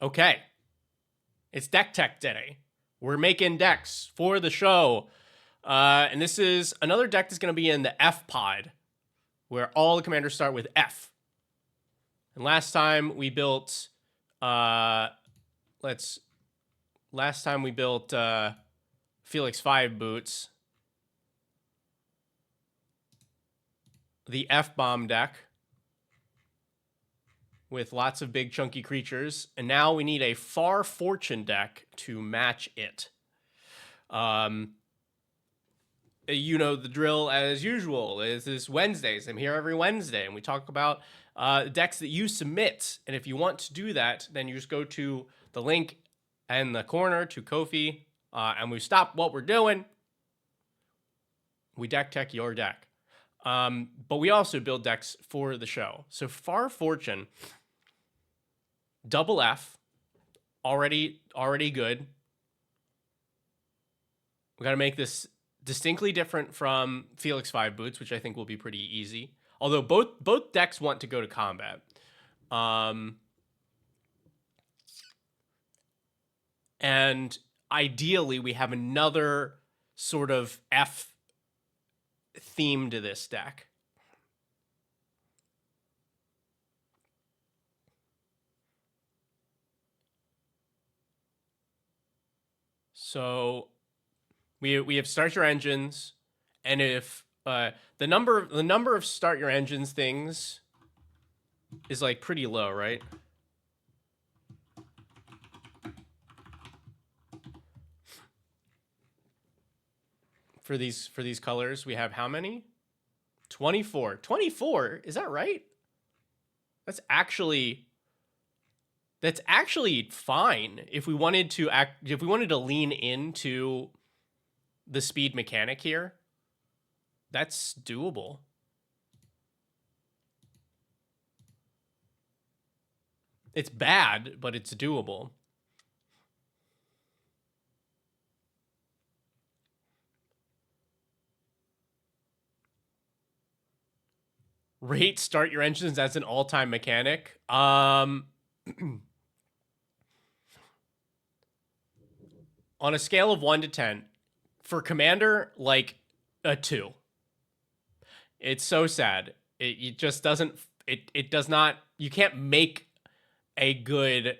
Okay. It's Deck Tech Day. We're making decks for the show. And this is another deck that's going to be in the F pod, where all the commanders start with F. And last time we built Felix 5 boots, the F-bomb deck with lots of big chunky creatures, and now we need a Far Fortune deck to match it. You know the drill as usual. Is this Wednesdays? I'm here every Wednesday, and we talk about decks that you submit. And if you want to do that, then you just go to the link in the corner to Ko-fi, and we stop what we're doing. We deck tech your deck. But we also build decks for the show. So Far Fortune, double F, already good. We got to make this distinctly different from Felix 5 boots, which I think will be pretty easy. Although both decks want to go to combat. And ideally, we have another sort of F theme to this deck. So we have start your engines, and if the number of start your engines things is like pretty low, right? For these colors, we have how many? 24. 24? Is that right? That's actually fine if we wanted to lean into the speed mechanic here. That's doable. It's bad, but it's doable. Rate start your engines as an all-time mechanic. On a scale of 1 to 10, for Commander, like a 2. It's so sad. It just doesn't. It does not. You can't make a good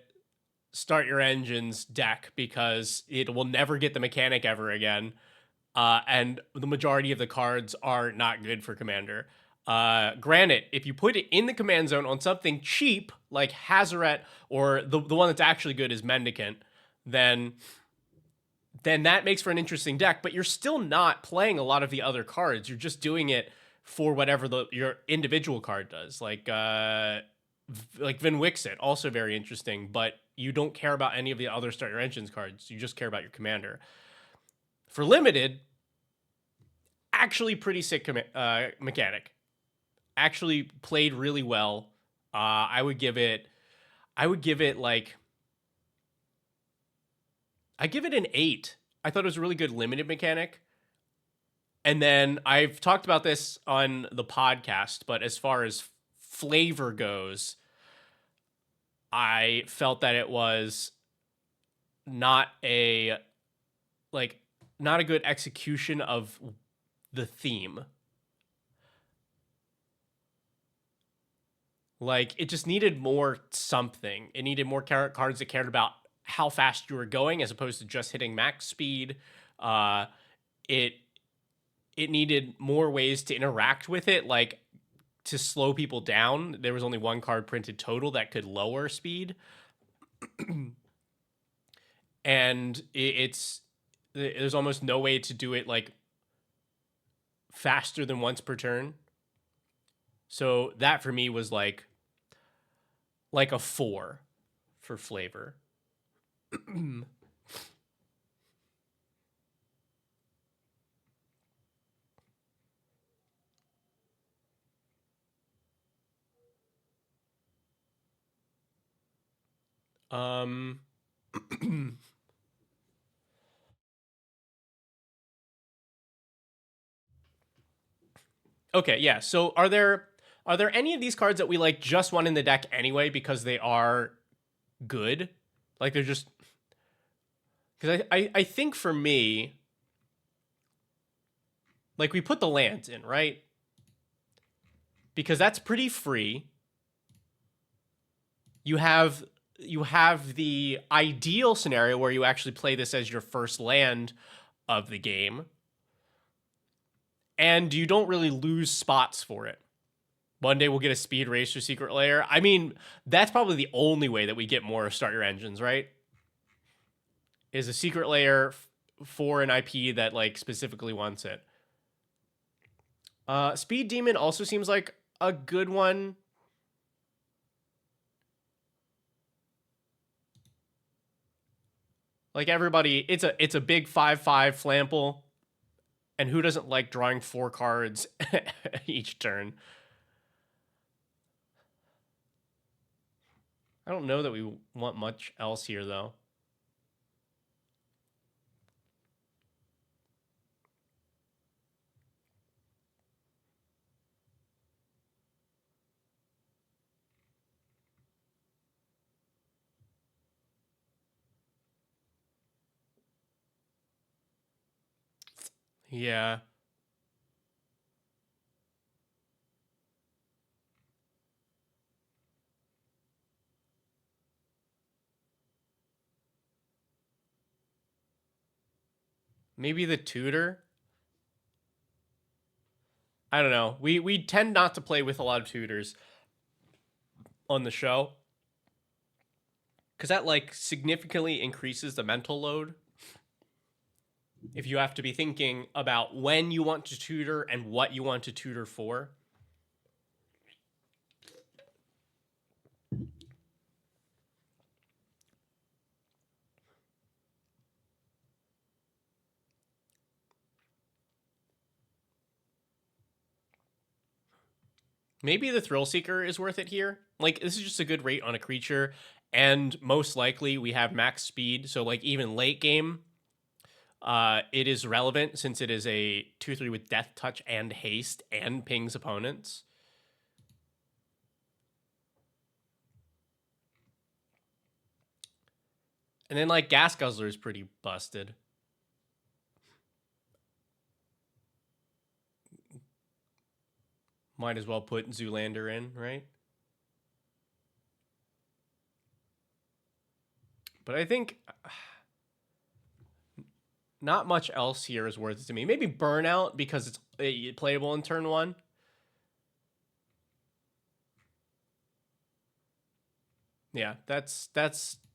start your engines deck because it will never get the mechanic ever again. And the majority of the cards are not good for Commander. Granted, if you put it in the command zone on something cheap like Hazaret, or the one that's actually good is Mendicant, then that makes for an interesting deck, but you're still not playing a lot of the other cards. You're just doing it for whatever your individual card does. Like Vin Wixit, also very interesting, but you don't care about any of the other start your engines cards. You just care about your commander. For limited, actually pretty sick mechanic. Actually played really well. I would give it an 8. I thought it was a really good limited mechanic. And then I've talked about this on the podcast, but as far as flavor goes, I felt that it was not a good execution of the theme. Like, it just needed more something. It needed more cards that cared about how fast you were going as opposed to just hitting max speed. It needed more ways to interact with it, like to slow people down. There was only one card printed total that could lower speed. And there's almost no way to do it like faster than once per turn. So that for me was like a 4 for flavor. Okay, yeah. So are there any of these cards that we like just want in the deck anyway because they are good? Like they're just because I think for me, like we put the lands in, right? Because that's pretty free. You have the ideal scenario where you actually play this as your first land of the game, and you don't really lose spots for it. One day we'll get a speed race or secret layer. I mean, that's probably the only way that we get more start your engines, right? Is a secret layer for an IP that like specifically wants it. Speed Demon also seems like a good one. Like everybody, it's a big 5/5 flample. And who doesn't like drawing 4 cards each turn? I don't know that we want much else here, though. Yeah. Maybe the tutor? I don't know. We tend not to play with a lot of tutors on the show. Because that, like, significantly increases the mental load. If you have to be thinking about when you want to tutor and what you want to tutor for. Maybe the Thrill Seeker is worth it here. Like, this is just a good rate on a creature, and most likely we have max speed, so like even late game, it is relevant since it is a 2/3 with Death Touch and Haste and pings opponents. And then like Gas Guzzler is pretty busted. Might as well put Zoolander in, right? But I think not much else here is worth it to me. Maybe Burnout because it's playable in turn 1. Yeah, that's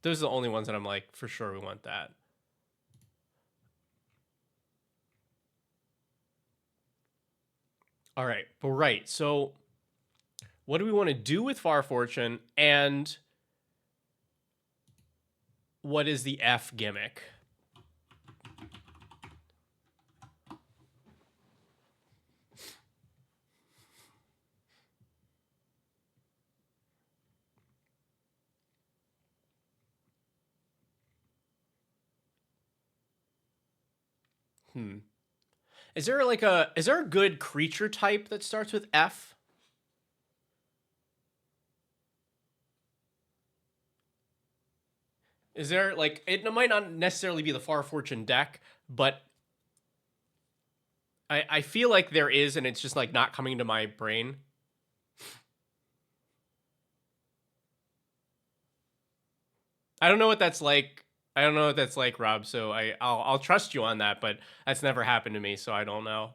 those are the only ones that I'm like, for sure we want that. All right, but right, so what do we want to do with Far Fortune, and what is the F gimmick? Is there a good creature type that starts with F? Is there like, it might not necessarily be the Far Fortune deck, but I feel like there is, and it's just like not coming to my brain. I don't know what that's like. I don't know what that's like, Rob. So I'll trust you on that, but that's never happened to me, so I don't know.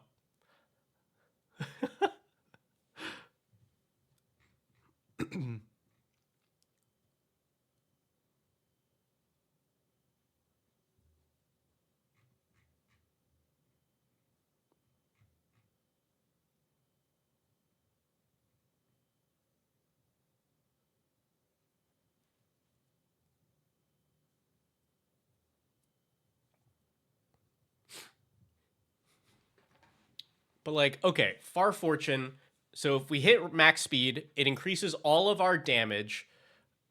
But like, okay, Far Fortune. So if we hit max speed, it increases all of our damage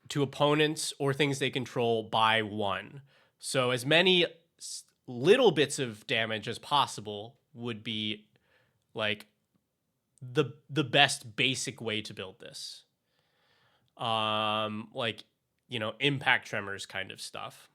to opponents or things they control by 1. So as many little bits of damage as possible would be like the best basic way to build this. Like you know, impact tremors kind of stuff.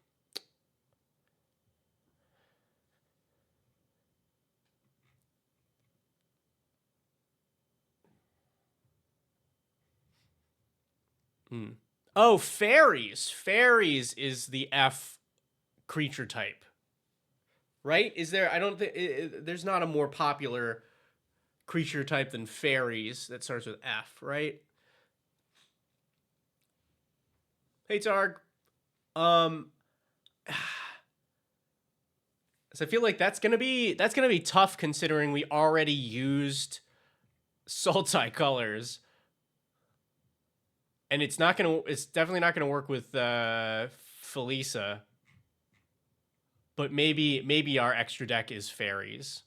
Oh, fairies. Fairies is the F creature type. Right? Is there, I don't think, there's not a more popular creature type than fairies that starts with F, right? Hey, Targ. So I feel like that's gonna be tough considering we already used Sultai colors. And it's definitely not gonna work with Felisa. But maybe our extra deck is fairies.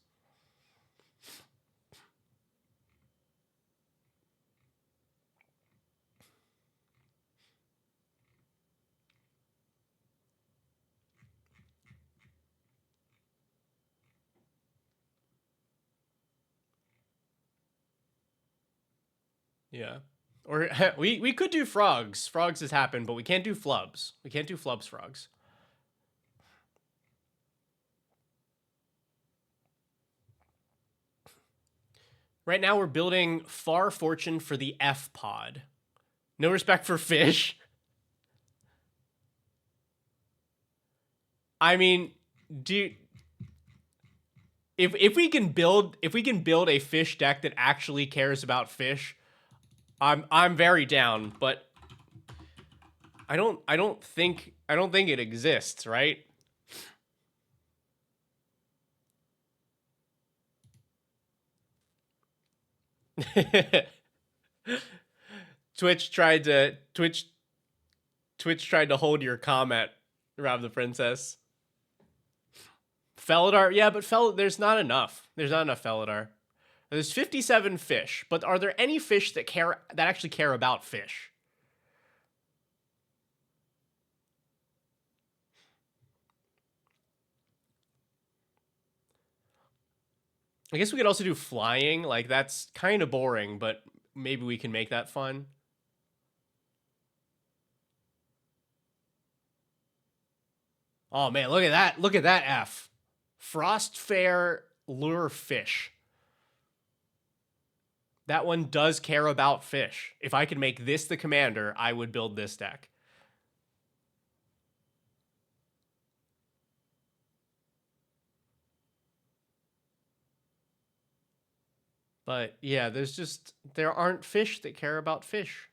Yeah. Or we could do frogs. Frogs has happened, but we can't do flubs. We can't do flubs frogs. Right now we're building Far Fortune for the F pod. No respect for fish. I mean, if we can build a fish deck that actually cares about fish, I'm very down, but I don't think it exists, right? Twitch tried to hold your comment, Rob the Princess. Felidar, yeah, but there's not enough. There's not enough Felidar. There's 57 fish, but are there any fish that actually care about fish? I guess we could also do flying. Like, that's kind of boring, but maybe we can make that fun. Oh man, look at that. Look at that F. Frostfair Lure Fish. That one does care about fish. If I could make this the commander, I would build this deck. But yeah, there aren't fish that care about fish.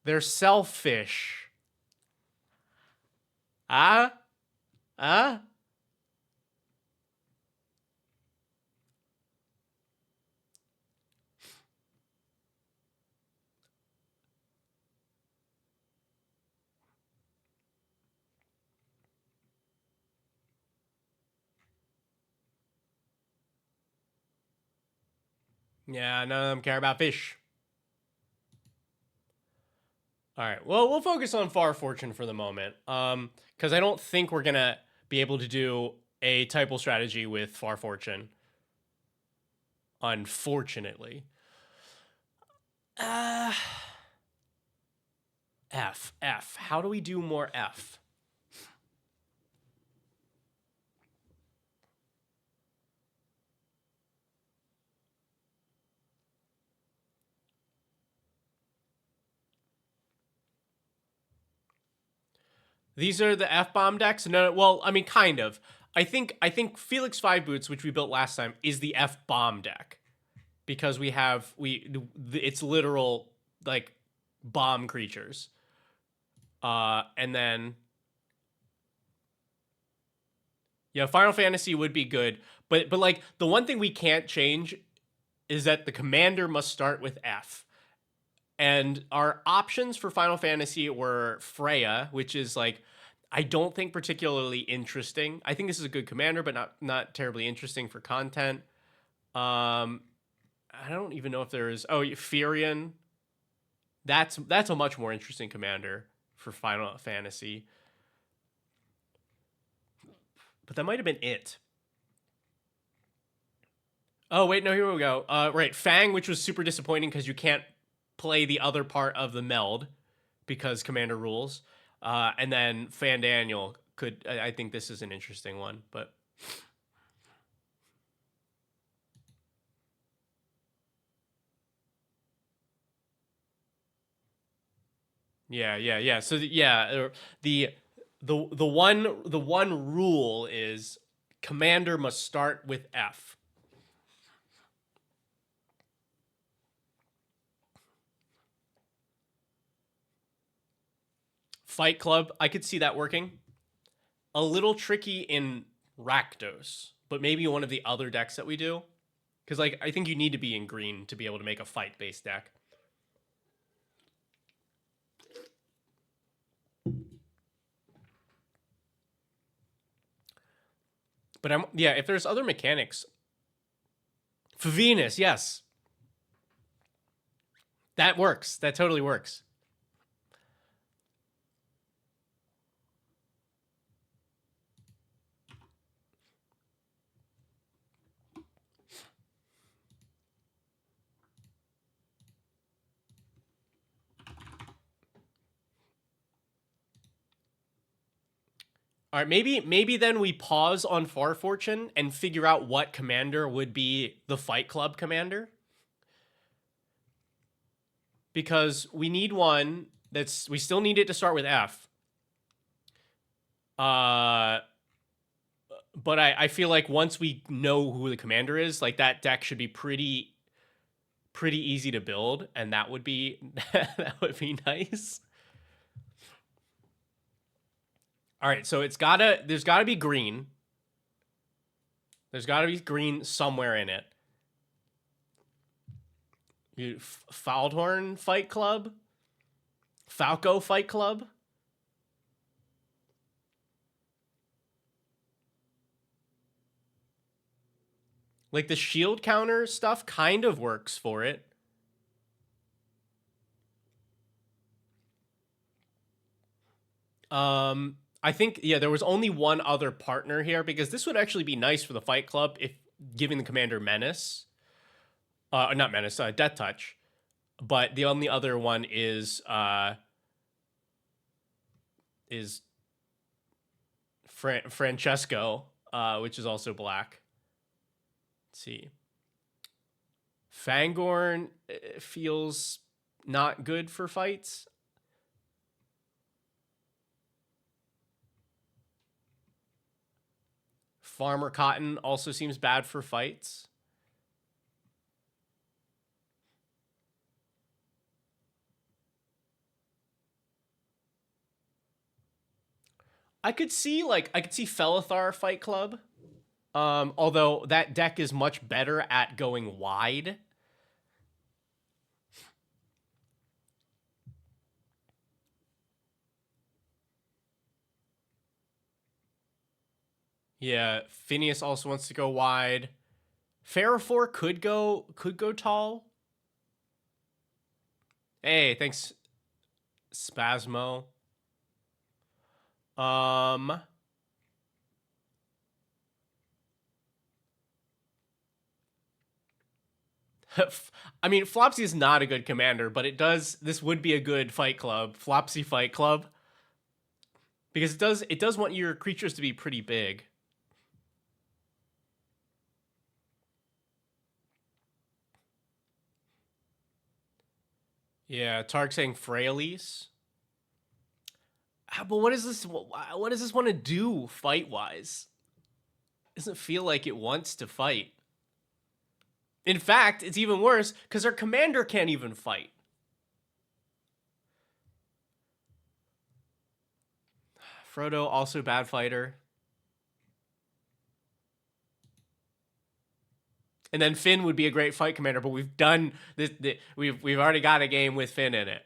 They're selfish. Ah? Ah? Yeah, none of them care about fish. All right. Well, we'll focus on Far Fortune for the moment. Because I don't think we're gonna be able to do a typal strategy with Far Fortune. Unfortunately. F. How do we do more F? These are the F-bomb decks? No, well, I mean, kind of. I think Felix Five Boots, which we built last time, is the F-bomb deck. Because it's literal, like, bomb creatures. And then... Yeah, Final Fantasy would be good. But like, the one thing we can't change is that the commander must start with F. And our options for Final Fantasy were Freya, which is like, I don't think particularly interesting. I think this is a good commander, but not terribly interesting for content. I don't even know if there is. Oh, Firion. That's a much more interesting commander for Final Fantasy. But that might have been it. Oh wait, no, here we go. Right, Fang, which was super disappointing because you can't play the other part of the meld. because Commander rules. And then Fan Daniel could. I think this is an interesting one, but. Yeah. So the one rule is commander must start with F. Fight Club, I could see that working. A little tricky in Rakdos, but maybe one of the other decks that we do. Because like I think you need to be in green to be able to make a fight-based deck. But if there's other mechanics. For Venus, yes. That works. That totally works. All right, maybe then we pause on Far Fortune and figure out what commander would be the Fight Club commander. Because we need one we still need it to start with F. But I feel like once we know who the commander is, like that deck should be pretty easy to build, and that would be that would be nice. All right, so there's gotta be green. There's gotta be green somewhere in it. Foulhorn Fight Club? Falco Fight Club? Like the shield counter stuff kind of works for it. I think, yeah, there was only one other partner here because this would actually be nice for the Fight Club if giving the commander Menace. Not Menace, Death Touch. But the only other one is Francesco, which is also black. Let's see. Fangorn feels not good for fights. Farmer Cotton also seems bad for fights. I could see Felithar Fight Club. Although that deck is much better at going wide. Yeah, Phineas also wants to go wide. Farafor could go tall. Hey, thanks, Spasmo. I mean, Flopsy is not a good commander, but this would be a good Fight Club, Flopsy Fight Club. Because it does want your creatures to be pretty big. Yeah, Tark saying Frailes. But what does this want to do fight-wise? Doesn't feel like it wants to fight. In fact, it's even worse because our commander can't even fight. Frodo, also bad fighter. And then Finn would be a great fight commander, but we've done this. We've already got a game with Finn in it.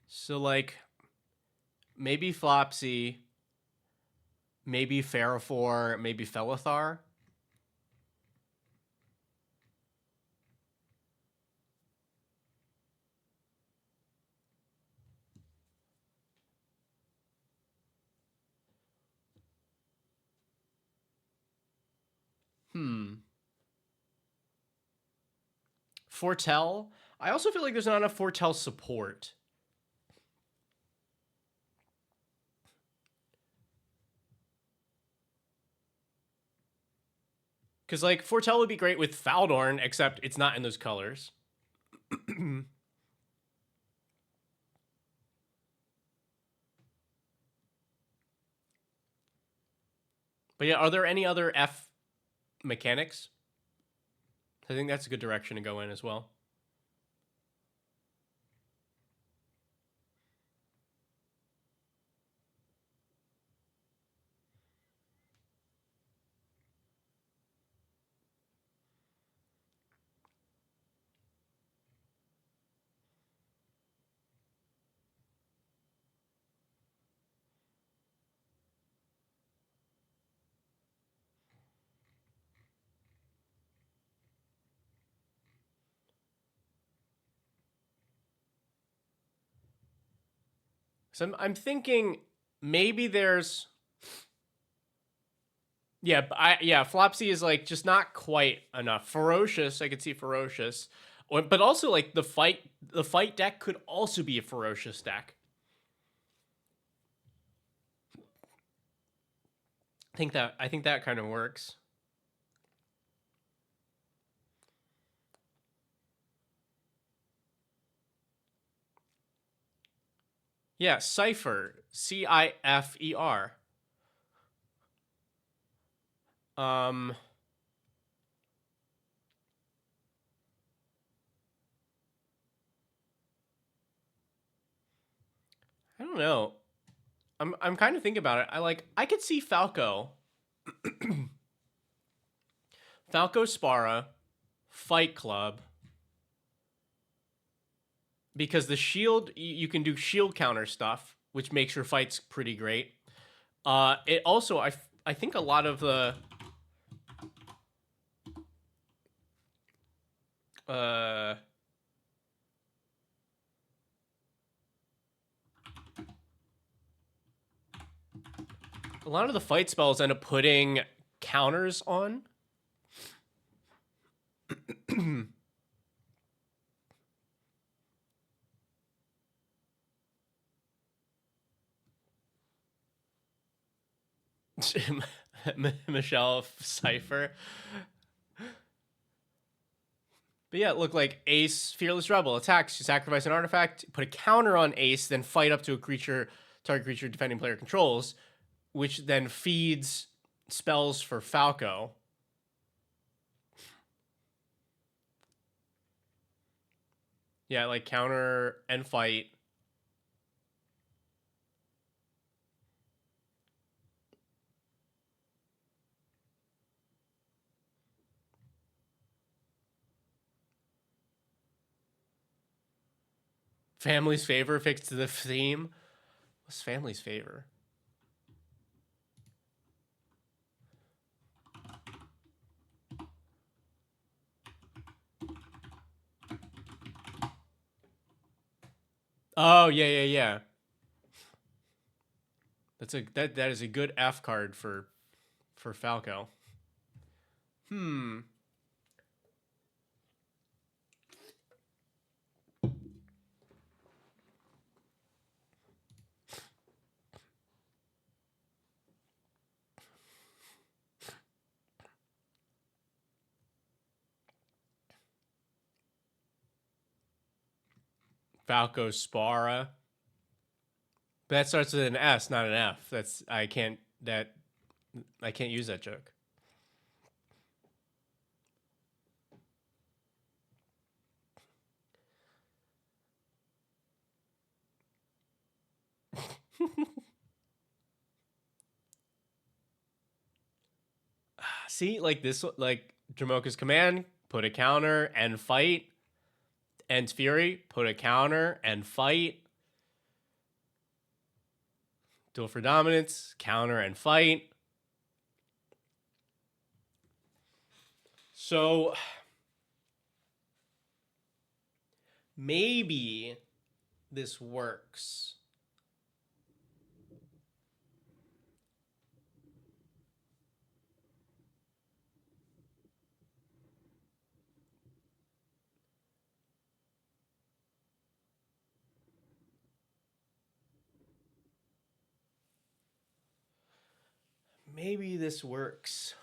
So like maybe Flopsy. Maybe Ferrophore, maybe Felithar. Foretell. I also feel like there's not enough Foretell support. Because, like, Foretell would be great with Faldorn, except it's not in those colors. But yeah, are there any other F mechanics? I think that's a good direction to go in as well. So I'm thinking maybe there's Flopsy is like just not quite enough. Ferocious, I could see Ferocious. But also like the fight deck could also be a Ferocious deck. I think that kind of works. Yeah, Cipher. Cipher. I don't know. I'm kind of thinking about it. I could see Falco. Falco Spara, Fight Club. Because the shield, you can do shield counter stuff, which makes your fights pretty great. It also, I think a lot of the a lot of the fight spells end up putting counters on. Michelle Cipher. But yeah, look, like Ace, Fearless Rebel, attacks, you sacrifice an artifact, put a counter on Ace, then fight up to a creature, target creature defending player controls, which then feeds spells for Falco. Yeah, like counter and fight. Family's Favor fixed to the theme. What's Family's Favor? Oh yeah. That is a good F card for Falco. Falco Spara. But that starts with an S, not an F. I can't use that joke. See, like this, like Dramoka's Command, put a counter and fight. End's Fury, put a counter and fight. Duel for Dominance, counter and fight. So maybe this works. Maybe this works.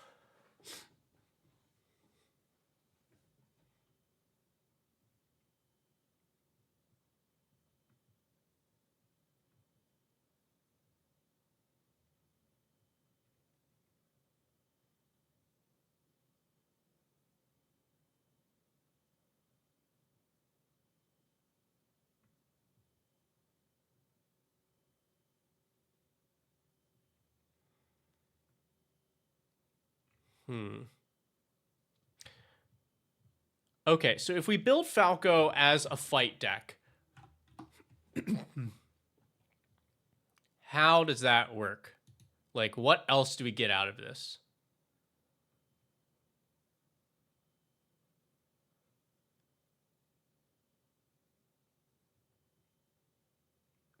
Okay, so if we build Falco as a fight deck, how does that work? Like, what else do we get out of this?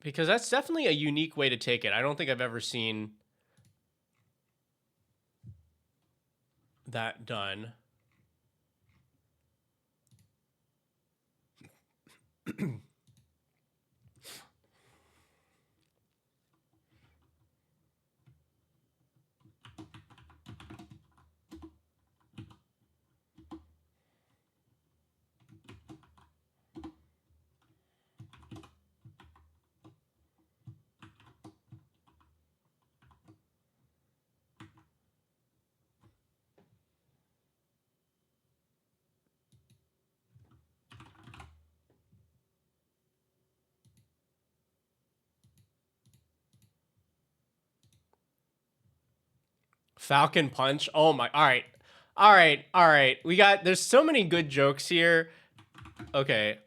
Because that's definitely a unique way to take it. I don't think I've ever seen that done. Falcon Punch. Oh my. All right. All right. All right. There's so many good jokes here. Okay.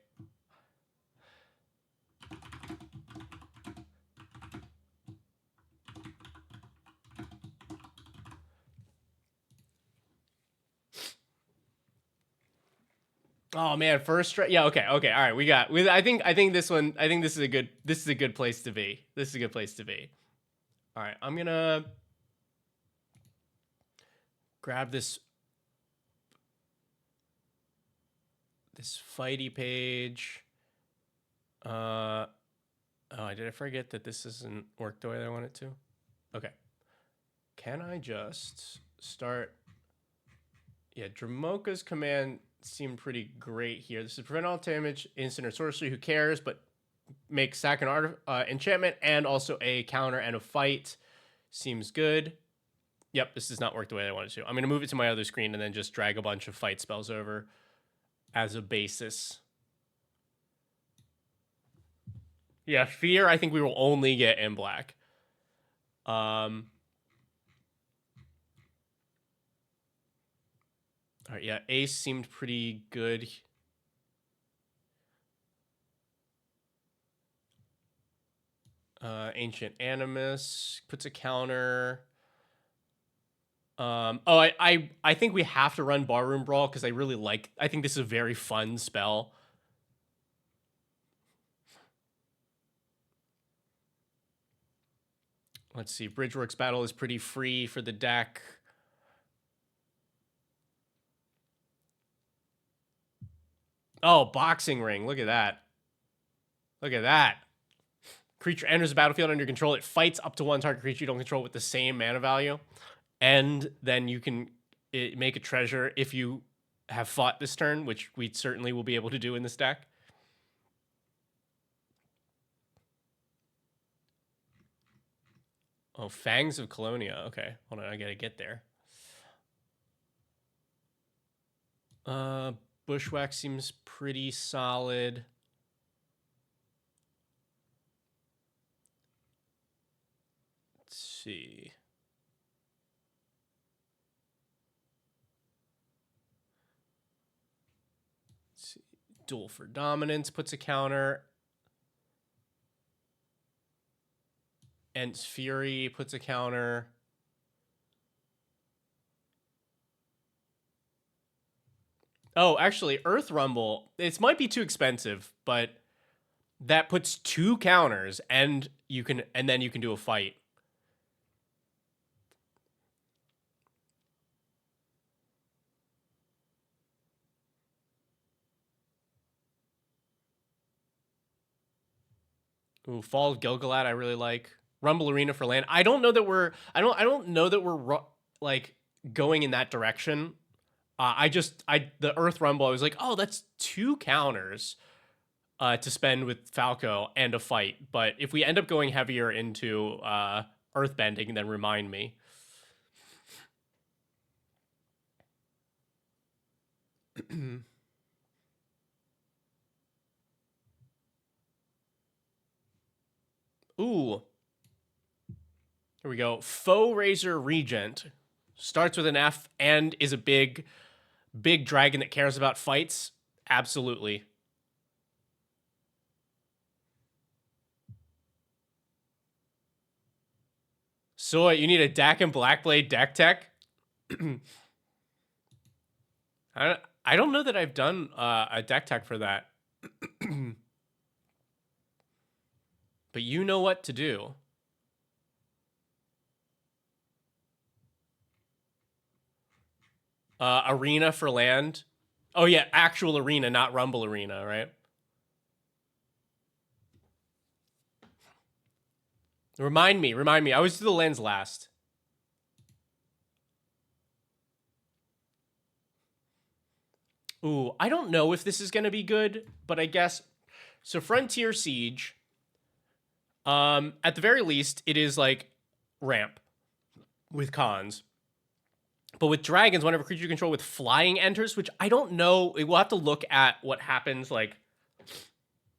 Oh man, first strike. Yeah, okay, okay, all right. I think this one. I think this is a good. This is a good place to be. This is a good place to be. All right, I'm gonna grab this fighty page. Oh, did I forget that this doesn't work the way that I want it to? Okay. Can I just start? Yeah, Dramoka's command seemed pretty great here. This is prevent all damage, instant or sorcery. Who cares? But make sack an art enchantment and also a counter and a fight. Seems good. Yep, this does not work the way I wanted to. I'm going to move it to my other screen and then just drag a bunch of fight spells over as a basis. Yeah, Fear, I think we will only get in black. All right, yeah, Ace seemed pretty good. Ancient Animus puts a counter. I think we have to run Barroom Brawl because I think this is a very fun spell. Let's see, Bridgeworks Battle is pretty free for the deck. Oh, Boxing Ring, look at that. Look at that. Creature enters the battlefield under your control. It fights up to one target creature you don't control with the same mana value. And then you can make a treasure if you have fought this turn, which we certainly will be able to do in this deck. Oh, Fangs of Colonia. Okay, hold on, I gotta get there. Bushwhack seems pretty solid. Let's see. Duel for Dominance puts a counter. Ent's Fury puts a counter. Oh, actually, Earth Rumble. It might be too expensive, but that puts 2 counters, and then you can do a fight. Ooh, Fall of Gilgalad, I really like. Rumble Arena for land. I don't know that we're. I don't know that we're like going in that direction. The Earth Rumble. I was like, oh, that's 2 counters to spend with Falco and a fight. But if we end up going heavier into Earthbending, then remind me. Ooh. Here we go. Foe Razor Regent starts with an F and is a big dragon that cares about fights. Absolutely. So you need a Dak and Blackblade deck tech? I don't know that I've done a deck tech for that. But you know what to do. Arena for land. Oh yeah, actual arena, not Rumble Arena, right? Remind me. I always do the lands last. Ooh, I don't know if this is gonna be good, but I guess so. Frontier Siege. At the very least, it is like ramp with cons. But with dragons, whenever creature you control with flying enters, which I don't know, we'll have to look at what happens. Like,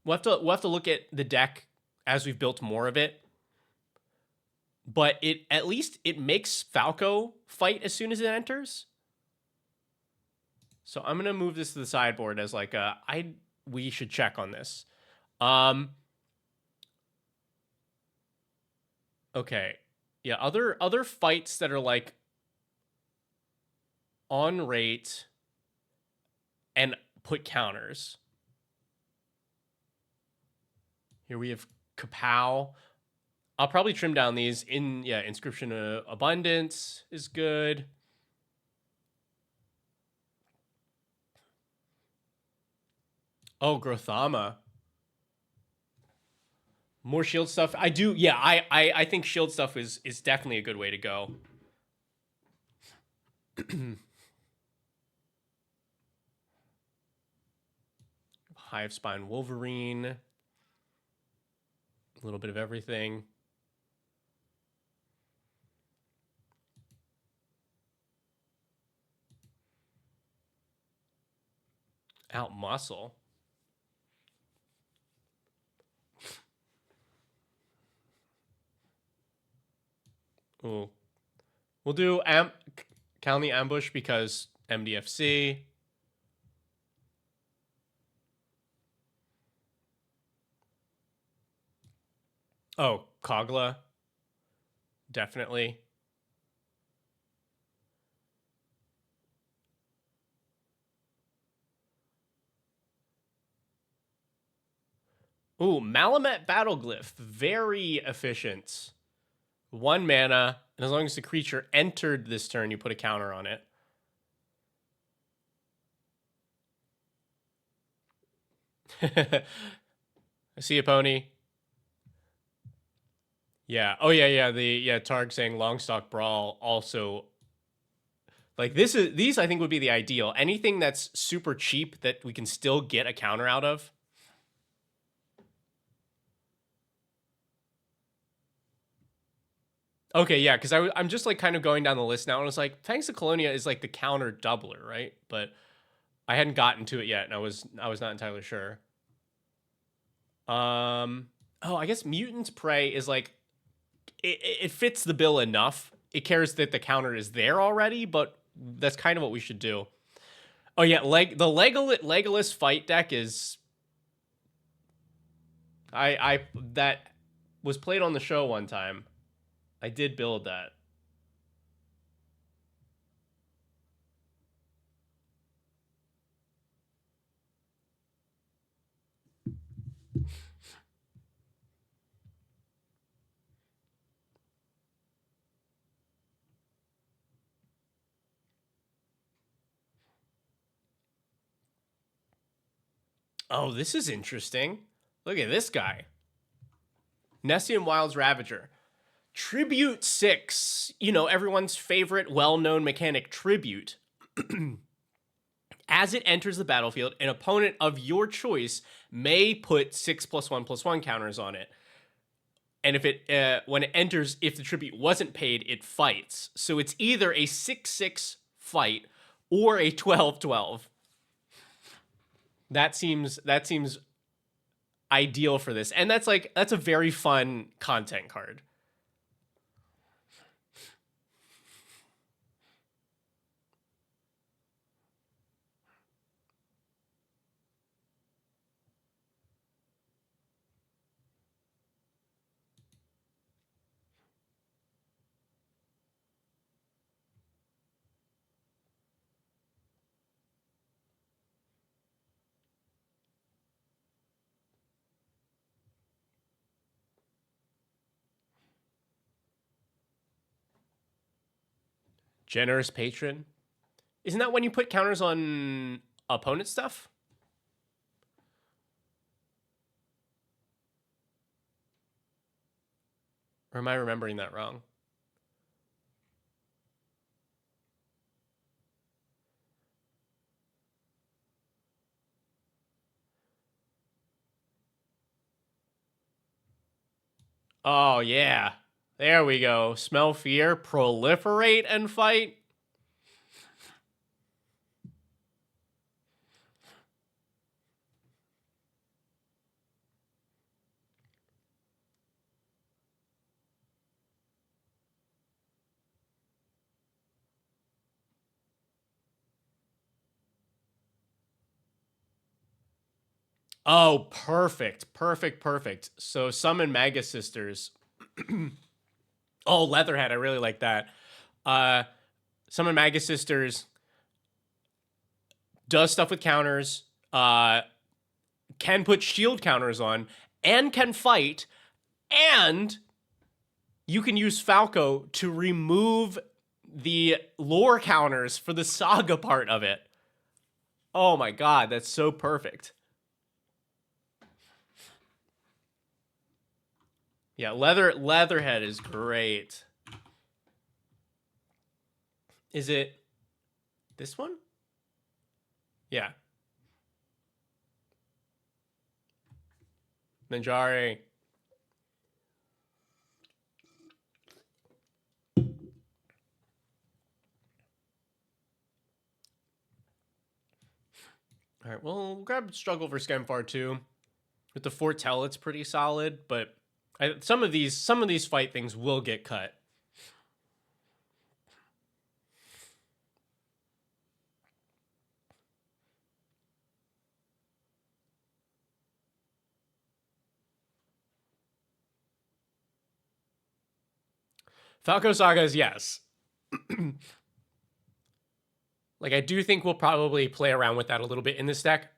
we'll have to look at the deck as we've built more of it. But at least it makes Falco fight as soon as it enters. So I'm gonna move this to the sideboard as like we should check on this. Okay, yeah. Other fights that are like on rate and put counters. Here we have Kapow. I'll probably trim down these. Inscription of Abundance is good. Oh, Grothama. More shield stuff. I do. Yeah, I think shield stuff is definitely a good way to go. Hive Spine Wolverine. A little bit of everything. Out muscle. Ooh. We'll do County Ambush because MDFC. Oh, Kogla. Definitely. Ooh, Malamet Battleglyph. Very efficient. 1 mana, and as long as the creature entered this turn, you put a counter on it. I see a pony. Yeah. Oh yeah. Targ saying Longstock Brawl also. Like these I think would be the ideal. Anything that's super cheap that we can still get a counter out of. Okay, yeah, because I'm just like kind of going down the list now, and it's like Fangs of Colonia is like the counter doubler, right? But I hadn't gotten to it yet, and I was not entirely sure. Oh, I guess Mutant's Prey is like it fits the bill enough. It cares that the counter is there already, but that's kind of what we should do. Oh yeah, the Legolas fight deck is that was played on the show one time. I did build that. Oh, this is interesting. Look at this guy. Nessian Wild's Ravager. Tribute 6. You know, everyone's favorite well-known mechanic, Tribute. As it enters the battlefield, an opponent of your choice may put 6+1/+1 counters on it. And if it when it enters, if the tribute wasn't paid, it fights. So it's either a 6/6 fight or a 12/12. That seems ideal for this. And that's a very fun content card. Generous Patron. Isn't that when you put counters on opponent stuff? Or am I remembering that wrong? Oh, yeah. There we go. Smell fear, proliferate, and fight. Oh, perfect. Perfect, perfect. So summon Magus Sisters. Oh, Leatherhead. I really like that. Summon Magus Sisters. Does stuff with counters. Can put shield counters on. And can fight. And you can use Falco to remove the lore counters for the saga part of it. Oh my god, that's so perfect. Yeah, Leatherhead is great. Is it this one? Yeah. Manjari. All right, well, we'll grab Struggle for Skemfar too. With the Foretell, it's pretty solid, but some of these fight things will get cut. Falco Sagas, yes. Like, I do think we'll probably play around with that a little bit in this deck.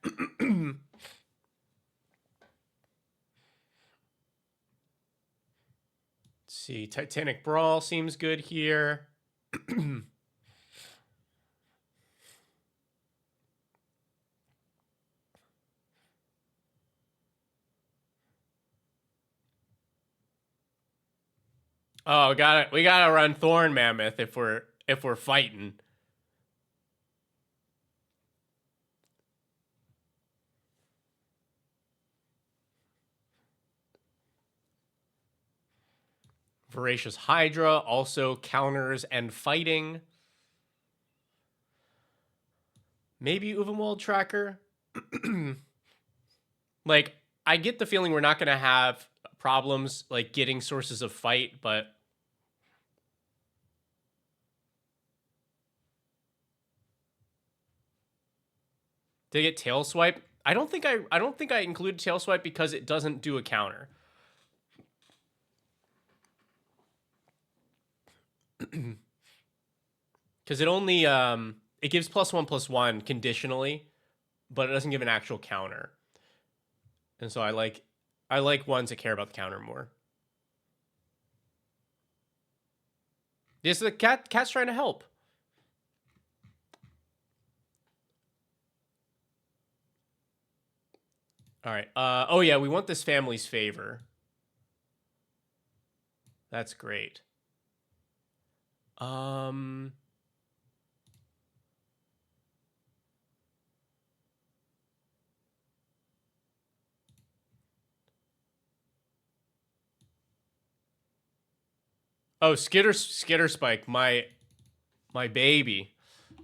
See, Titanic Brawl seems good here. Oh, we gotta run Thorn Mammoth if we're fighting. Voracious Hydra also counters and fighting. Maybe Uvenwald Tracker. Like, I get the feeling we're not gonna have problems like getting sources of fight, but did I get Tail Swipe? I don't think I included Tail Swipe because it doesn't do a counter. Because it only it gives +1/+1 conditionally, but it doesn't give an actual counter. And so I like ones that care about the counter more. This is the cat's trying to help. All right. Oh yeah, we want this family's favor. That's great. Oh, Skitter Spike, my baby.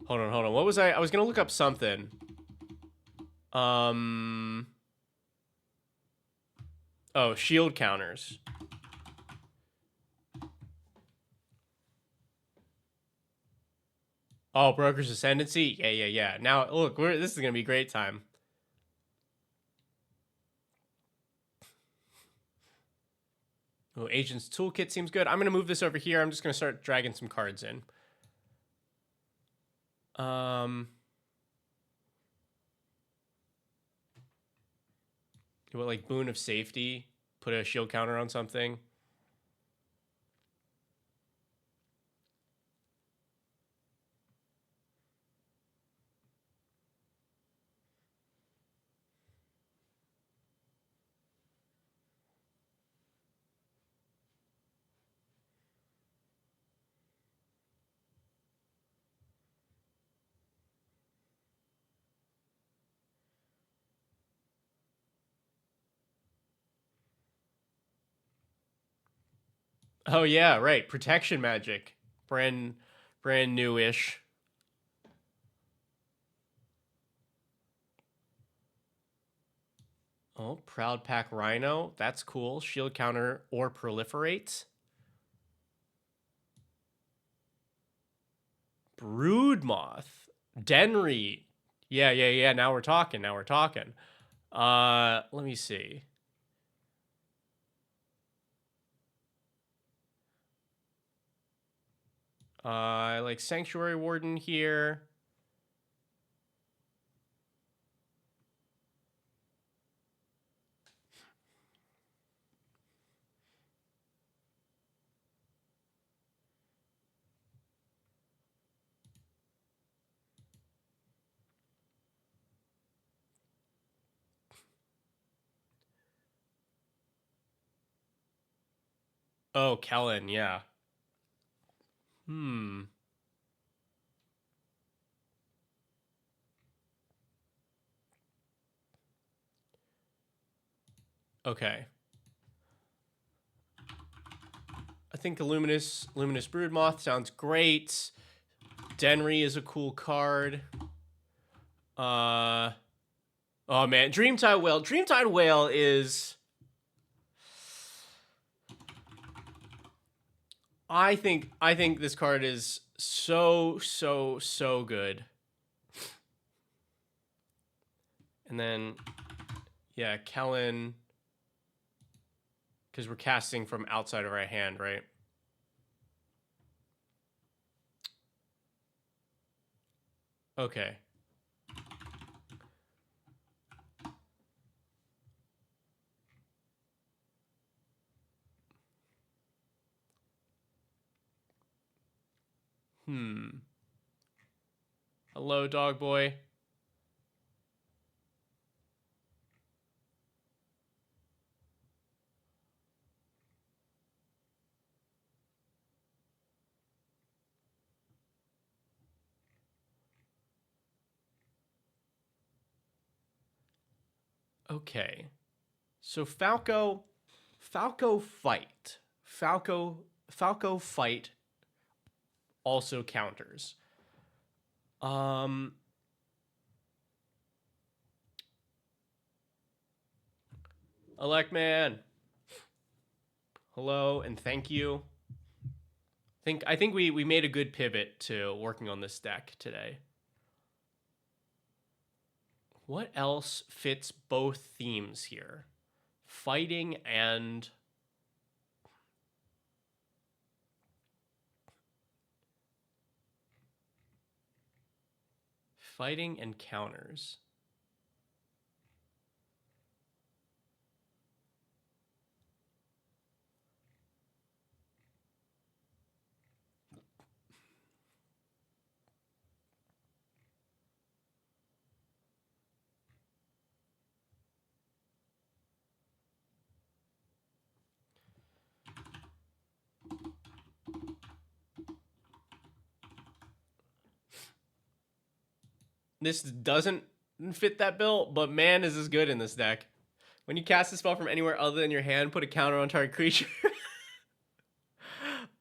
Hold on. What was I was gonna look up something. Oh, shield counters. Oh, Broker's Ascendancy? Yeah. Now, look, this is going to be a great time. Oh, Agent's Toolkit seems good. I'm going to move this over here. I'm just going to start dragging some cards in. What, like Boon of Safety? Put a shield counter on something. Oh yeah, right. Protection magic. Brand newish. Oh, Proud Pack Rhino. That's cool. Shield counter or proliferate. Broodmoth. Denry. Yeah. Now we're talking. Let me see. I like Sanctuary Warden here. Oh, Kellen, yeah. Okay. I think the Luminous Broodmoth sounds great. Denry is a cool card. Oh man, Dreamtide Whale. Dreamtide Whale is, I think this card is so good. And then yeah, Kellen, because we're casting from outside of our hand, right? Okay. Hello, dog boy. Okay. So Falco fight. Falco fight also counters. Electman. Hello and thank you. I think we made a good pivot to working on this deck today. What else fits both themes here? Fighting and counters. This doesn't fit that bill, but man, is this good in this deck. When you cast a spell from anywhere other than your hand, put a counter on target creature.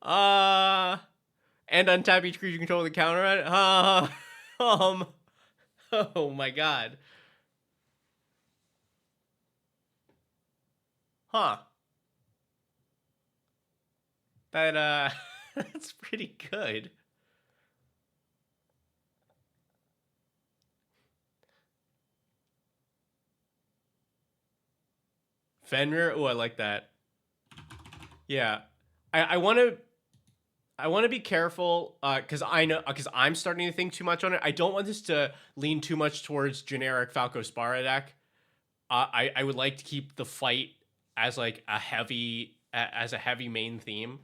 And untap each creature you control with a counter on it. Oh my god. Huh. That, that's pretty good. Fenrir, oh, I like that. Yeah. I want to be careful because I'm starting to think too much on it. I don't want this to lean too much towards generic Falco Spara deck. I would like to keep the fight as like a heavy main theme.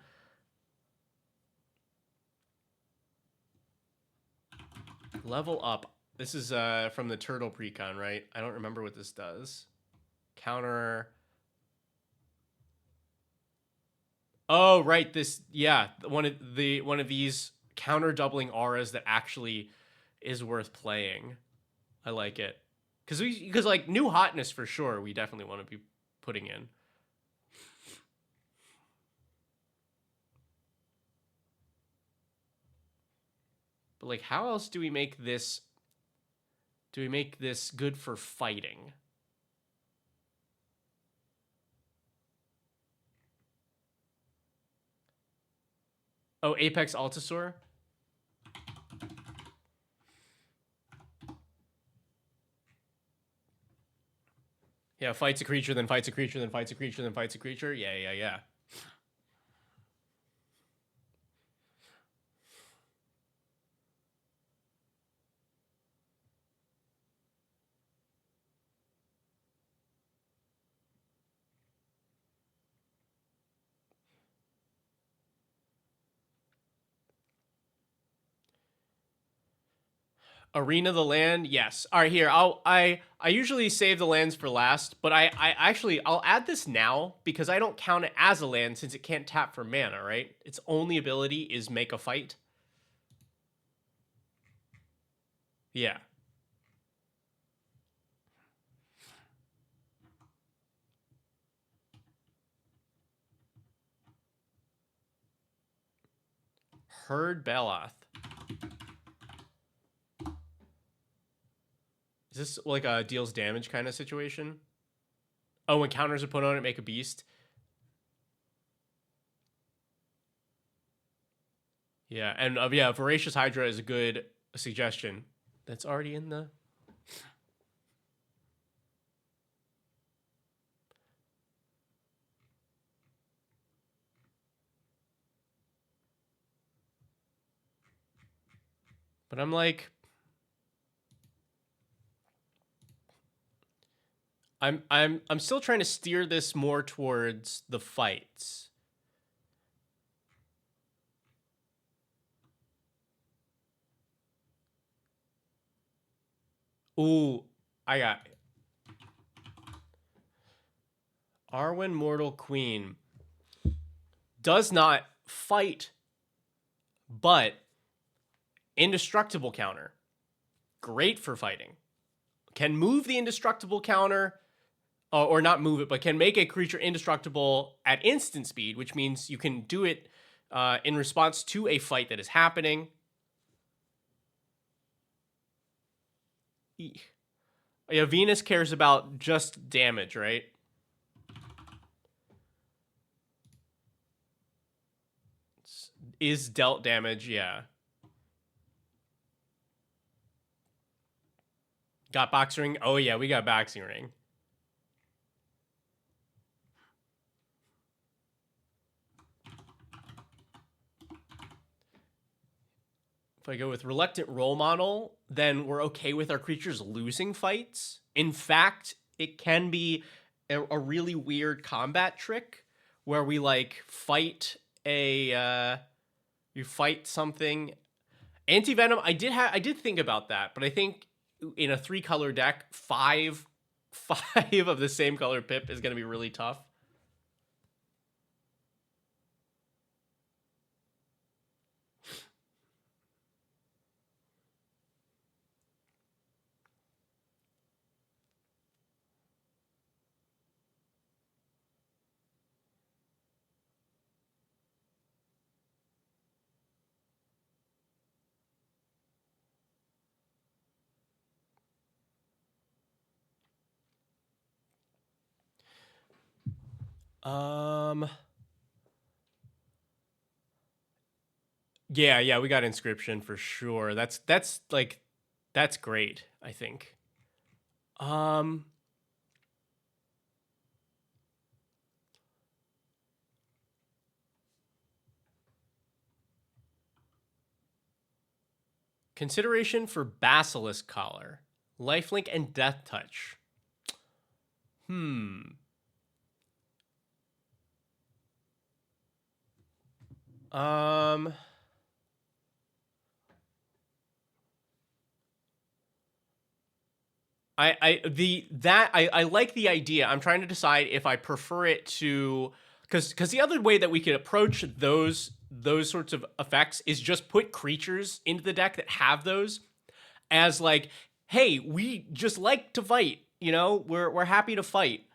Level up. This is from the Turtle Precon, right? I don't remember what this does. Counter. Oh, right. This, yeah, one of these counter doubling auras that actually is worth playing. I like it because like new hotness for sure. We definitely want to be putting in. But like, how else do we make this? Do we make this good for fighting? Oh, Apex Altasaur? Yeah, fights a creature, then fights a creature, then fights a creature, then fights a creature. Yeah. Arena the land, yes. All right, here. I usually save the lands for last, but I'll add this now because I don't count it as a land since it can't tap for mana, right? Its only ability is make a fight. Yeah. Herd Beloth. Is this like a deals damage kind of situation? Oh, when counters are put on it, make a beast. Yeah, and yeah, Voracious Hydra is a good suggestion. That's already in the. But I'm like, I'm still trying to steer this more towards the fights. Ooh, I got it. Arwen Mortal Queen does not fight, but indestructible counter. Great for fighting. Can move the indestructible counter, or not move it, but can make a creature indestructible at instant speed, which means you can do it in response to a fight that is happening. Yeah, Venus cares about just damage, right? Is dealt damage, yeah. Got boxing ring? Oh yeah, we got boxing ring. If I go with Reluctant Role Model, then we're okay with our creatures losing fights. In fact, it can be a really weird combat trick where we like fight you fight something. Anti-Venom, I did think about that, but I think in a 3-color deck, five of the same color pip is going to be really tough. Yeah, we got Inscription for sure. That's like that's great, I think. Um Consideration for Basilisk Collar, Lifelink, and Death Touch. Hmm. Um I like the idea. I'm trying to decide if I prefer it to because the other way that we could approach those sorts of effects is just put creatures into the deck that have those as like, hey, we just like to fight. You know, we're happy to fight.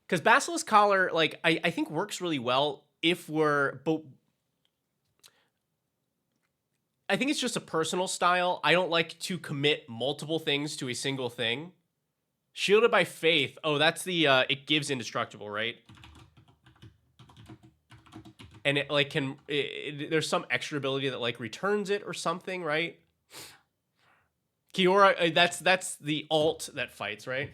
Because Basilisk Collar, like, I think works really well if we're but I think it's just a personal style. I don't like to commit multiple things to a single thing. Shielded by Faith. Oh, that's the it gives indestructible, right? And it like there's some extra ability that like returns it or something, right? Kiora, that's the alt that fights, right?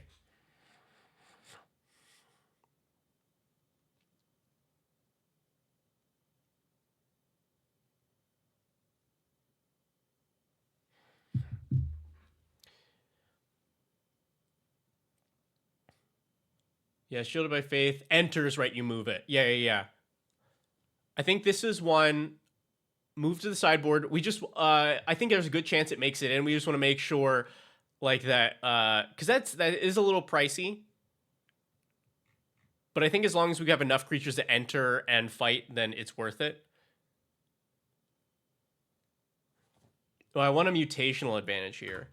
Yeah, Shielded by Faith enters, right? You move it. Yeah. I think this is one move to the sideboard. We just I think there's a good chance it makes it in. We just want to make sure like that cuz that is a little pricey. But I think as long as we have enough creatures to enter and fight, then it's worth it. Well, I want a mutational advantage here.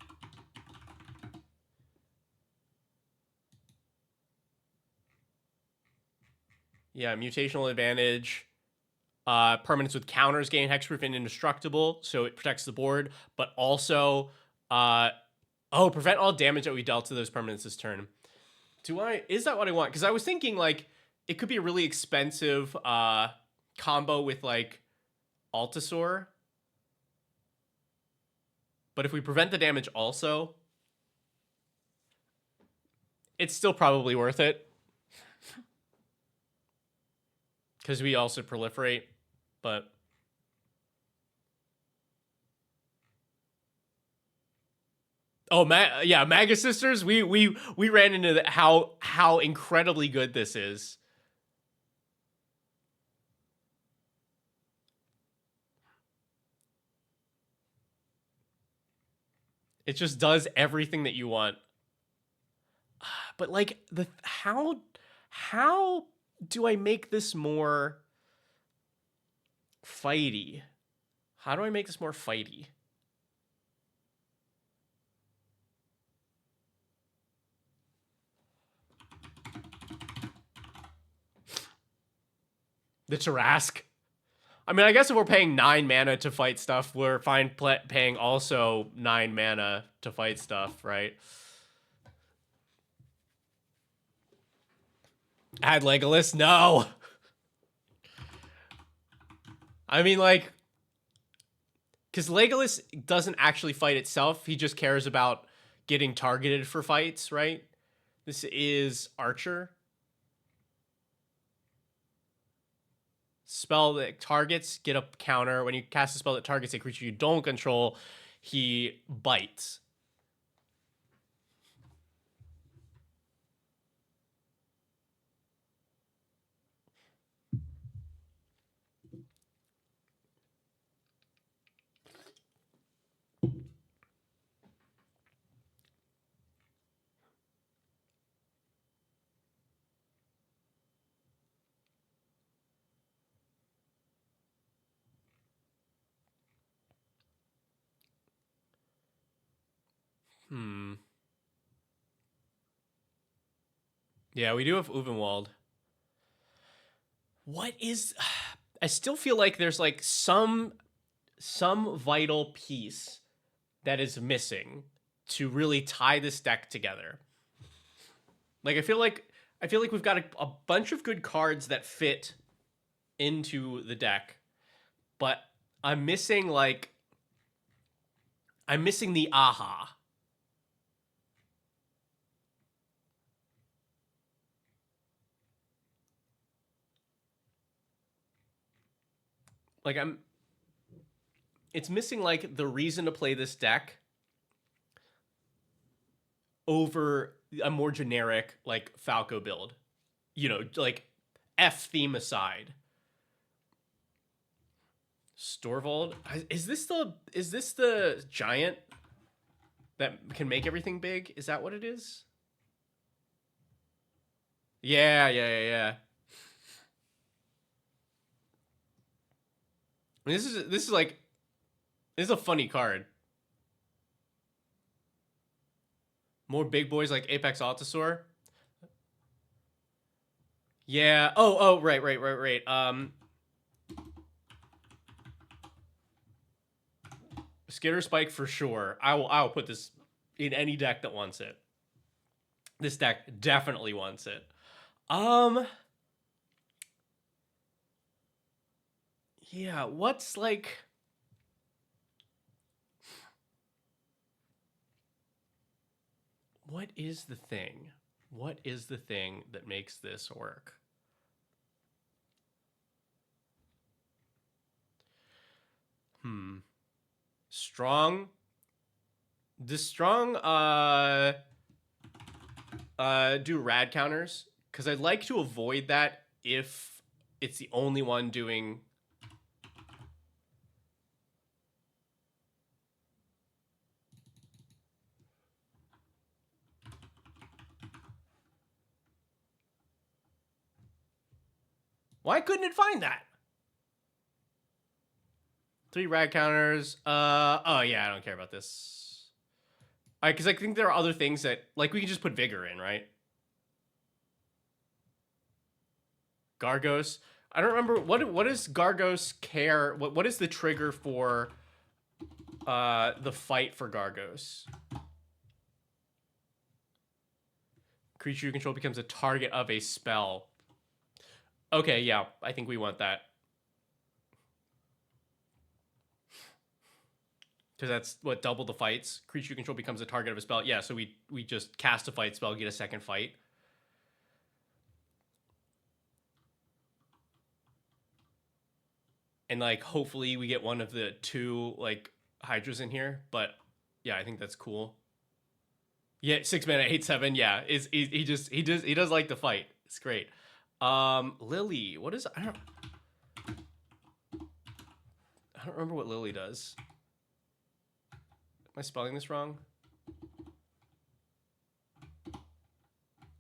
Yeah, mutational advantage. Permanents with counters gain hexproof and indestructible, so it protects the board, but also prevent all damage that we dealt to those permanents this turn. Is that what I want? Because I was thinking like it could be a really expensive combo with like Altasaur. But if we prevent the damage also, it's still probably worth it. Because we also proliferate, but yeah, Maga Sisters. We ran into how incredibly good this is. It just does everything that you want. But like how do I make this more fighty? How do I make this more fighty? The Tarask. I mean, I guess if we're paying 9 mana to fight stuff, we're fine paying also 9 mana to fight stuff, right? Add Legolas? No. I mean, like, because Legolas doesn't actually fight itself. He just cares about getting targeted for fights, right? This is Archer. Spell that targets, get a counter. When you cast a spell that targets a creature you don't control, he bites. Yeah, we do have Uvenwald. What is... I still feel like there's like some vital piece that is missing to really tie this deck together. Like I feel like I feel like we've got a bunch of good cards that fit into the deck, but I'm missing the aha. Like it's missing like the reason to play this deck over a more generic like Falco build. You know, like F theme aside. Storvold, is this the giant that can make everything big? Is that what it is? Yeah. I mean, this is a funny card. More big boys like Apex Altasaur. Yeah. Oh, right. Skitter Spike for sure. I will put this in any deck that wants it. This deck definitely wants it. Yeah, what's like what is the thing? What is the thing that makes this work? Strong. Does strong do rad counters? Because I'd like to avoid that if it's the only one doing. Why couldn't it find that? 3 rad counters. Oh yeah, I don't care about this. All right, because I think there are other things that like we can just put vigor in, right? Gargos. I don't remember what does Gargos care? What is the trigger for the fight for Gargos? Creature you control becomes a target of a spell. Okay, yeah, I think we want that. Because that's what double the fights. Creature you control becomes a target of a spell. Yeah, so we just cast a fight spell, get a second fight. And like hopefully we get one of the 2 like Hydras in here. But yeah, I think that's cool. Yeah, 6 mana, 8/7. Yeah, he does like the fight. It's great. Lily, what is I don't remember what Lily does. Am I spelling this wrong?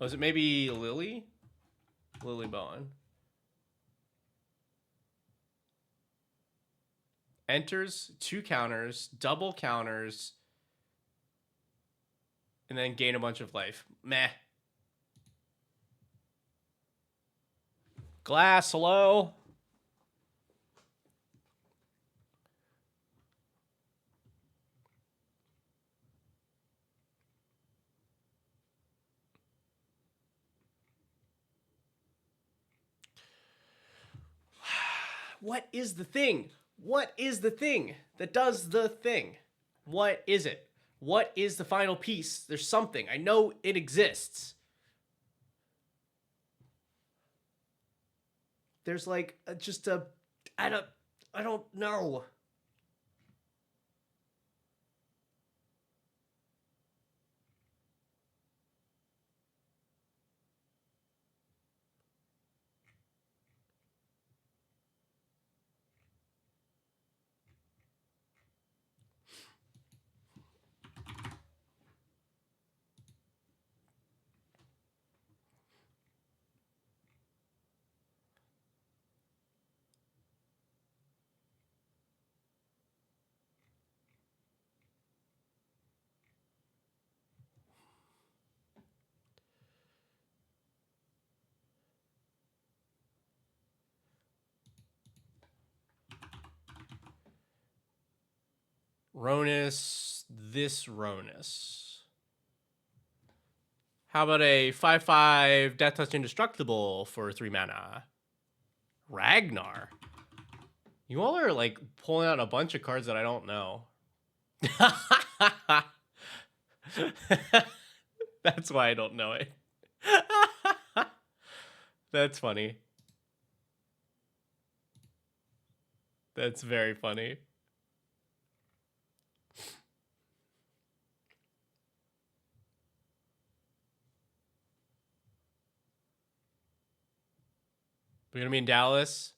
Oh, is it maybe Lily? Lily Bowen. Enters 2 counters, double counters, and then gain a bunch of life. Meh. Glass, hello? What is the thing? What is the thing that does the thing? What is it? What is the final piece? There's something. I know it exists. There's like just a I don't know. Ronus, this Ronus. How about a 5/5 Death Touch Indestructible for 3 mana? Ragnar. You all are like pulling out a bunch of cards that I don't know. That's why I don't know it. That's funny. That's very funny. We're gonna be in Dallas.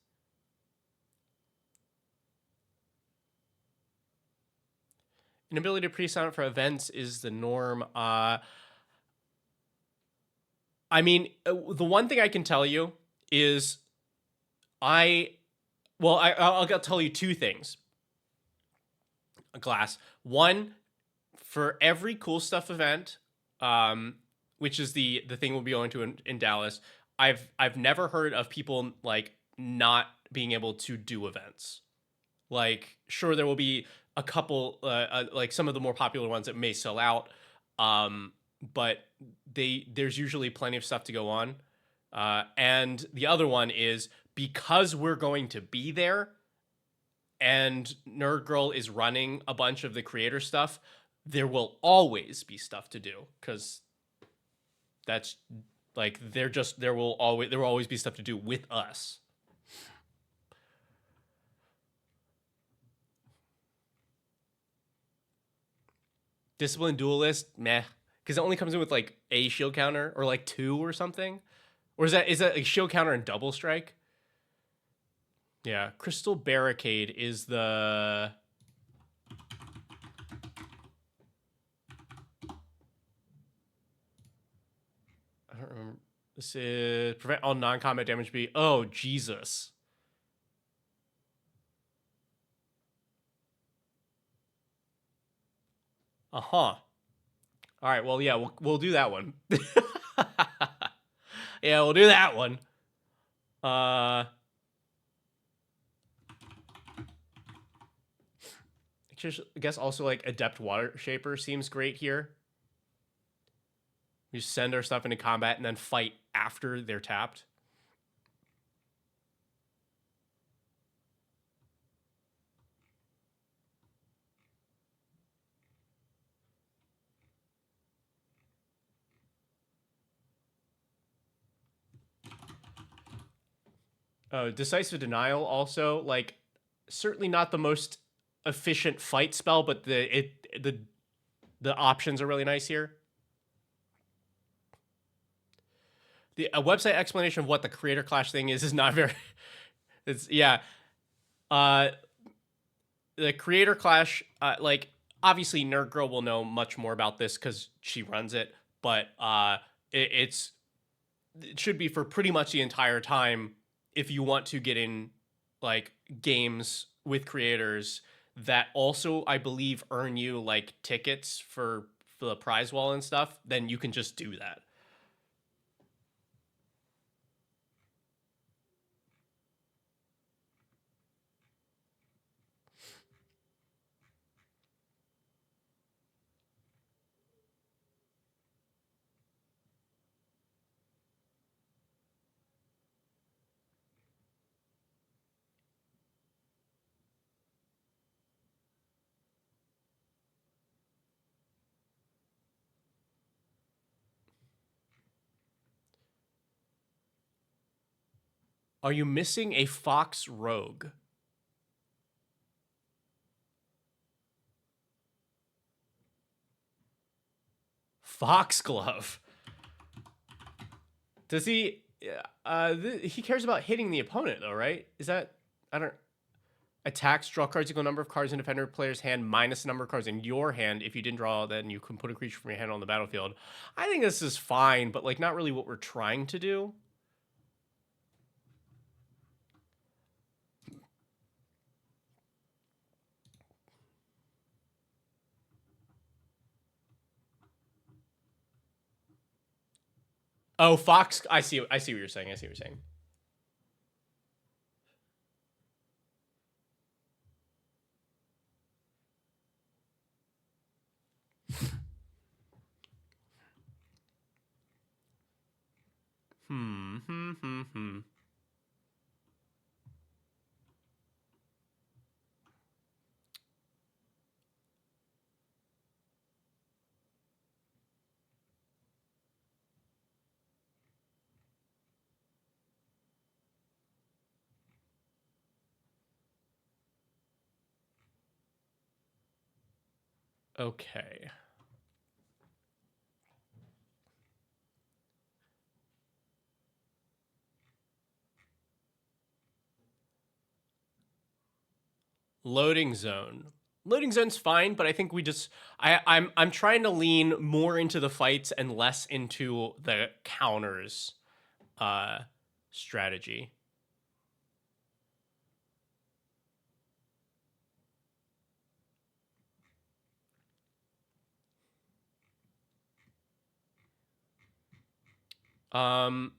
Inability to pre-sign up for events is the norm. I mean, the one thing I can tell you is I'll tell you two things. Glass. One, for every Cool Stuff event, which is the thing we'll be going to in Dallas, I've never heard of people like not being able to do events. Like, sure, there will be a couple, like some of the more popular ones that may sell out, but there's usually plenty of stuff to go on. And the other one is because we're going to be there, and Nerd Girl is running a bunch of the creator stuff, there will always be stuff to do because that's like there will always be stuff to do with us. Disciplined Duelist, meh, because it only comes in with like a shield counter or like 2 or something, or is that a shield counter and double strike? Yeah, Crystal Barricade is the. I don't remember. This is prevent all non-combat damage to be. Oh, Jesus. Uh-huh. All right, well, yeah, we'll do that one. Yeah, we'll do that one. I guess also like Adept Water Shaper seems great here. We send our stuff into combat and then fight after they're tapped. Oh, Decisive Denial also, like, certainly not the most efficient fight spell, but the options are really nice here. A website explanation of what the Creator Clash thing is not very. It's yeah. The Creator Clash, like obviously Nerd Girl will know much more about this because she runs it, but it should be for pretty much the entire time if you want to get in like games with creators that also I believe earn you like tickets for the prize wall and stuff, then you can just do that. Are you missing a Fox Rogue? Foxglove. Does he? He cares about hitting the opponent though, right? Is that? I don't. Attacks, draw cards equal number of cards in defender player's hand minus the number of cards in your hand. If you didn't draw, then you can put a creature from your hand on the battlefield. I think this is fine, but like not really what we're trying to do. Oh, Fox. I see what you're saying. I see what you're saying. Okay. Loading zone. Loading zone's fine, but I think we just I'm trying to lean more into the fights and less into the counters strategy. Um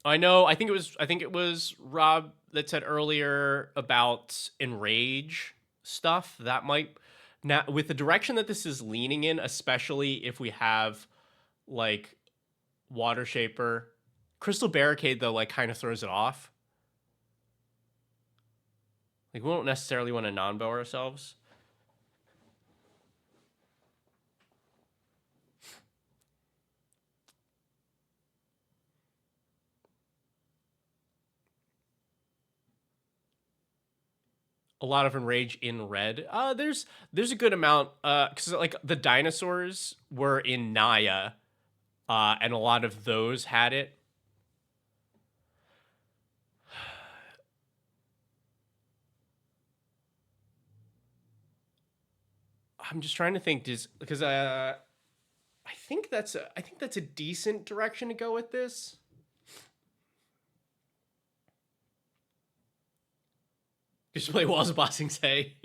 I know I think it was Rob that said earlier about enrage stuff. That might now with the direction that this is leaning in, especially if we have like water shaper. Crystal barricade though like kind of throws it off. Like we don't necessarily want to non-bow ourselves. A lot of enrage in red. There's a good amount because like the dinosaurs were in Naya, and a lot of those had it. I'm just trying to think, does because I think that's a decent direction to go with this. Just play walls of bossing say.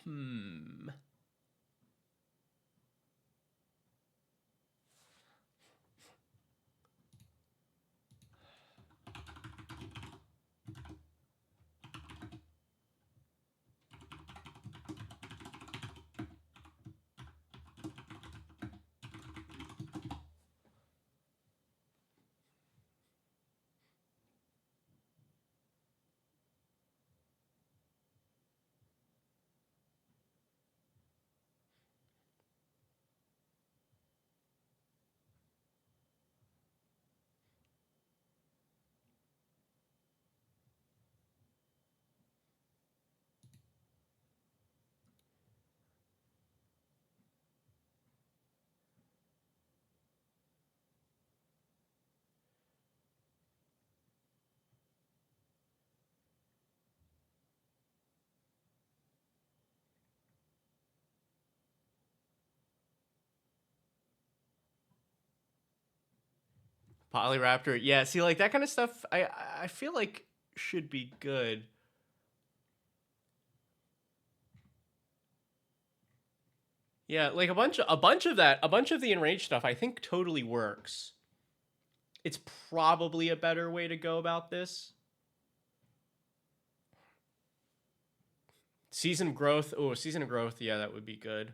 Hmm. Polyraptor. Yeah, see like that kind of stuff I feel like should be good. Yeah, like a bunch of the enraged stuff I think totally works. It's probably a better way to go about this. Season of growth. Oh, season of growth. Yeah, that would be good.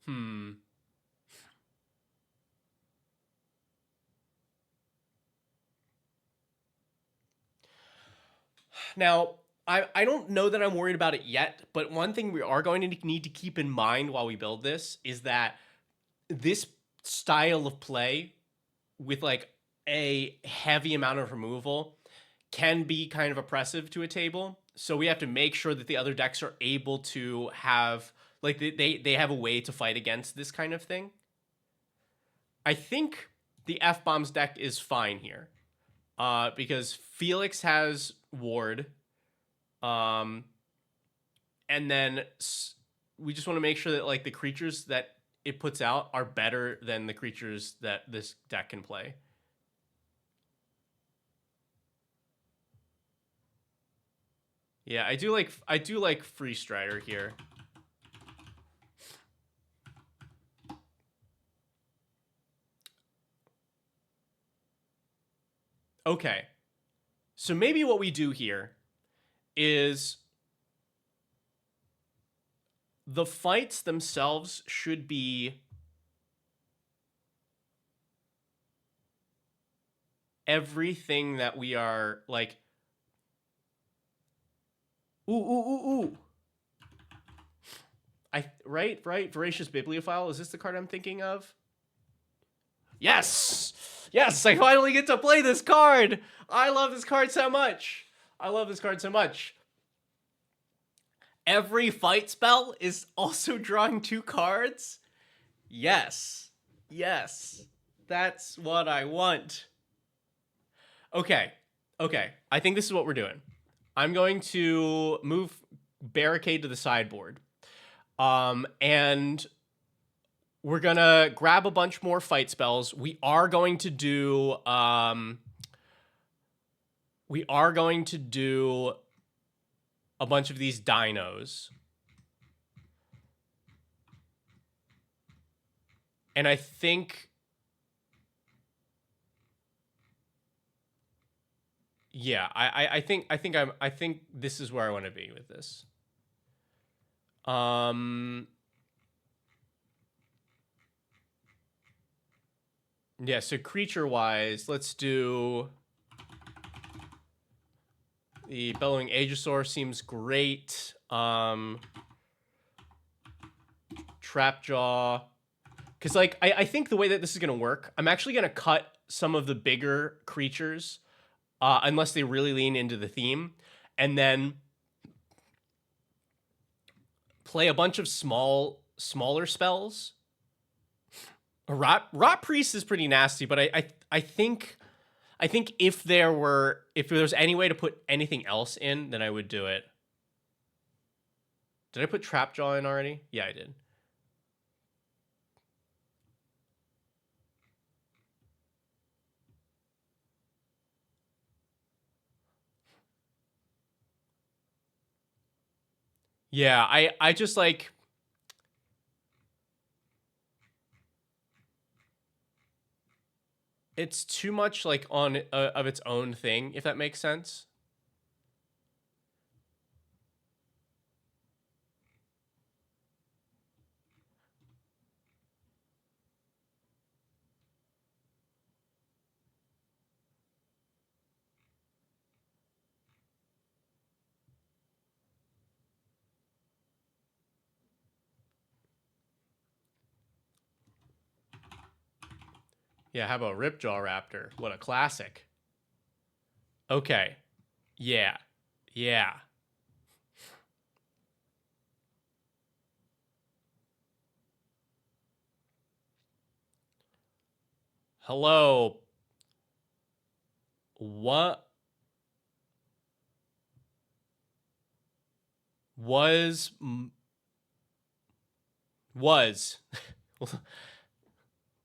Hmm. Now, I don't know that I'm worried about it yet, but one thing we are going to need to keep in mind while we build this is that this style of play with like a heavy amount of removal can be kind of oppressive to a table. So we have to make sure that the other decks are able to have like they have a way to fight against this kind of thing. I think the F bombs deck is fine here. Because Felix has ward. Um and then we just want to make sure that like the creatures that it puts out are better than the creatures that this deck can play. Yeah, I do like Free Strider here. Okay. So maybe what we do here is the fights themselves should be everything that we are like. Ooh. Right. Voracious Bibliophile. Is this the card I'm thinking of? Yes. I finally get to play this card. I love this card so much. Every fight spell is also drawing 2 cards. Yes. That's what I want. Okay. I think this is what we're doing. I'm going to move Barricade to the sideboard. And we're gonna grab a bunch more fight spells. We are going to do a bunch of these dinos. And I think I think this is where I want to be with this. Yeah, so creature-wise, let's do the Bellowing Aegisaur seems great. Trapjaw. Because, like, I think the way that this is going to work, I'm actually going to cut some of the bigger creatures, unless they really lean into the theme, and then play a bunch of smaller spells. Rot Priest is pretty nasty, but I think if there was any way to put anything else in, then I would do it. Did I put Trapjaw in already? Yeah, I did. Yeah, I just like. It's too much like on of its own thing, if that makes sense. Yeah, how about Ripjaw Raptor? What a classic. Okay. Yeah. Hello. What was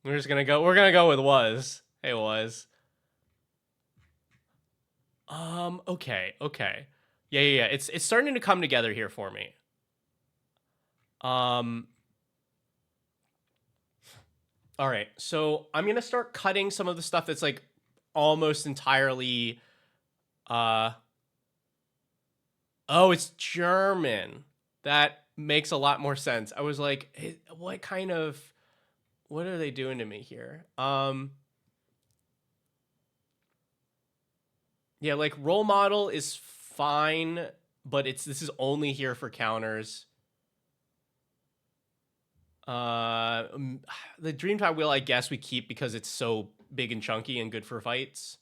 we're gonna go with was. Hey, was. Okay. Yeah. It's starting to come together here for me. All right. So I'm gonna start cutting some of the stuff that's like almost entirely oh, it's German. That makes a lot more sense. I was like, hey, what are they doing to me here? Yeah, like role model is fine, but this is only here for counters. The Dreamtime Wheel, I guess we keep because it's so big and chunky and good for fights.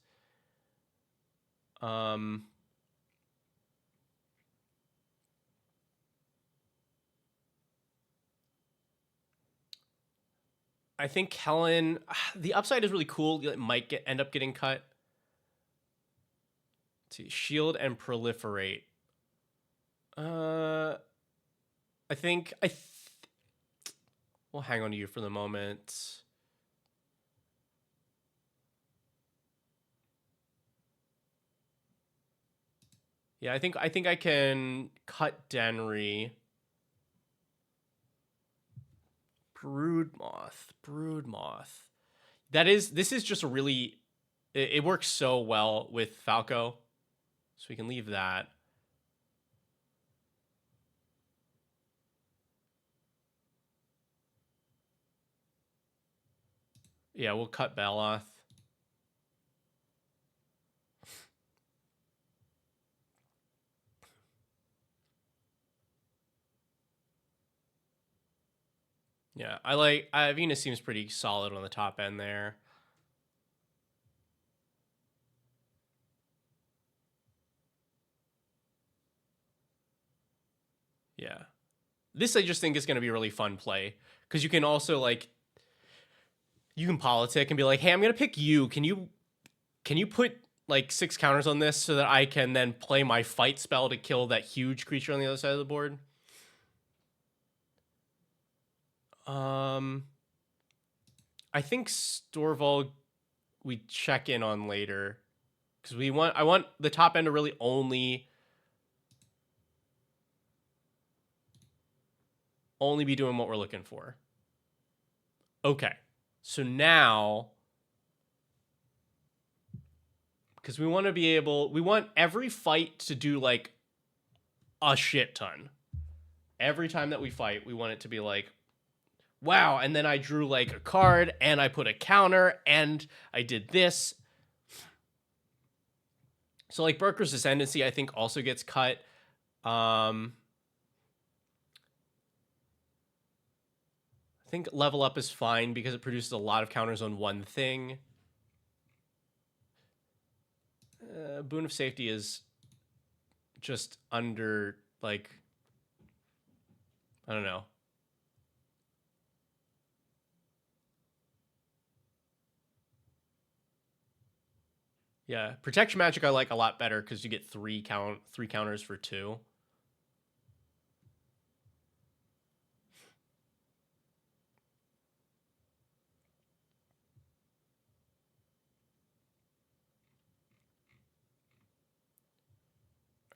I think Helen, the upside is really cool. It might end up getting cut. Let's see, shield and proliferate. I think we'll hang on to you for the moment. Yeah, I think I can cut Denry. Broodmoth. This is just a really, it works so well with Falco. So we can leave that. Yeah, we'll cut Baloth. Yeah, Venus seems pretty solid on the top end there. Yeah. This I just think is going to be a really fun play because you can also like you can politic and be like, "Hey, I'm going to pick you. Can you put like 6 counters on this so that I can then play my fight spell to kill that huge creature on the other side of the board?" I think Storval we check in on later because I want the top end to really only be doing what we're looking for. Okay, so now because we want every fight to do like a shit ton. Every time that we fight, we want it to be like, wow, and then I drew like a card and I put a counter and I did this. So like Berker's Ascendancy, I think also gets cut. I think Level Up is fine because it produces a lot of counters on one thing. Boon of Safety is just under, like, I don't know. Yeah, Protection Magic I like a lot better because you get three counters for 2.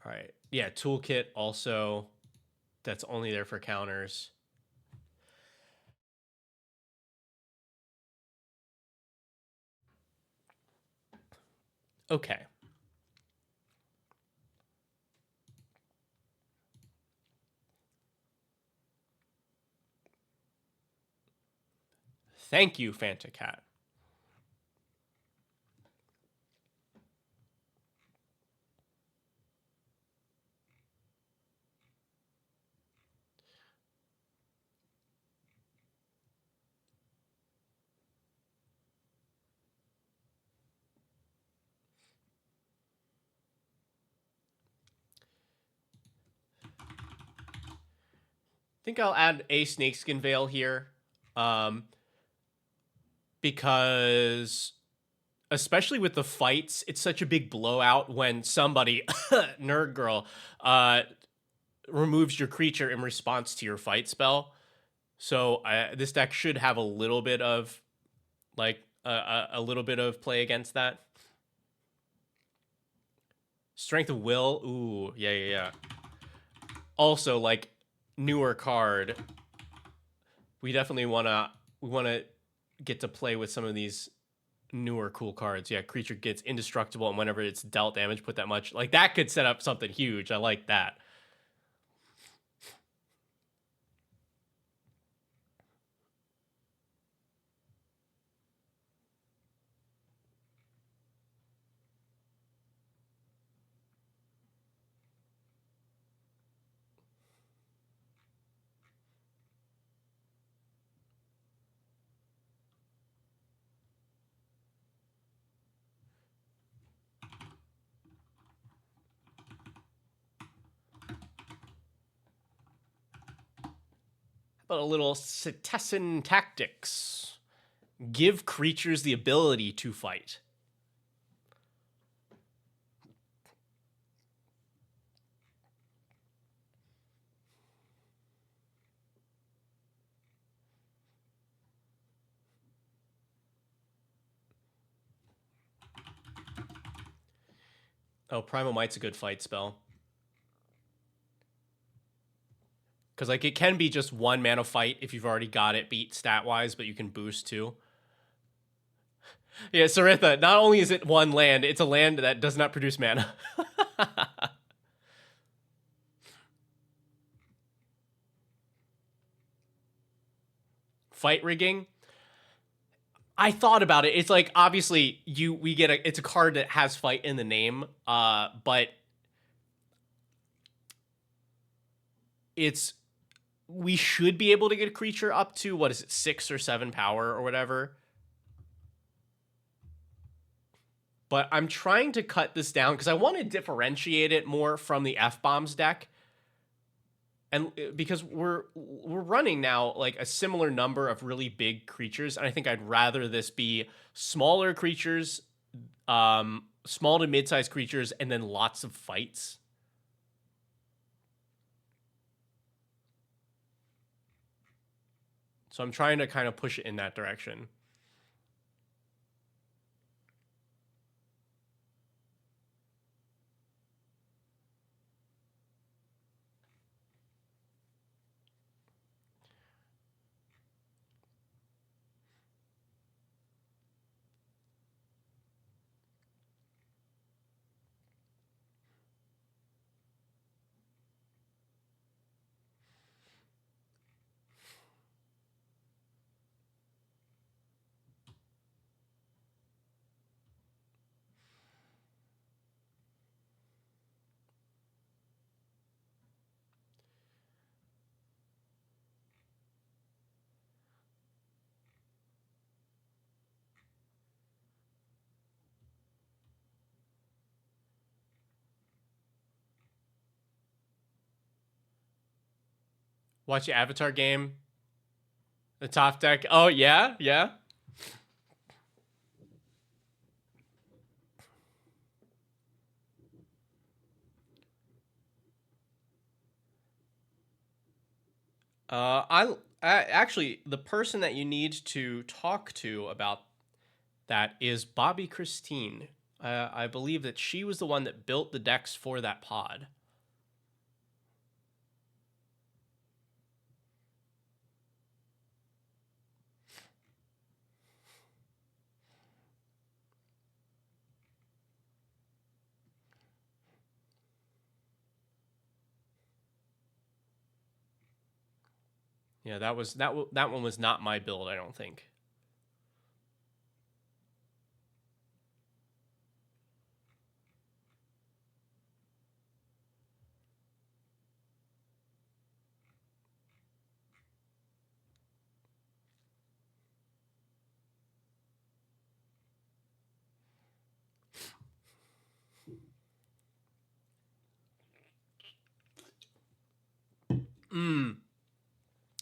All right. Yeah, Toolkit also, that's only there for counters. Okay. Thank you, Fantacat. I think I'll add a Snakeskin Veil here. Because especially with the fights, it's such a big blowout when somebody, nerd girl, removes your creature in response to your fight spell. So this deck should have a little bit of, like, a little bit of play against that. Strength of Will. Ooh, yeah. Also, like, newer card. We definitely want to get to play with some of these newer cool cards. Yeah, creature gets indestructible, and whenever it's dealt damage, put that much. Like, that could set up something huge. I like that. But a little Citizen Tactics. Give creatures the ability to fight. Oh, Primal Might's a good fight spell. Because, like, it can be just 1 mana fight if you've already got it beat stat-wise, but you can boost too. Yeah, Saritha, not only is it 1 land, it's a land that does not produce mana. Fight rigging. I thought about it. It's like, obviously we get it's a card that has fight in the name, but we should be able to get a creature up to, what is it, 6 or 7 power or whatever. But I'm trying to cut this down because I want to differentiate it more from the F-Bombs deck. And because we're running now like a similar number of really big creatures, and I think I'd rather this be smaller creatures, small to mid-sized creatures, and then lots of fights. So I'm trying to kind of push it in that direction. Watch the Avatar game. The top deck. Oh, yeah? Yeah? I actually, the person that you need to talk to about that is Bobby Christine. I believe that she was the one that built the decks for that pod. Yeah, that one was not my build, I don't think.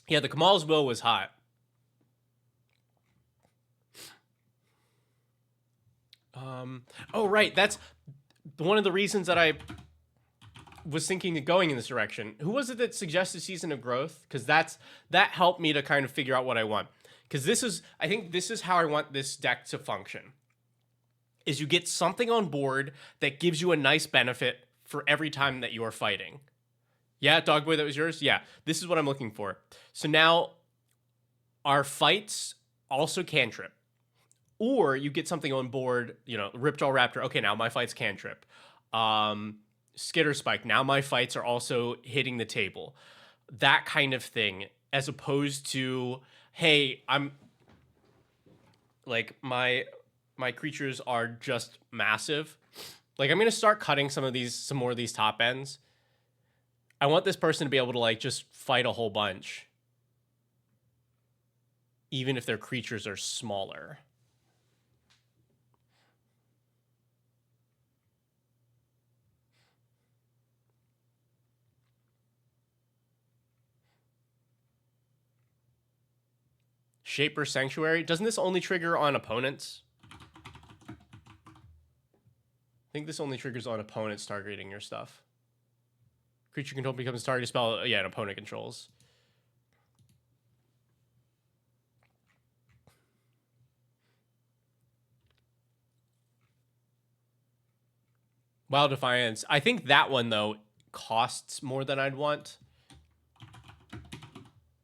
Yeah, the Kamal's will was hot. Oh, right. That's one of the reasons that I was thinking of going in this direction. Who was it that suggested Season of Growth? Because that helped me to kind of figure out what I want. Because I think this is how I want this deck to function. Is you get something on board that gives you a nice benefit for every time that you are fighting. Yeah, Dogboy, that was yours? Yeah, this is what I'm looking for. So now our fights also cantrip. Or you get something on board, Ripjaw Raptor. Okay, now my fight's cantrip. Skitter Spike. Now my fights are also hitting the table. That kind of thing, as opposed to, hey, I'm like my creatures are just massive. Like, I'm gonna start cutting some more of these top ends. I want this person to be able to like just fight a whole bunch, even if their creatures are smaller. Shaper Sanctuary. Doesn't this only trigger on opponents? I think this only triggers on opponents targeting your stuff. Creature control becomes target spell. Yeah, an opponent controls. Wild Defiance. I think that one, though, costs more than I'd want.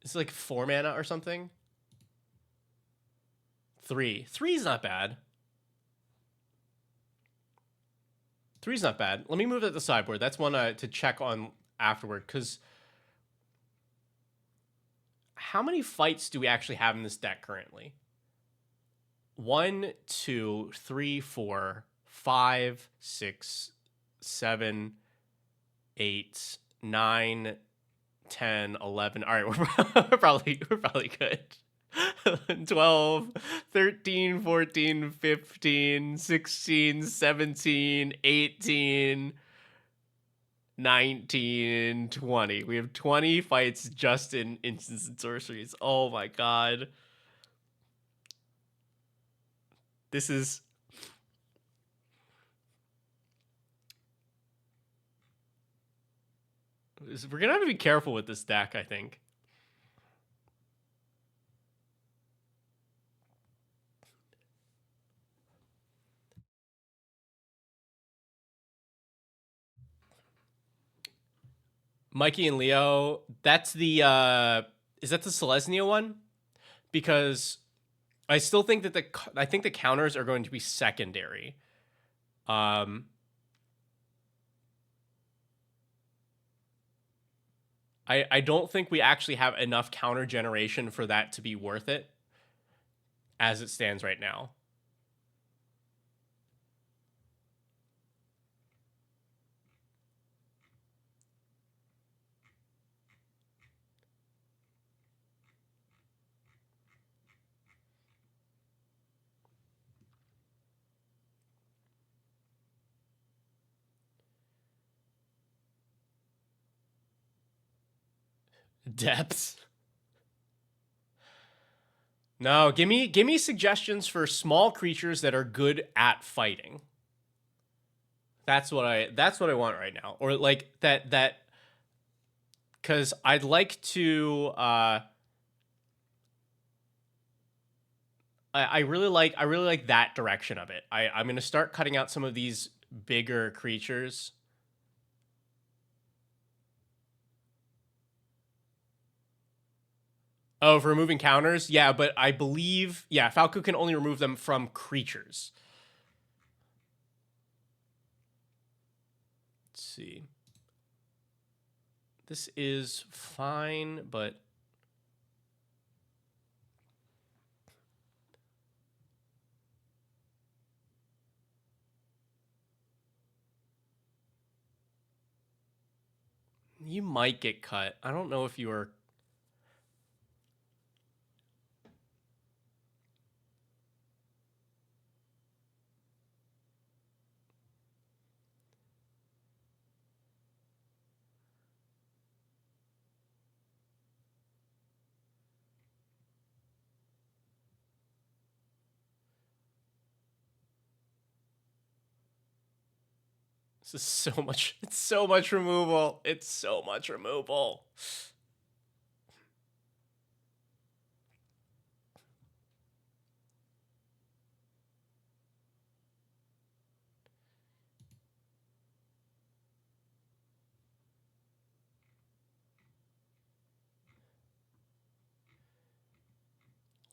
It's like 4 mana or something. 3. 3's not bad. 3's not bad. Let me move that to the sideboard. That's one to check on afterward, because how many fights do we actually have in this deck currently? 1, 2, 3, 4, 5, 6, 7, 8, 9, 10, 11. All right, we're probably good. 12, 13, 14, 15, 16, 17, 18, 19, 20. We have 20 fights just in instants and sorceries. Oh my god. This is... We're gonna have to be careful with this deck, I think. Mikey and Leo, that's the is that the Selesnya one? Because I still think that I think the counters are going to be secondary. I don't think we actually have enough counter generation for that to be worth it as it stands right now. Depths. No, give me suggestions for small creatures that are good at fighting. That's what I want right now. Or like that cuz I'd like to I really like that direction of it. I'm going to start cutting out some of these bigger creatures. Oh, for removing counters? Yeah, but I believe, yeah, Falco can only remove them from creatures. Let's see. This is fine, but... You might get cut. I don't know if you are... This is so much... It's so much removal. It's so much removal.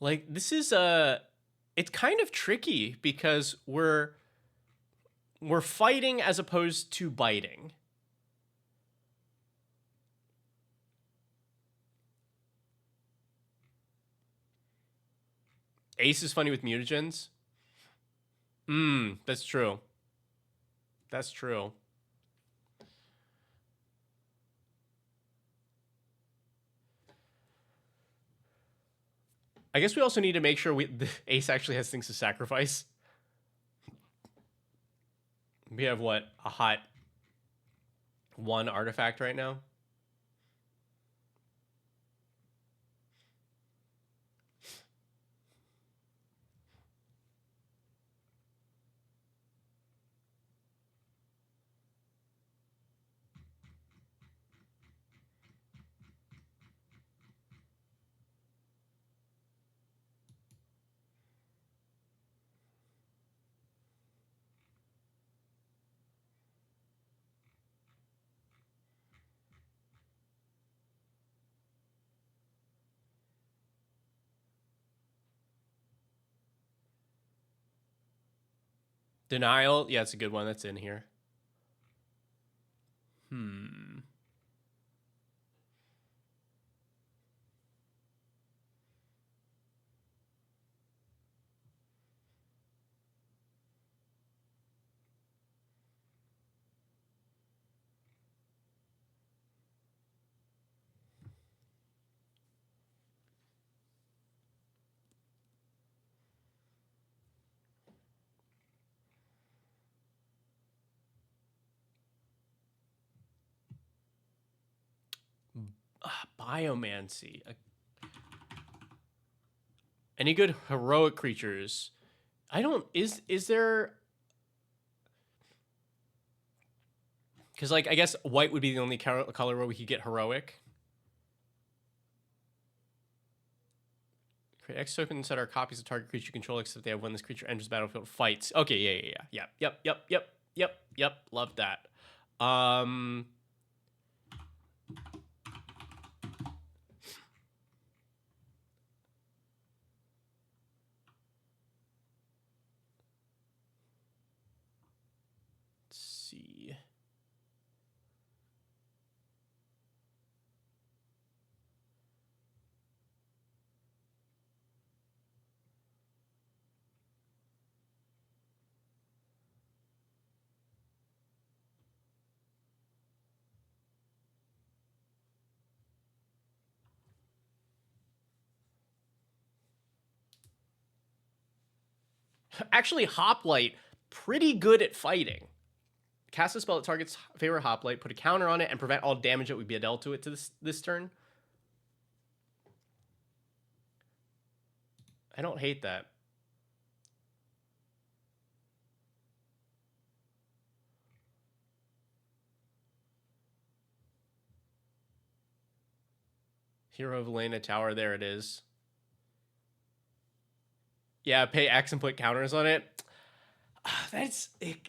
Like, this is it's kind of tricky because we're fighting as opposed to biting. Ace is funny with mutagens. That's true. That's true. I guess we also need to make sure the Ace actually has things to sacrifice. We have, what, a hot 1 artifact right now? Denial? Yeah, it's a good one that's in here. Biomancy. Any good heroic creatures? I don't... Is there... Because, like, I guess white would be the only color where we could get heroic. Create X token and set our copies of target creature you control, except they have when this creature enters the battlefield, fights. Okay, yeah. Yep. Love that. Let's see. Actually, Hoplite, pretty good at fighting. Cast a spell that targets favorite Hoplite, put a counter on it, and prevent all damage that would be dealt to it to this turn. I don't hate that. Hero of Elena Tower, there it is. Yeah, pay X and put counters on it. That's it.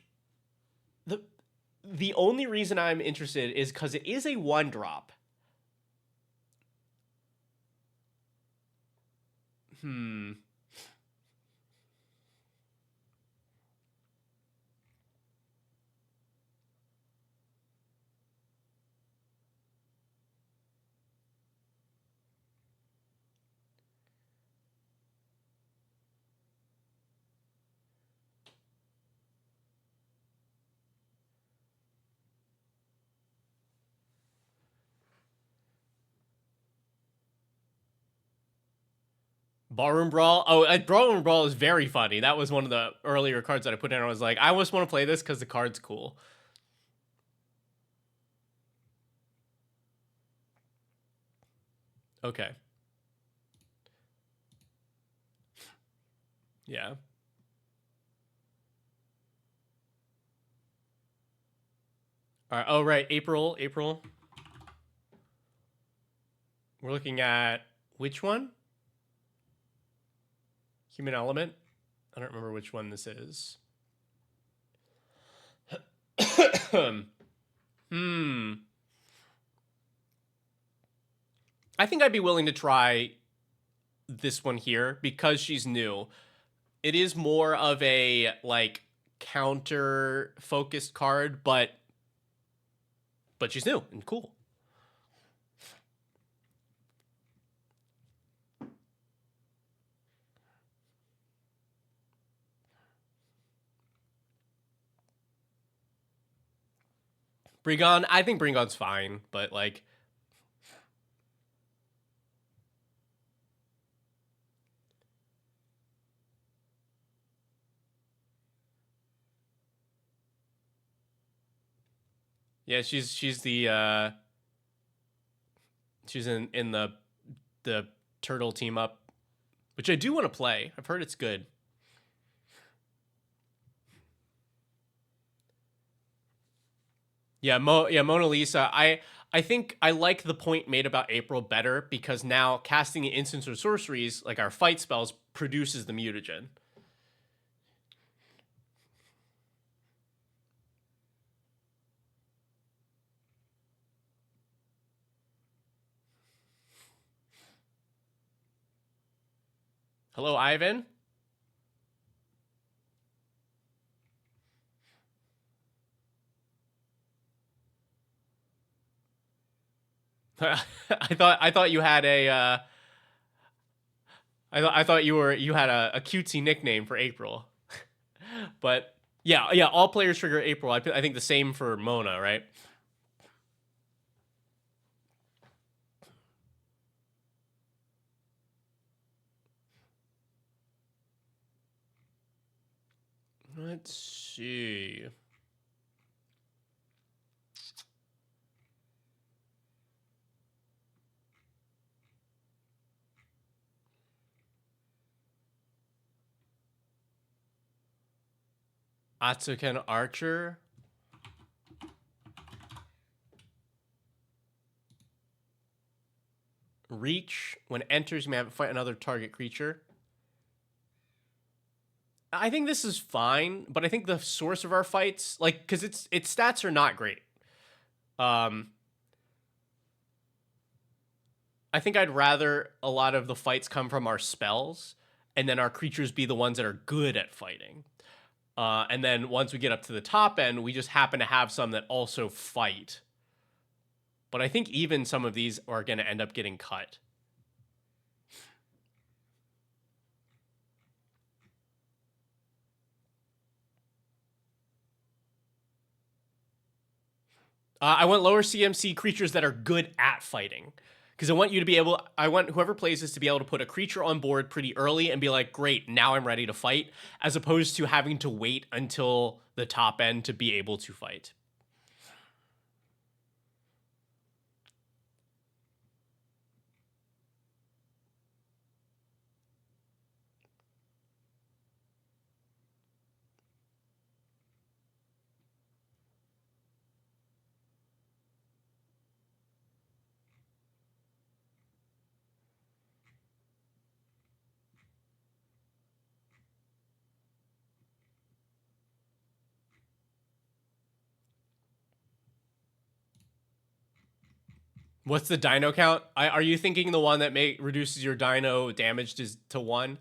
The only reason I'm interested is because it is a 1-drop. Ballroom Brawl. Oh, Ballroom Brawl is very funny. That was one of the earlier cards that I put in. I was like, I almost want to play this because the card's cool. Okay. Yeah. All right. Oh, right. April. We're looking at which one? Human Element. I don't remember which one this is. I think I'd be willing to try this one here because she's new. It is more of a, like, counter-focused card, but she's new and cool. Briggon, I think Briggon's fine, but, like... Yeah, she's the, she's in the turtle team up, which I do want to play. I've heard it's good. Yeah, Mona Lisa. I think I like the point made about April better because now casting instants or sorceries, like our fight spells, produces the mutagen. Hello, Ivan. I thought you had a I thought you had a cutesy nickname for April. But yeah, all players trigger April. I think the same for Mona, right? Let's see. Atsuken Archer. Reach. When enters, you may have to fight another target creature. I think this is fine, but I think the source of our fights, like, because its stats are not great. I think I'd rather a lot of the fights come from our spells, and then our creatures be the ones that are good at fighting. And then once we get up to the top end, we just happen to have some that also fight. But I think even some of these are going to end up getting cut. I want lower CMC creatures that are good at fighting. Because I want you to be able, I want whoever plays this to be able to put a creature on board pretty early and be like, great, now I'm ready to fight, as opposed to having to wait until the top end to be able to fight. What's the dino count? Are you thinking the one that reduces your dino damage to 1?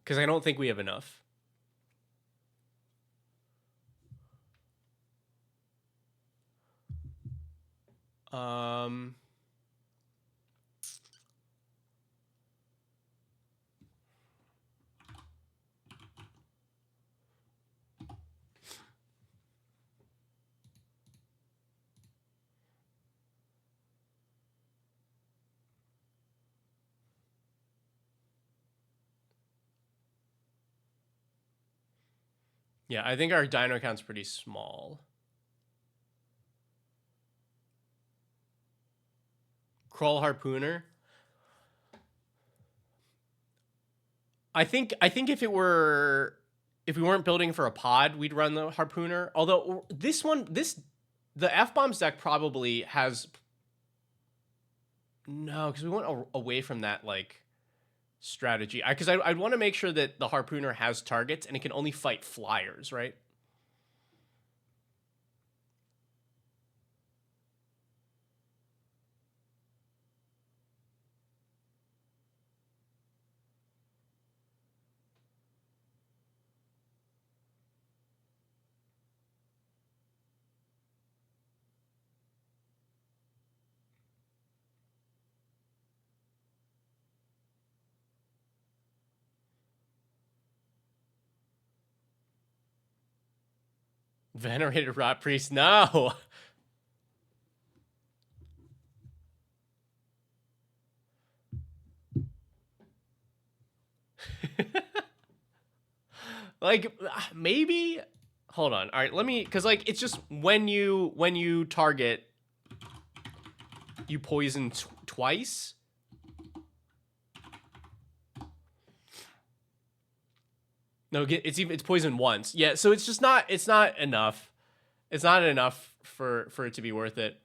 Because I don't think we have enough. Yeah, I think our dino count's pretty small. Crawl Harpooner. I think if we weren't building for a pod, we'd run the Harpooner. Although the F-Bombs deck probably has, no, because we went away from that, like, strategy. Because I'd want to make sure that the Harpooner has targets and it can only fight flyers, right? Venerated Rot Priest, no. Like, maybe, hold on. All right, let me, because, like, it's just when you target, you poison twice. No, it's poison once. Yeah, so it's just not, it's not enough. It's not enough for it to be worth it.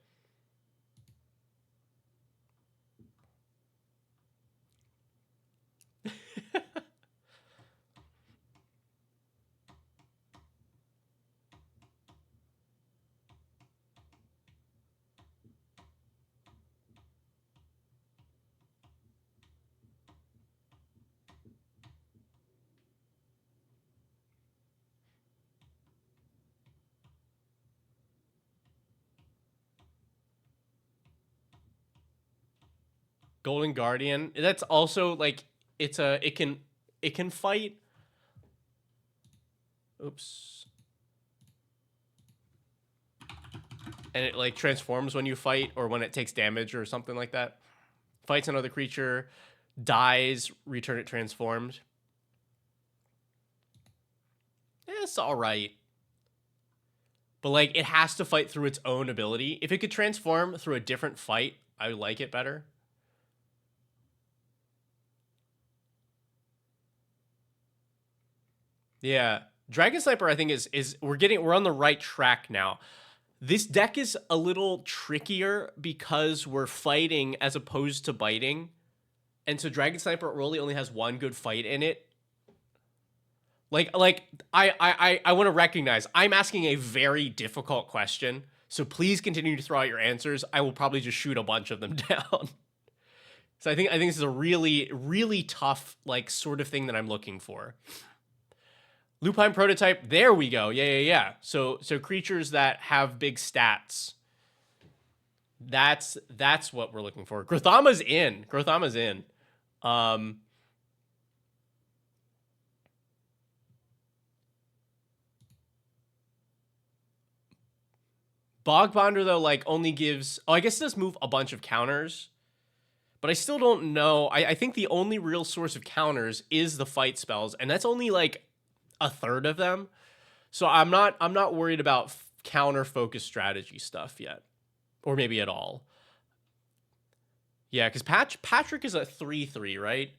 Golden Guardian. That's also, like, it can fight. Oops. And it, like, transforms when you fight or when it takes damage or something like that. Fights another creature, dies, return it transformed. It's all right. But, like, it has to fight through its own ability. If it could transform through a different fight, I would like it better. Yeah. Dragon Sniper, I think, we're on the right track now. This deck is a little trickier because we're fighting as opposed to biting. And so Dragon Sniper really only has one good fight in it. Like I want to recognize I'm asking a very difficult question. So please continue to throw out your answers. I will probably just shoot a bunch of them down. So I think this is a really, really tough, like, sort of thing that I'm looking for. Lupine prototype, there we go. Yeah. So creatures that have big stats. That's what we're looking for. Grothama's in. Bogbonder, though, like, only gives... Oh, I guess it does move a bunch of counters. But I still don't know. I think the only real source of counters is the fight spells. And that's only, like, a third of them. So I'm not worried about counter-focused strategy stuff yet. Or maybe at all. Yeah, because Patrick is a 3/3, right?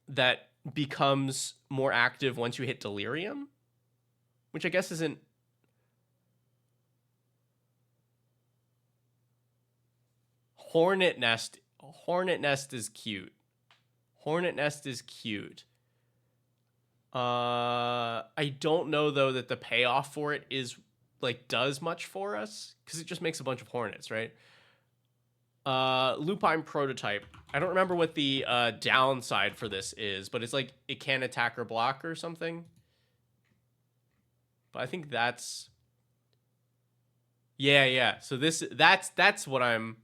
That becomes more active once you hit Delirium. Which I guess isn't... Hornet Nest is cute. I don't know, though, that the payoff for it is, like, does much for us, because it just makes a bunch of Hornets, right? Lupine prototype. I don't remember what the downside for this is, but it's like it can't attack or block or something. But I think that's... Yeah. So that's what I'm...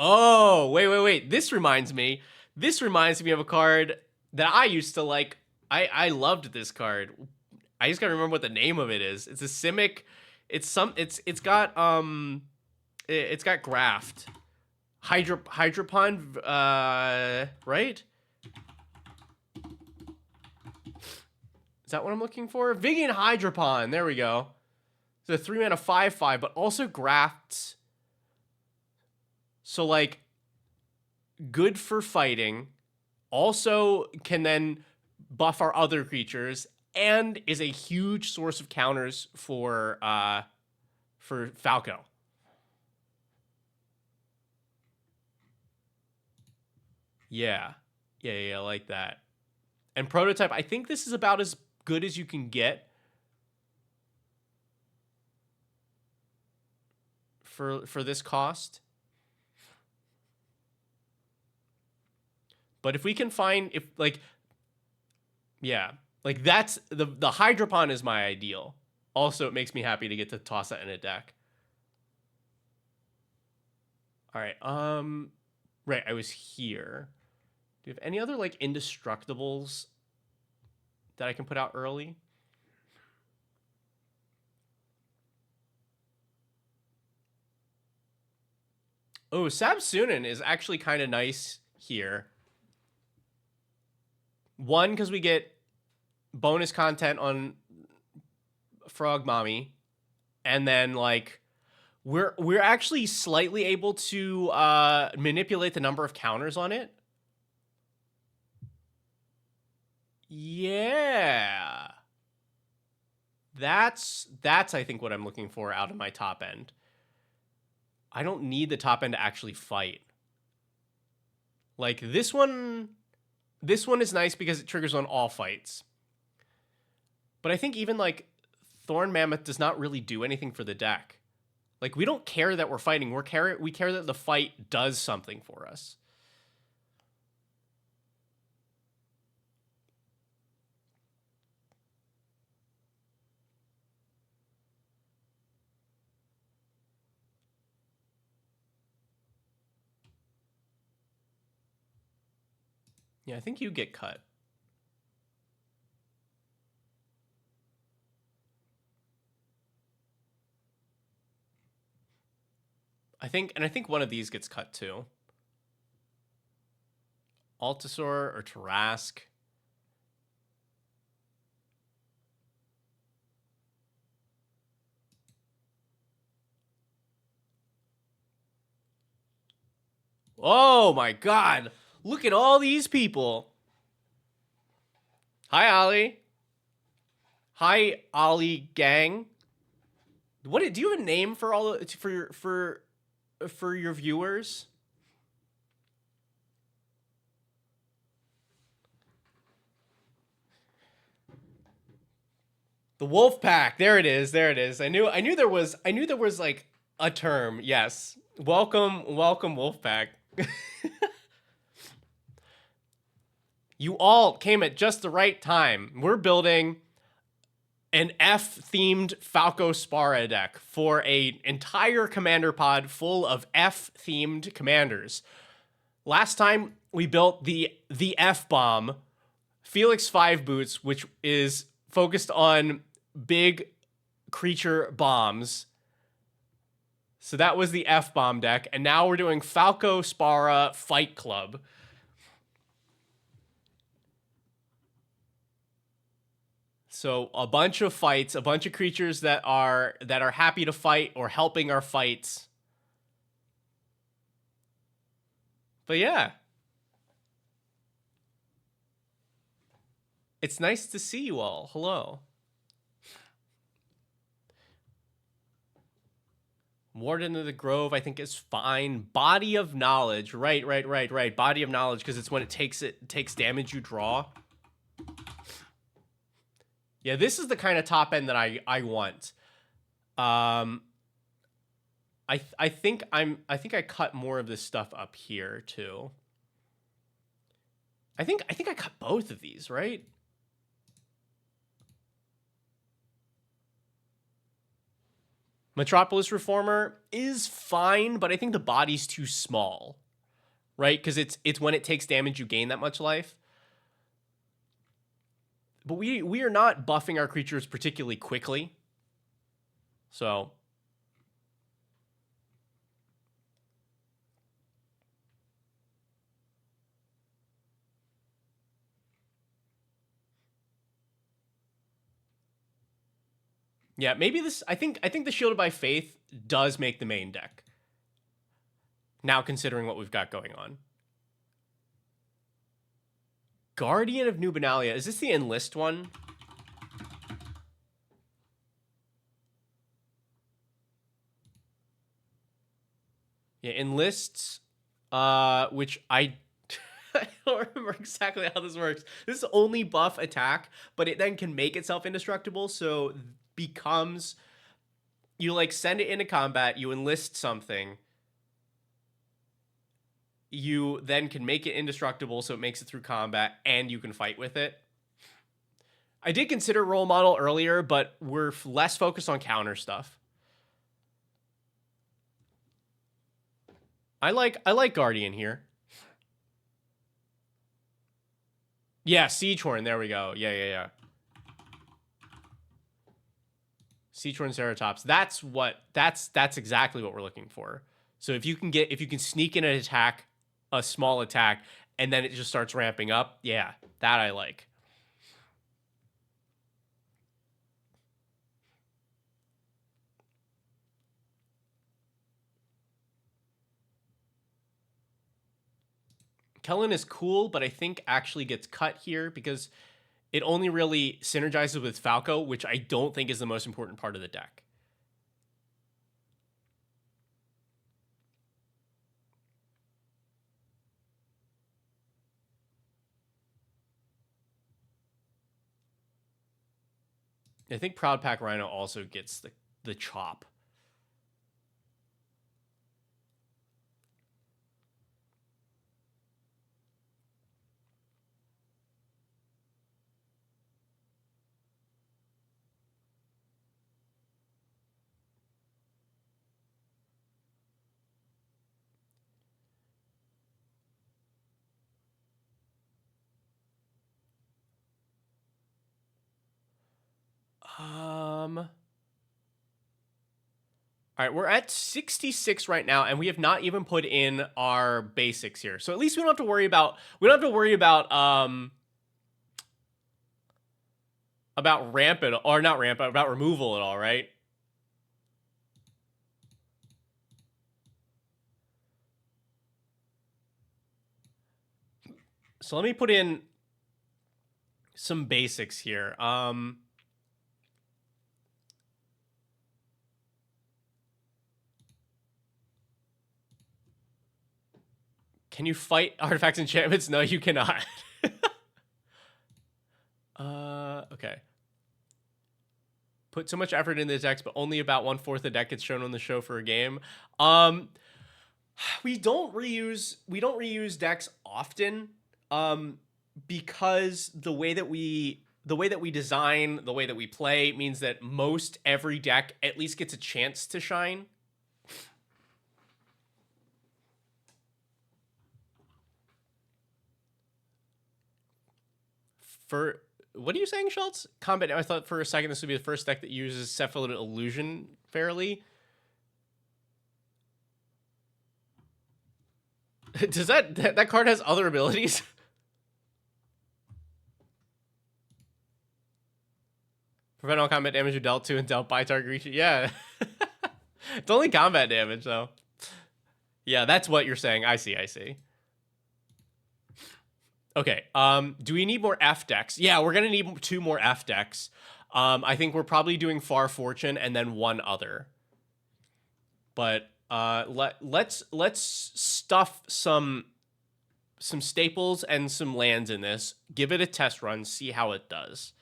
Oh, wait. This reminds me of a card that I used to like. I loved this card. I just gotta remember what the name of it is. It's a Simic. It's got graft. Hydropon, right? Is that what I'm looking for? Vigian Hydropon. There we go. It's a 3-mana 5/5, but also grafts. So, like, good for fighting, also can then buff our other creatures, and is a huge source of counters for Falco. Yeah, I like that. And prototype, I think this is about as good as you can get for this cost. But if we can find, that's the Hydropon is my ideal. Also, it makes me happy to get to toss that in a deck. All right. Right. I was here. Do you have any other, like, indestructibles that I can put out early? Oh, Sabsunin is actually kind of nice here. One, because we get bonus content on Frog Mommy, and then, like, we're actually slightly able to manipulate the number of counters on it. Yeah. That's I think what I'm looking for out of my top end. I don't need the top end to actually fight. Like, this one is nice because it triggers on all fights. But I think even, like, Thorn Mammoth does not really do anything for the deck. Like, we don't care that we're fighting. We care that the fight does something for us. Yeah, I think you get cut. I think one of these gets cut too. Altasaur or Tarask. Oh my god! Look at all these people! Hi, Ollie. Hi, Ollie gang. What do you have a name for all for your viewers? The Wolf Pack. There it is. There it is. I knew there was like a term. Yes. Welcome Wolf Pack. You all came at just the right time. We're building an F-themed Falco Spara deck for a entire commander pod full of F-themed commanders. Last time we built the F-bomb, Felix 5 Boots, which is focused on big creature bombs. So that was the F-bomb deck, and now we're doing Falco Spara Fight Club. So a bunch of fights, a bunch of creatures that are happy to fight or helping our fights. But yeah. It's nice to see you all. Hello. Warden of the Grove, I think, is fine. Body of Knowledge. Right. Body of Knowledge, because it's when it takes damage you draw. Yeah, this is the kind of top end that I want. I think I cut more of this stuff up here too. I think I cut both of these, right? Metropolis Reformer is fine, but I think the body's too small, right? Because it's when it takes damage you gain that much life. But we are not buffing our creatures particularly quickly. So yeah, maybe this I think the Shielded by Faith does make the main deck. Now considering what we've got going on. Guardian of New Benalia. Is this the Enlist one? Yeah, Enlists, which I don't remember exactly how this works. This is only buff attack, but it then can make itself indestructible, so becomes, you like send it into combat, you enlist something, you then can make it indestructible, so it makes it through combat, and you can fight with it. I did consider role model earlier, but we're less focused on counter stuff. I like Guardian here. Yeah, Siegehorn, there we go. Yeah. Siegehorn Ceratops. That's exactly what we're looking for. So if you can sneak in an attack, a small attack, and then it just starts ramping up, yeah, that I like. Kellen is cool, but I think actually gets cut here because it only really synergizes with Falco, which I don't think is the most important part of the deck. I think Proud Pack Rhino also gets the chop. All right, we're at 66 right now, and we have not even put in our basics here. So at least we don't have to worry about rampant, or not rampant, about removal at all, right? So let me put in some basics here. Can you fight artifacts and enchantments? No, you cannot. Okay. Put so much effort into the decks, but only about 1/4 of the deck gets shown on the show for a game. We don't reuse decks often, because the way that we design, the way that we play means that most every deck at least gets a chance to shine. For what are you saying, Schultz? Combat. I thought for a second this would be the first deck that uses Cephalid Illusion fairly. Does that card has other abilities? Prevent all combat damage you dealt to and dealt by target creature. Yeah. It's only combat damage though. Yeah, that's what you're saying. I see. Okay. Do we need more F decks? Yeah, we're gonna need 2 more F decks. I think we're probably doing Far Fortune and then one other. But let's stuff some staples and some lands in this. Give it a test run. See how it does.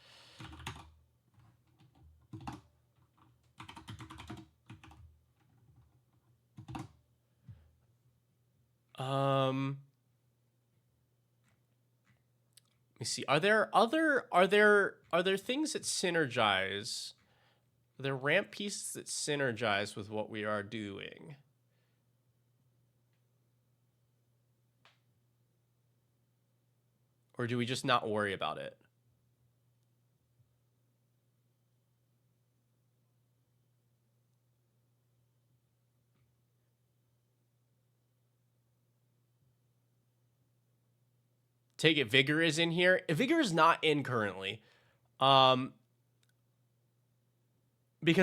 Let me see. Are there things that synergize? Are there ramp pieces that synergize with what we are doing? Or do we just not worry about it? Take it. Vigor is in here. Vigor is not in currently. Because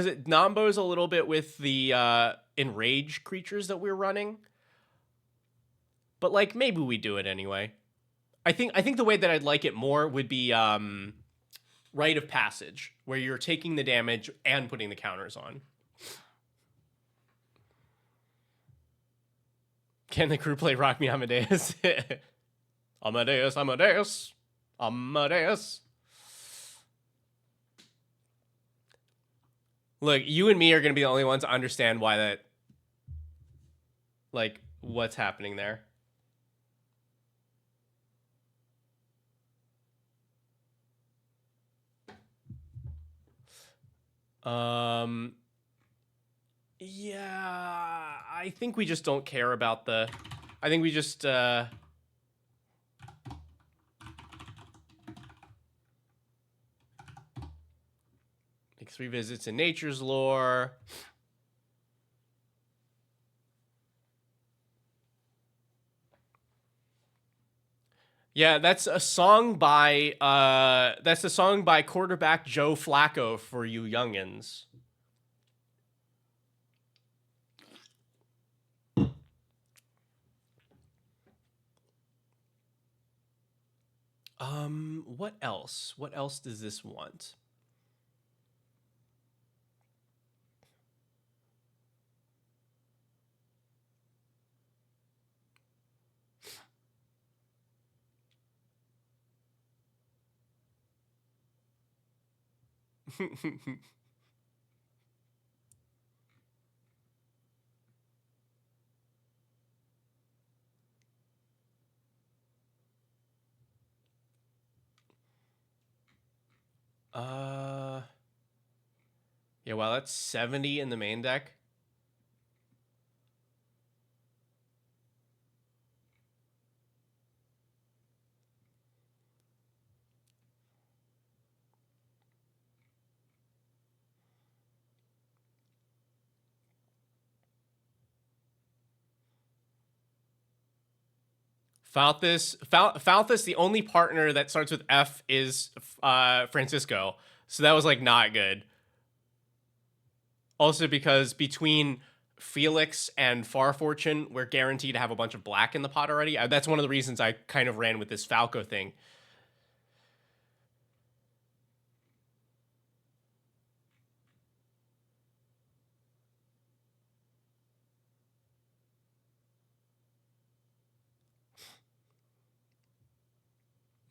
it nombos a little bit with the enraged creatures that we're running. But like maybe we do it anyway. I think the way that I'd like it more would be Rite of Passage, where you're taking the damage and putting the counters on. Can the crew play Rock Me Amadeus? Amadeus. Look, you and me are going to be the only ones to understand why that, like, what's happening there. Yeah, I think we just don't care about the, I think we just, like 3 visits in Nature's Lore. Yeah, that's a song by quarterback Joe Flacco for you youngins. What else? What else does this want? Yeah, well, that's 70 in the main deck. Falthus, the only partner that starts with F is Francisco. So that was like not good. Also because between Felix and Far Fortune, we're guaranteed to have a bunch of black in the pot already. That's one of the reasons I kind of ran with this Falco thing.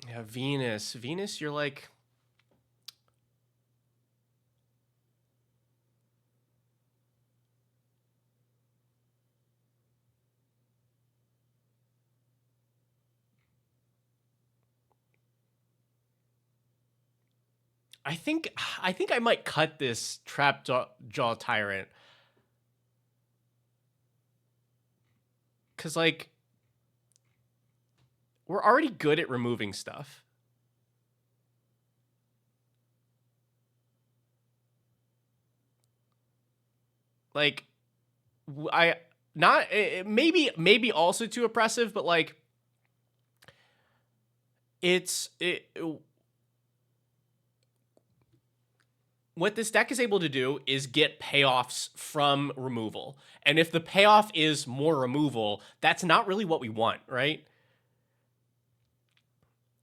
Yeah, Venus. Venus, you're like... I think I might cut this Trap Jaw Tyrant. Cause like we're already good at removing stuff. Like I not maybe also too oppressive, but like what this deck is able to do is get payoffs from removal. And if the payoff is more removal, that's not really what we want, right?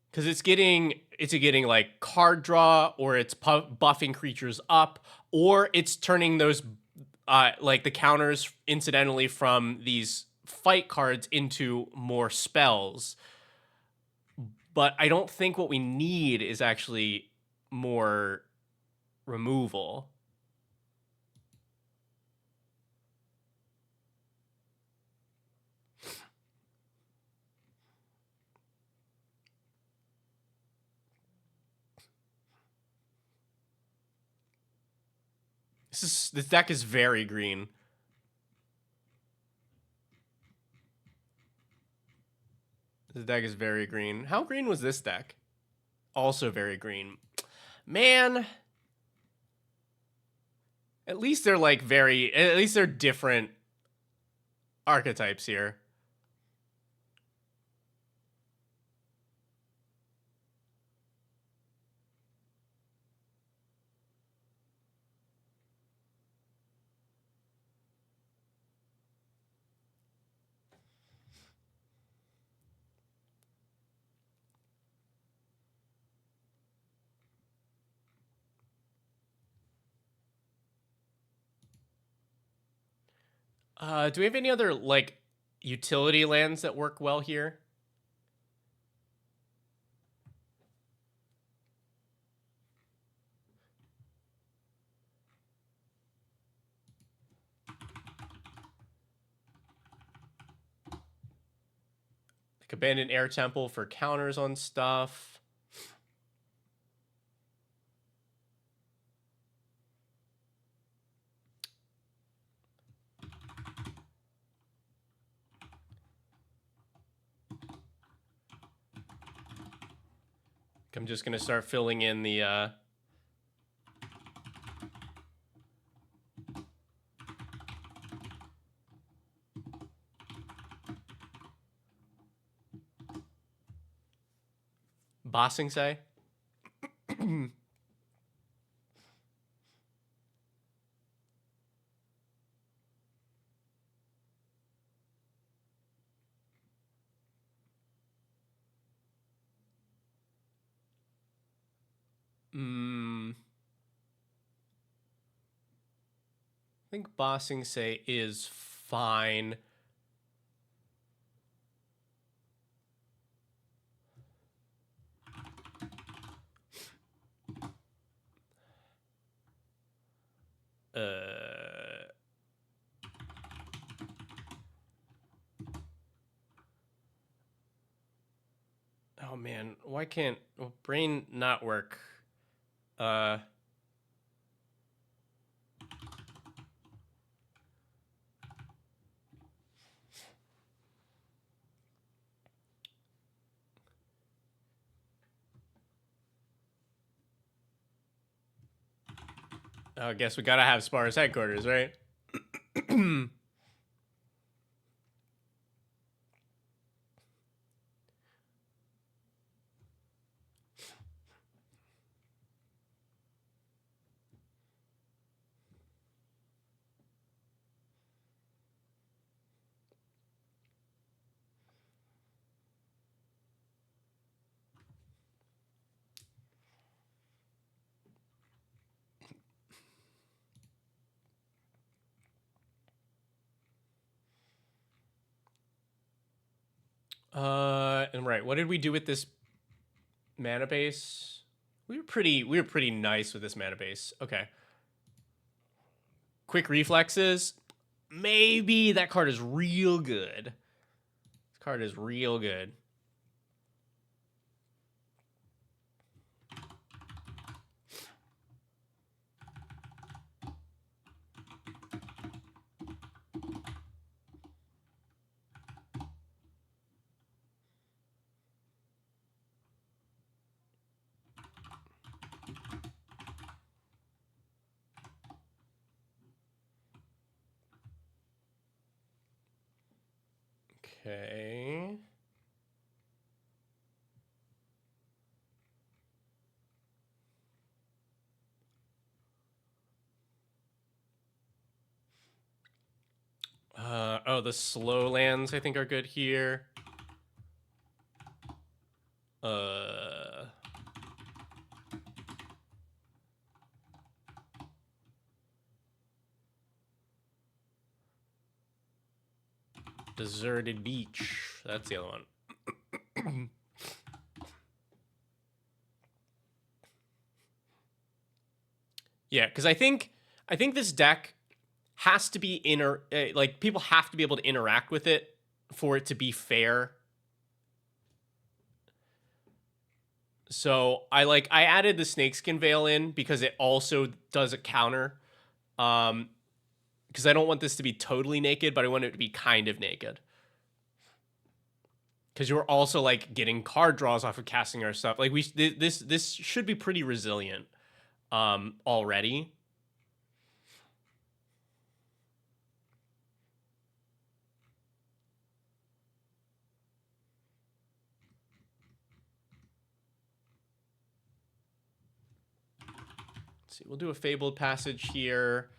Because it's getting like card draw, or it's buffing creatures up, or it's turning those like the counters incidentally from these fight cards into more spells. But I don't think what we need is actually more removal. This deck is very green. This deck is very green. How green was this deck? Also very green. Man, at least they're like at least they're different archetypes here. Do we have any other like utility lands that work well here? Like Abandoned Air Temple for counters on stuff. I'm just gonna start filling in the Bossing Say. I think Bossing Say is fine. Oh man, why can't brain not work? I guess we gotta have Spara's headquarters, right? And right, what did we do with this Mana base. We were pretty nice with this mana base. Okay. Quick reflexes. Maybe that card is real good. This card is real good. Okay. Oh, the slow lands I think are good here. Deserted Beach. That's the other one. Yeah, because I think this deck has to be like people have to be able to interact with it for it to be fair. So I added the Snakeskin Veil in because it also does a counter. Because I don't want this to be totally naked, but I want it to be kind of naked. Because you're also like getting card draws off of casting our stuff. Like this should be pretty resilient already. Let's see, we'll do a Fabled Passage here.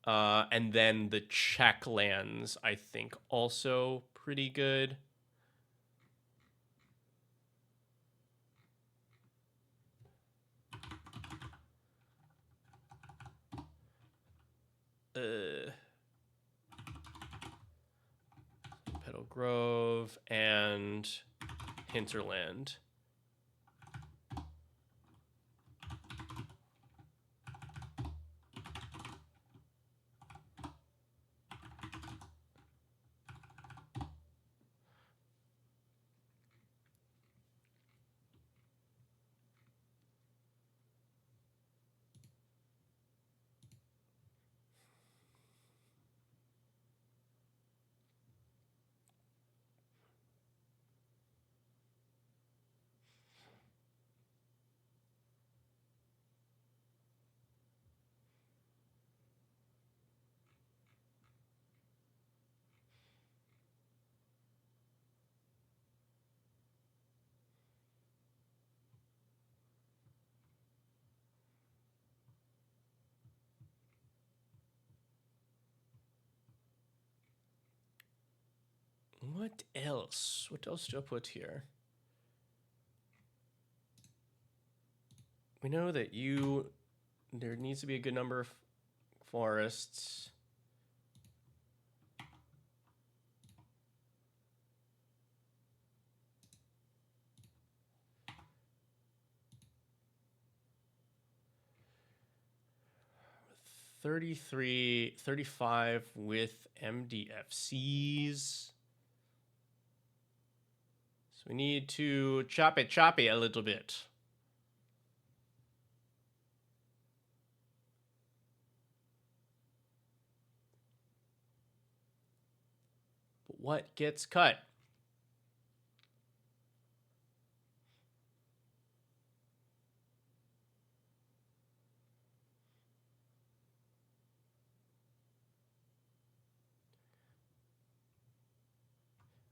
And then the check lands, I think, also pretty good. Petal Grove and Hinterland. What else? What else do I put here? We know that there needs to be a good number of forests. $33, $35 with MDFCs. So we need to chop it a little bit. But what gets cut?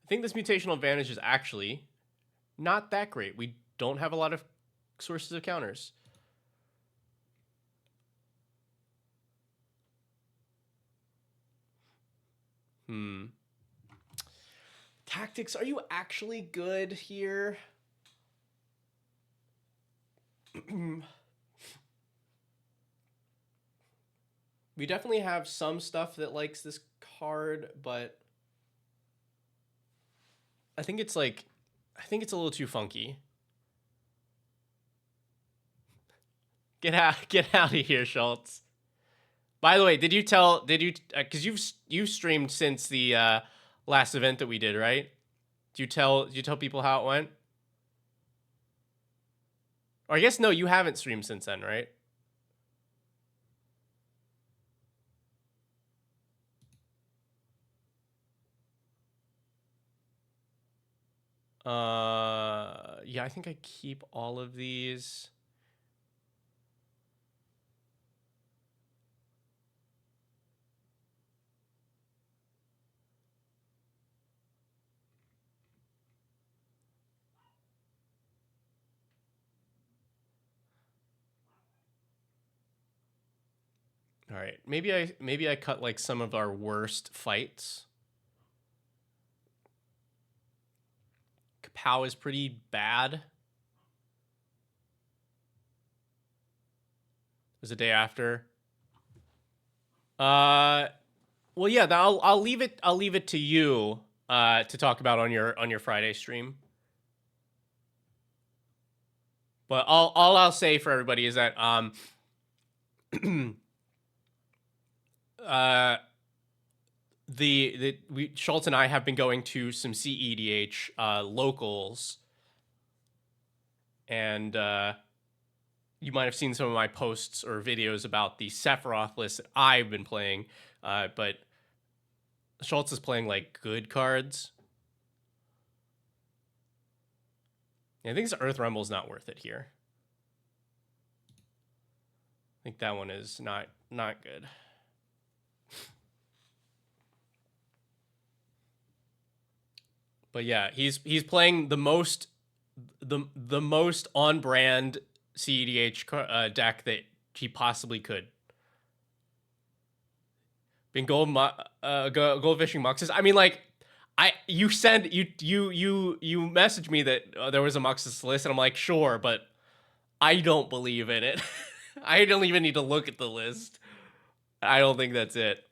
I think this mutational advantage is actually not that great. We don't have a lot of sources of counters. Tactics, are you actually good here? We definitely have some stuff that likes this card, but I think it's a little too funky. Get out of here, Schultz. By the way, did you because you've streamed since the last event that we did, right? Did you tell people how it went? Or I guess no, you haven't streamed since then, right? Yeah, I think I keep all of these. All right, maybe I cut like some of our worst fights. Kapow is pretty bad. It was the day after. Well, yeah, I'll leave it. I'll leave it to you to talk about on your Friday stream. But all I'll say for everybody is that Schultz and I have been going to some CEDH locals, and you might have seen some of my posts or videos about the Sephiroth list that I've been playing, but Schultz is playing like good cards. I think this Earth Rumble is not worth it here. I think that one is not good. But yeah, he's playing the most on brand CEDH deck that he possibly could. Been gold fishing Muxus. I mean, like, you messaged me that there was a Muxus list, and I'm like, sure, but I don't believe in it. I don't even need to look at the list. I don't think that's it.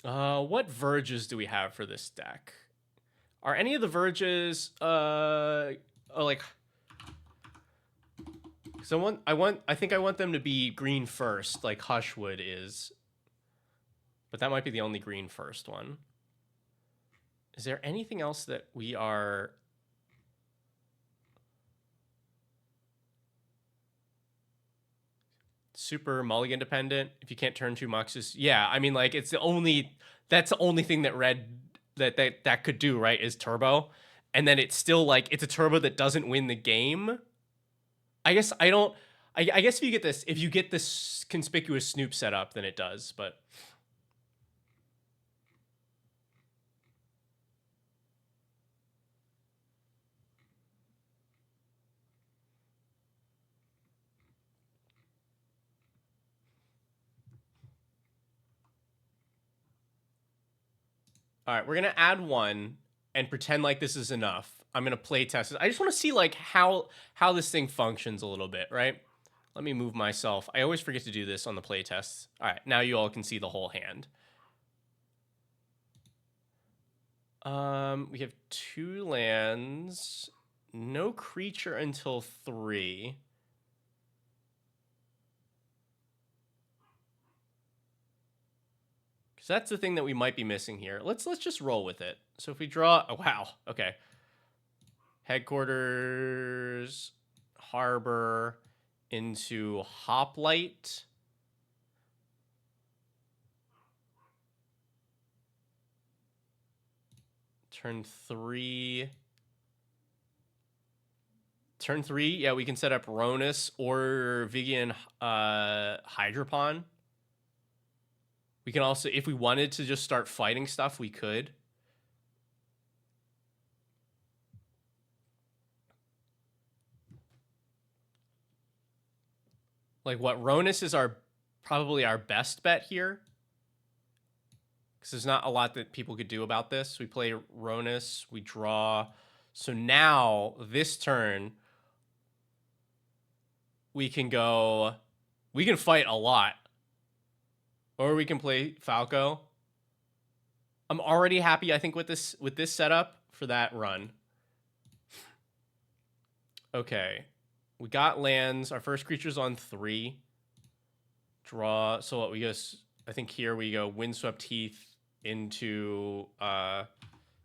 What verges do we have for this deck? Are any of the verges like? So I think I want them to be green first, like Hushwood is. But that might be the only green first one. Is there anything else that we are? Super mulligan dependent. If you can't turn 2 Muxus, yeah. I mean, like that's the only thing that red that could do, right? Is turbo, and then it's still like it's a turbo that doesn't win the game. I guess I don't. I guess if you get this conspicuous Snoop setup, then it does. But all right, we're gonna add one and pretend like this is enough. I'm gonna play test it. I just want to see like how this thing functions a little bit, right? Let me move myself. I always forget to do this on the play tests. All right, now you all can see the whole hand. We have 2 lands, no creature until 3. Because that's the thing that we might be missing here. Let's just roll with it. So if we draw, oh wow, okay. Headquarters, Harbor, into Hoplite. Turn 3. Turn 3, yeah, we can set up Ronus or Vigian Hydropon. We can also, if we wanted to just start fighting stuff, we could. Like what Ronus is probably our best bet here. because there's not a lot that people could do about this. We play Ronus, we draw. So now, this turn, we can fight a lot. Or we can play Falco. I'm already happy, I think, with this setup for that run. Okay. We got lands. Our first creature's on 3. Draw. So what we just, I think here we go Windswept Heath into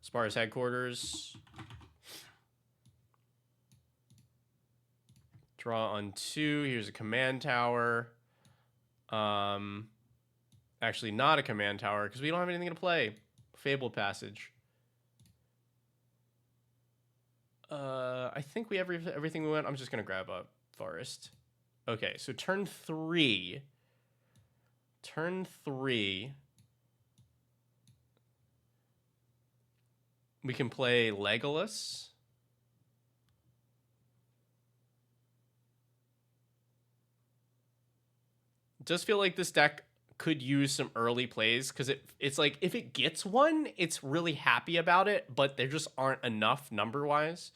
Spara's headquarters. Draw on 2. Here's a command tower. Actually not a command tower because we don't have anything to play. Fabled Passage. I think we have everything we want. I'm just gonna grab a forest. Okay, so turn 3. Turn 3. We can play Legolas. It does feel like this deck could use some early plays because it's like if it gets one, it's really happy about it, but there just aren't enough number-wise.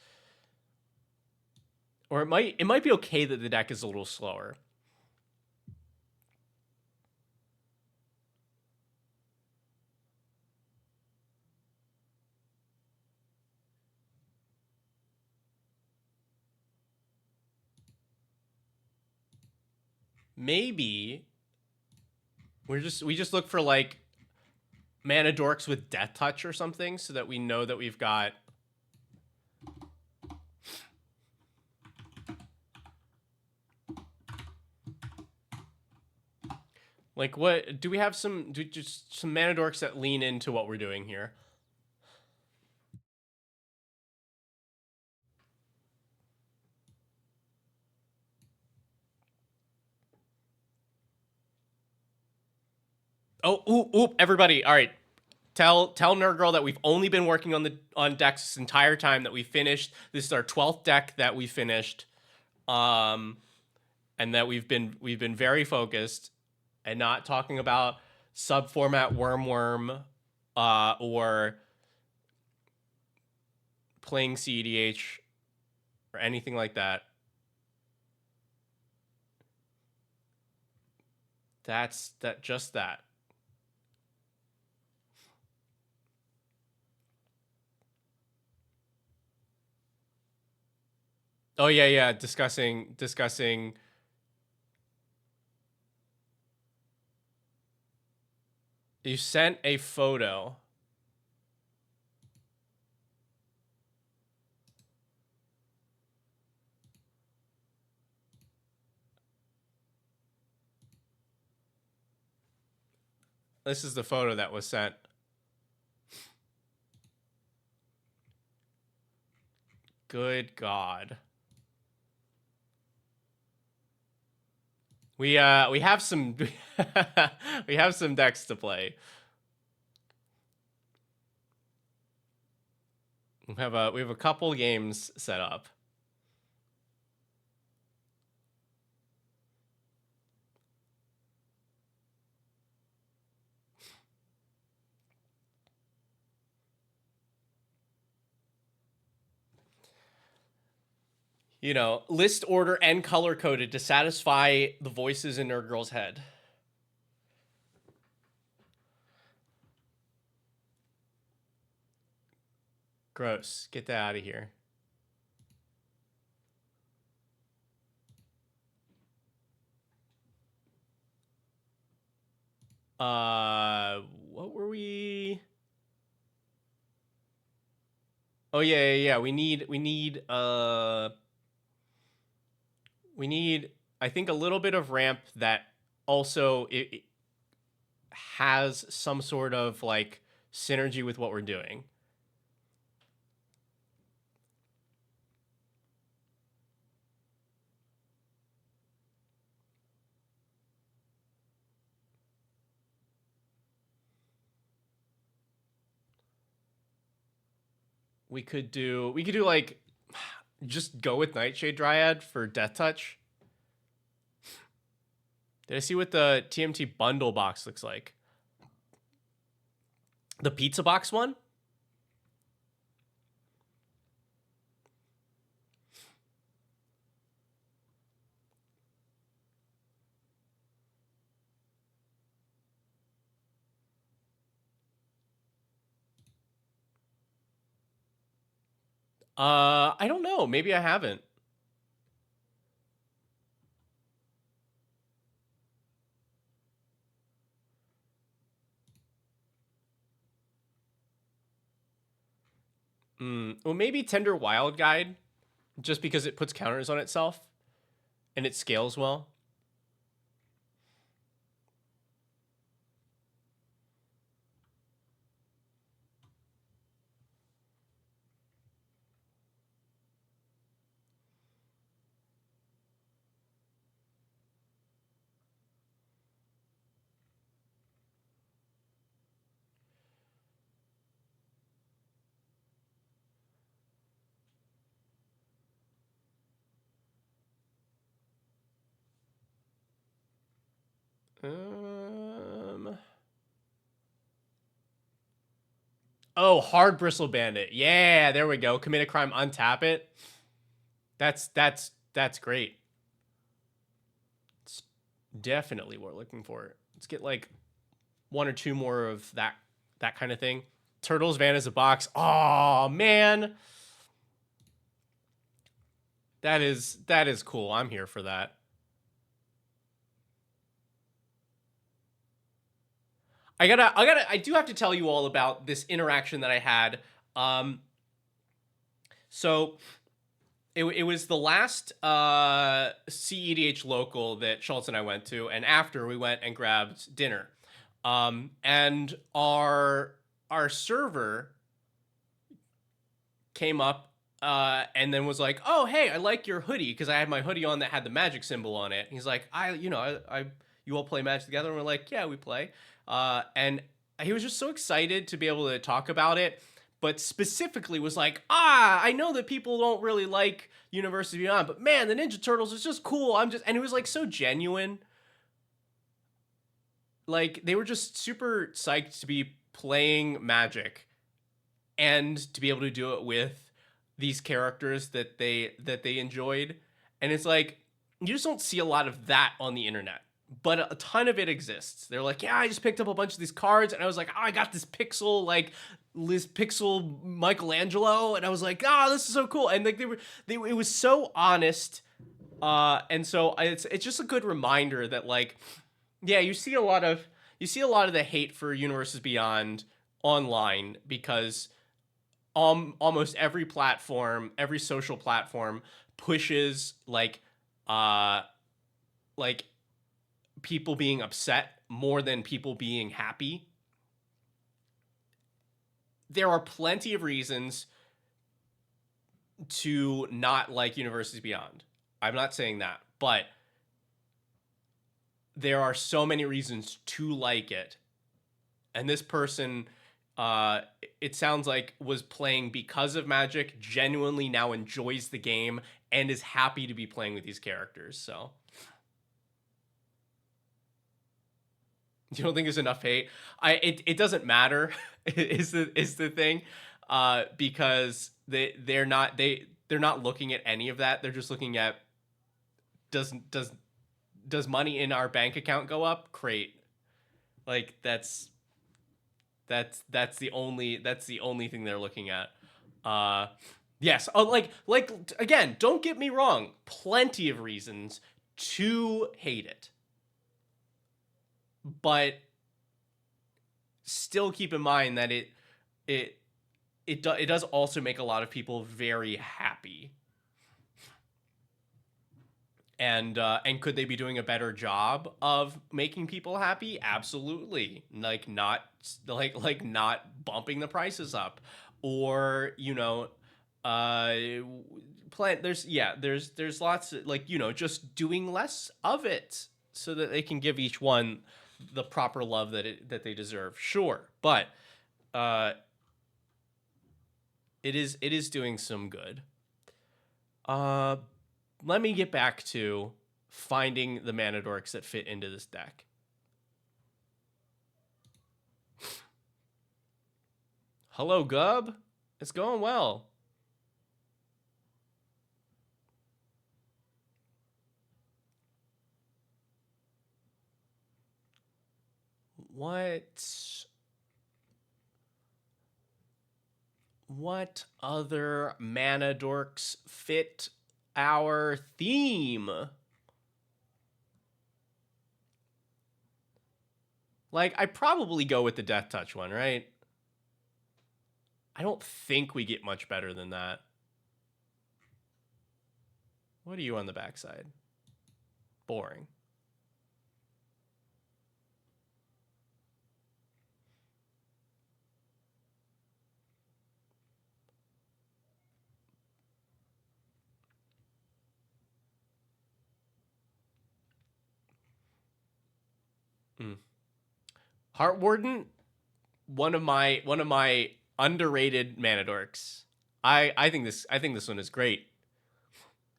Or it might be okay that the deck is a little slower. Maybe we just look for like mana dorks with Death Touch or something so that we know that we've got like what do we have just some mana dorks that lean into what we're doing here. Oh, everybody. All right. Tell Nerd Girl that we've only been working on decks this entire time that we finished. This is our 12th deck that we finished. And that we've been very focused and not talking about sub-format Worm, or playing CEDH or anything like that. Just that. Oh yeah, discussing. You sent a photo. This is the photo that was sent. Good God. We have some we have some decks to play. We have a couple games set up. You know, list order and color coded to satisfy the voices in Nerd Girl's head. Gross. Get that out of here. What were we? Oh yeah. We need I think a little bit of ramp that also it has some sort of like synergy with what we're doing. We could do like just go with Nightshade Dryad for Death Touch. Did I see what the TMT bundle box looks like? The pizza box one? I don't know. Maybe I haven't. Well, maybe Tender Wild Guide, just because it puts counters on itself and it scales well. Oh, Hard Bristle Bandit. Yeah, there we go. Commit a crime, untap it. That's great. It's definitely what we're looking for. Let's get like one or two more of that kind of thing. Turtles Van is a box. Oh man. That is cool. I'm here for that. I do have to tell you all about this interaction that I had. So it was the last CEDH local that Schultz and I went to, and after we went and grabbed dinner. And our server came up and then was like, "Oh, hey, I like your hoodie," because I had my hoodie on that had the magic symbol on it. He's like, "I you all play Magic together?" And we're like, "Yeah, we play." And he was just so excited to be able to talk about it, but specifically was like, I know that people don't really like Universes Beyond, but man, the Ninja Turtles is just cool. And it was like so genuine. Like they were just super psyched to be playing Magic and to be able to do it with these characters that they enjoyed. And it's like you just don't see a lot of that on the internet, but a ton of it exists. They're like, yeah, I just picked up a bunch of these cards, and I was like, oh, I got this pixel Michelangelo, and I was like, this is so cool. And like it was so honest, and so it's just a good reminder that like, yeah, you see a lot of the hate for Universes Beyond online because almost every platform, every social platform pushes like people being upset more than people being happy. There are plenty of reasons to not like Universes Beyond. I'm not saying that, but there are so many reasons to like it. And this person, it sounds like, was playing because of Magic, genuinely now enjoys the game, and is happy to be playing with these characters. So you don't think there's enough hate? It doesn't matter is the thing, because they're not looking at any of that. They're just looking at does money in our bank account go up? Great. Like that's the only thing they're looking at. Yes. Oh, like again, don't get me wrong. Plenty of reasons to hate it, but still keep in mind that it does also make a lot of people very happy. And could they be doing a better job of making people happy? Absolutely. Like not bumping the prices up, or there's lots of, like, just doing less of it so that they can give each one the proper love that they deserve. Sure, but it is doing some good. Let me get back to finding the mana dorks that fit into this deck. Hello, Gub. It's going well. What other mana dorks fit our theme? Like, I probably go with the Death Touch one, right? I don't think we get much better than that. What are you on the backside? Boring. Heart Warden, one of my underrated mana dorks. I think this one is great.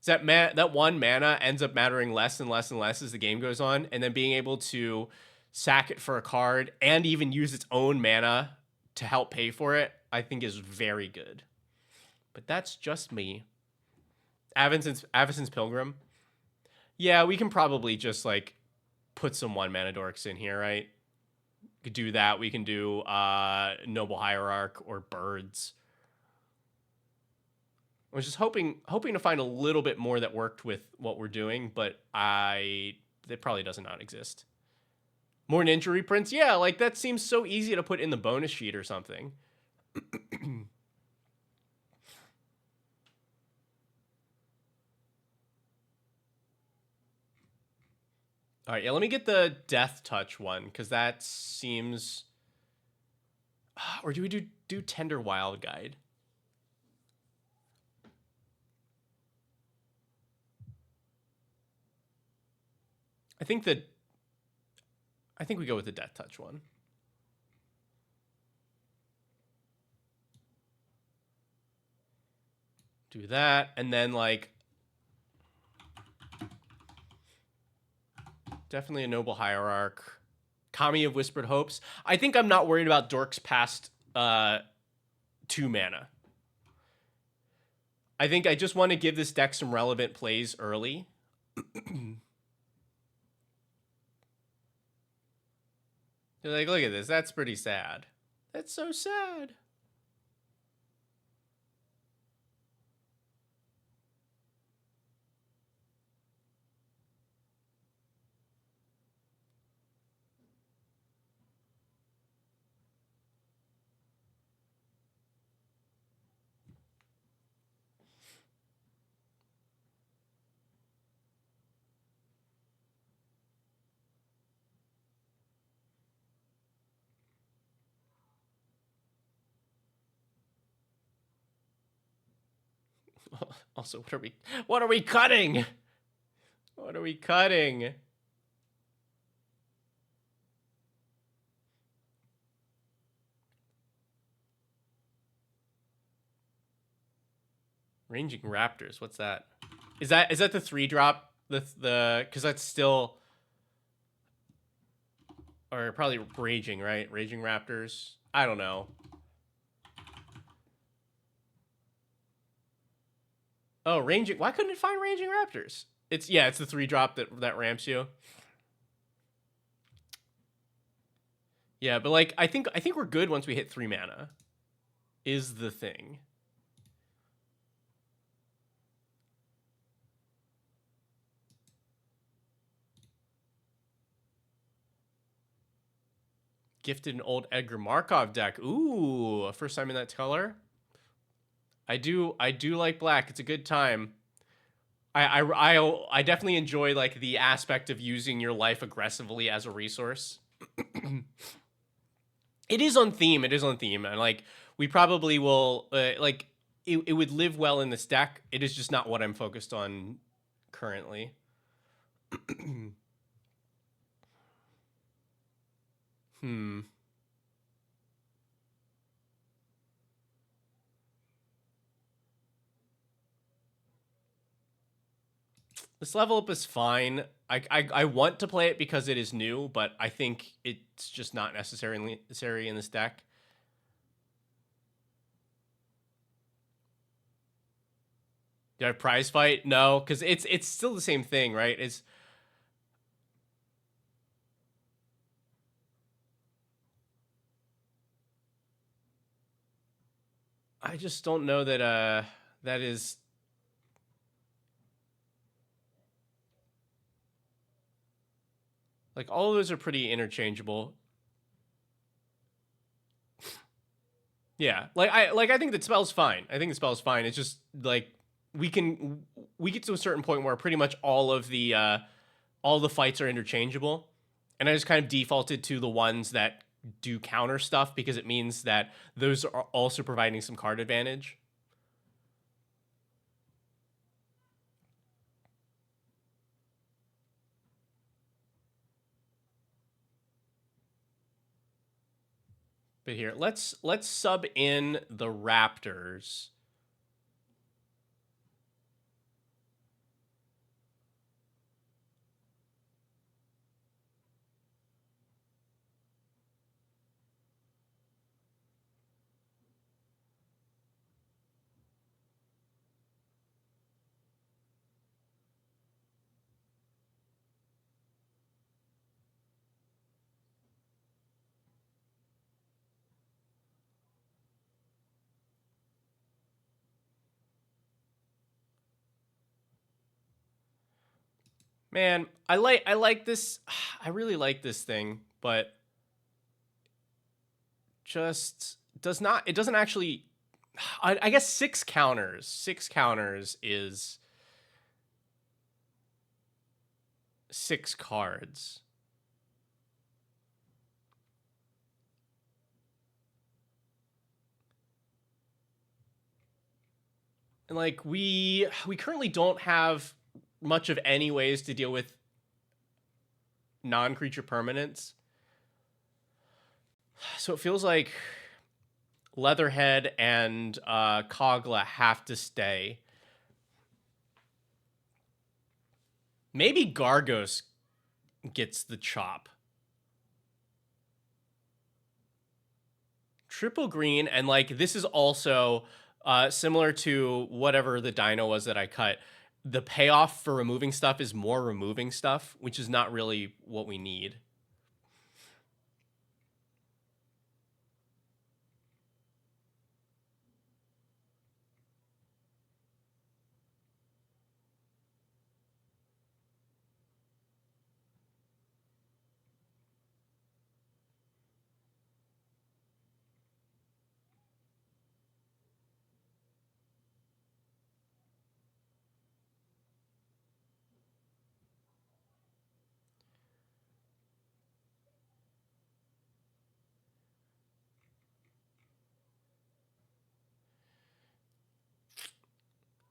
That one mana ends up mattering less and less and less as the game goes on, and then being able to sack it for a card and even use its own mana to help pay for it, I think is very good. But that's just me. Avacyn's Pilgrim. Yeah, we can probably just like put some one mana dorks in here, right? We could do that. We can do Noble Hierarch or Birds. I was just hoping to find a little bit more that worked with what we're doing, but it probably does not exist. More ninja reprints? Yeah, like that seems so easy to put in the bonus sheet or something. All right, yeah, let me get the Death Touch one, because that seems... Or do we do Tender Wild Guide? I think we go with the Death Touch one. Do that, and then like... Definitely a Noble Hierarch. Kami of Whispered Hopes. I think I'm not worried about dorks past 2 mana. I think I just want to give this deck some relevant plays early. You're like, look at this. That's pretty sad. That's so sad. Also, what are we cutting? What are we cutting? Ranging Raptors. What's that? Is that the 3-drop? The because that's still, or probably Raging, right? Raging Raptors. I don't know. Oh, Ranging. Why couldn't it find Raging Raptors? It's the 3-drop that ramps you. Yeah, but like I think we're good once we hit 3 mana. Is the thing. Gifted an old Edgar Markov deck. Ooh, first time in that color. I do like black. It's a good time. I definitely enjoy like the aspect of using your life aggressively as a resource. It is on theme. It is on theme, and like we probably will like it would live well in this deck. It is just not what I'm focused on currently. This level up is fine. I want to play it because it is new, but I think it's just not necessary in this deck. Do I have prize fight? No, because it's still the same thing, right? It's I just don't know that that is like all of those are pretty interchangeable. Yeah, I think that spell's fine. I think the spell's fine. It's just like we get to a certain point where pretty much all the fights are interchangeable, and I just kind of defaulted to the ones that do counter stuff because it means that those are also providing some card advantage. But here, let's sub in the Raptors. Man, I like this. I really like this thing, but just it doesn't actually. I guess 6 counters. 6 counters is 6 cards. And like we currently don't have much of any ways to deal with non-creature permanents. So it feels like Leatherhead and Kogla have to stay. Maybe Gargos gets the chop. Triple green, and like this is also similar to whatever the dino was that I cut. The payoff for removing stuff is more removing stuff, which is not really what we need.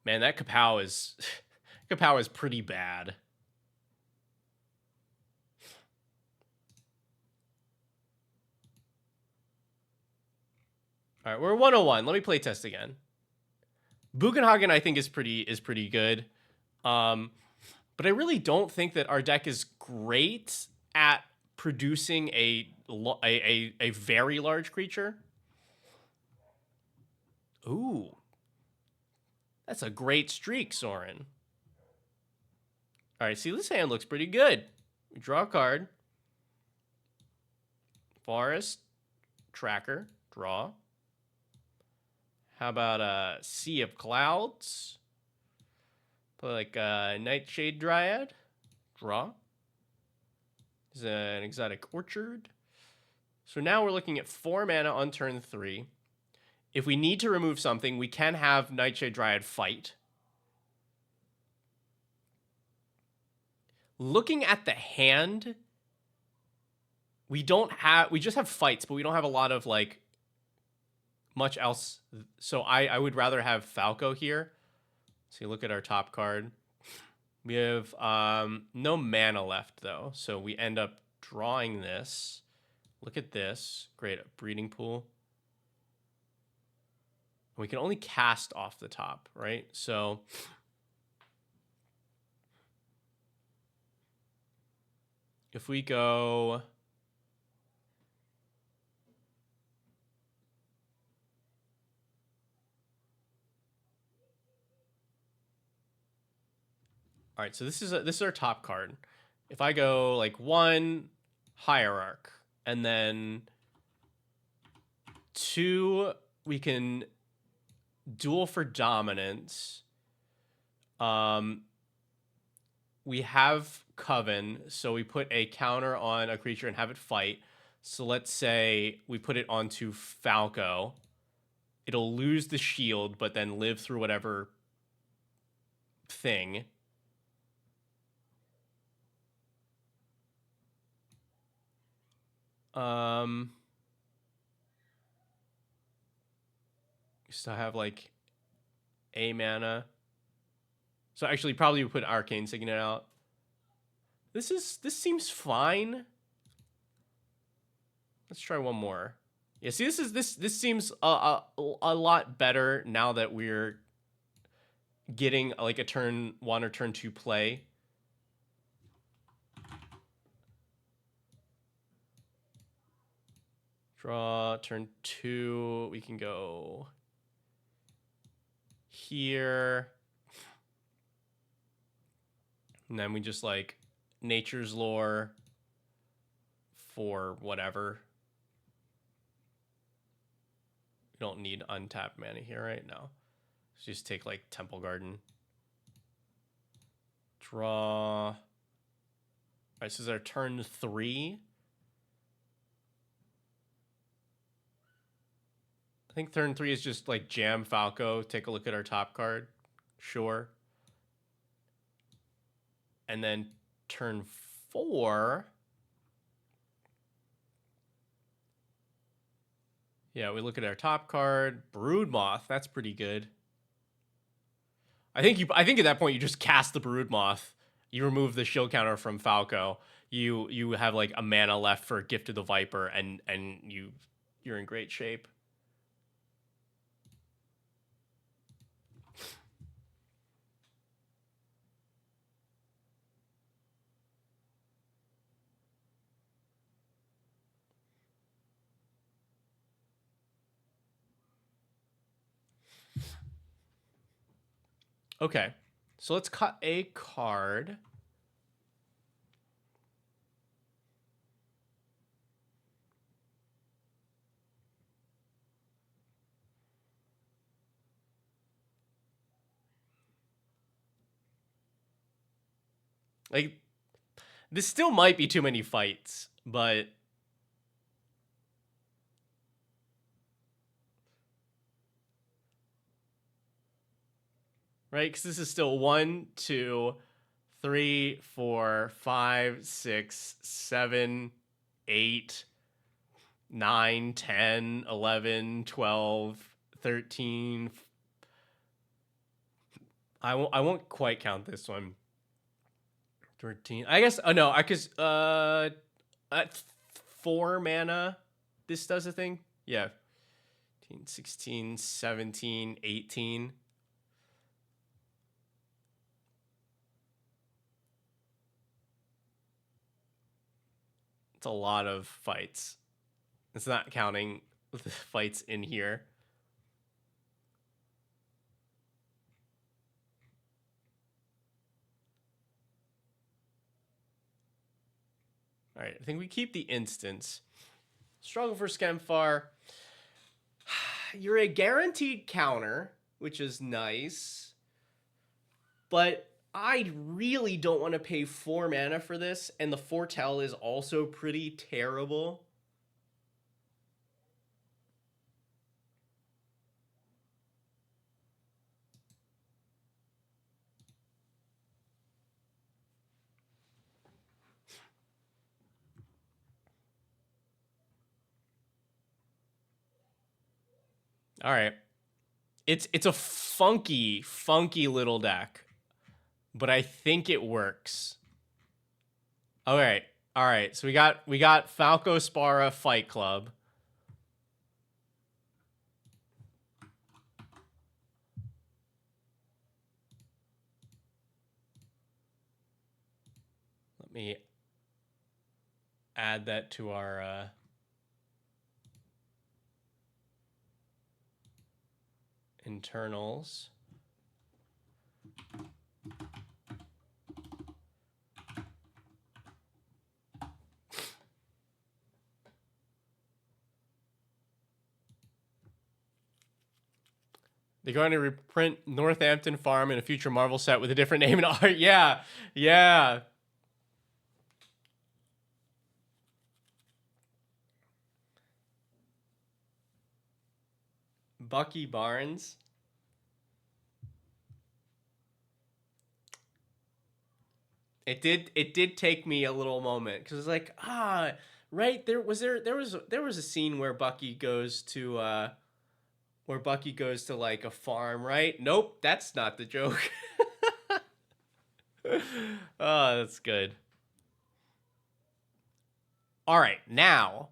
Man, that Kapow is Kapow is pretty bad. All right, we're 101. Let me play test again. Bugenhagen, I think, is pretty good. But I really don't think that our deck is great at producing a very large creature. Ooh. That's a great streak, Soren. All right, see, this hand looks pretty good. We draw a card. Forest, Tracker, draw. How about a Sea of Clouds? Play like a Nightshade Dryad, draw. This is an Exotic Orchard. So now we're looking at 4 mana on turn 3. If we need to remove something, we can have Nightshade Dryad fight. Looking at the hand, we just have fights, but we don't have a lot of like much else. So I would rather have Falco here. So you look at our top card. We have no mana left though, so we end up drawing this. Look at this. Great, a breeding pool. We can only cast off the top, right? So if we go All right, so this is our top card. If I go like 1 hierarch and then 2, we can duel for dominance. We have Coven, so we put a counter on a creature and have it fight. So let's say we put it onto Falco. It'll lose the shield, but then live through whatever thing. Still have like a mana. So actually, probably we put Arcane Signet out. This seems fine. Let's try one more. Yeah, see, this seems a lot better now that we're getting like a turn 1 or turn 2 play. Draw turn 2. We can go here. And then we just like Nature's Lore for whatever. We don't need untapped mana here right now. Let's just take like Temple Garden. Draw. All right, this is our turn 3. I think turn 3 is just like jam Falco, take a look at our top card. Sure. And then turn 4. Yeah, we look at our top card. Broodmoth, that's pretty good. I think at that point you just cast the Broodmoth. You remove the shield counter from Falco. You have like a mana left for Gift of the Viper, and you're in great shape. Okay, so let's cut a card. Like, this still might be too many fights, but right, because this is still 1, 2, 3, 4, 5, 6, 7, 8, 9, 10, 11, 12, 13. I won't quite count this one. 13. I guess no, I cuz at 4 mana this does a thing. Yeah. 15, 16, 17, 18. It's a lot of fights. It's not counting the fights in here. All right, I think we keep the instance. Struggle for Skemfar. You're a guaranteed counter, which is nice. But I really don't want to pay 4 mana for this, and the Foretell is also pretty terrible. All right. It's a funky little deck, but I think it works. All right. All right. So we got Falco Spara Fight Club. Let me add that to our internals. They're going to reprint Northampton Farm in a future Marvel set with a different name and art. Yeah, yeah. Bucky Barnes. It did take me a little moment because it's like, right, there was a scene where Bucky goes to like a farm, right? Nope, that's not the joke. Oh, that's good. All right, now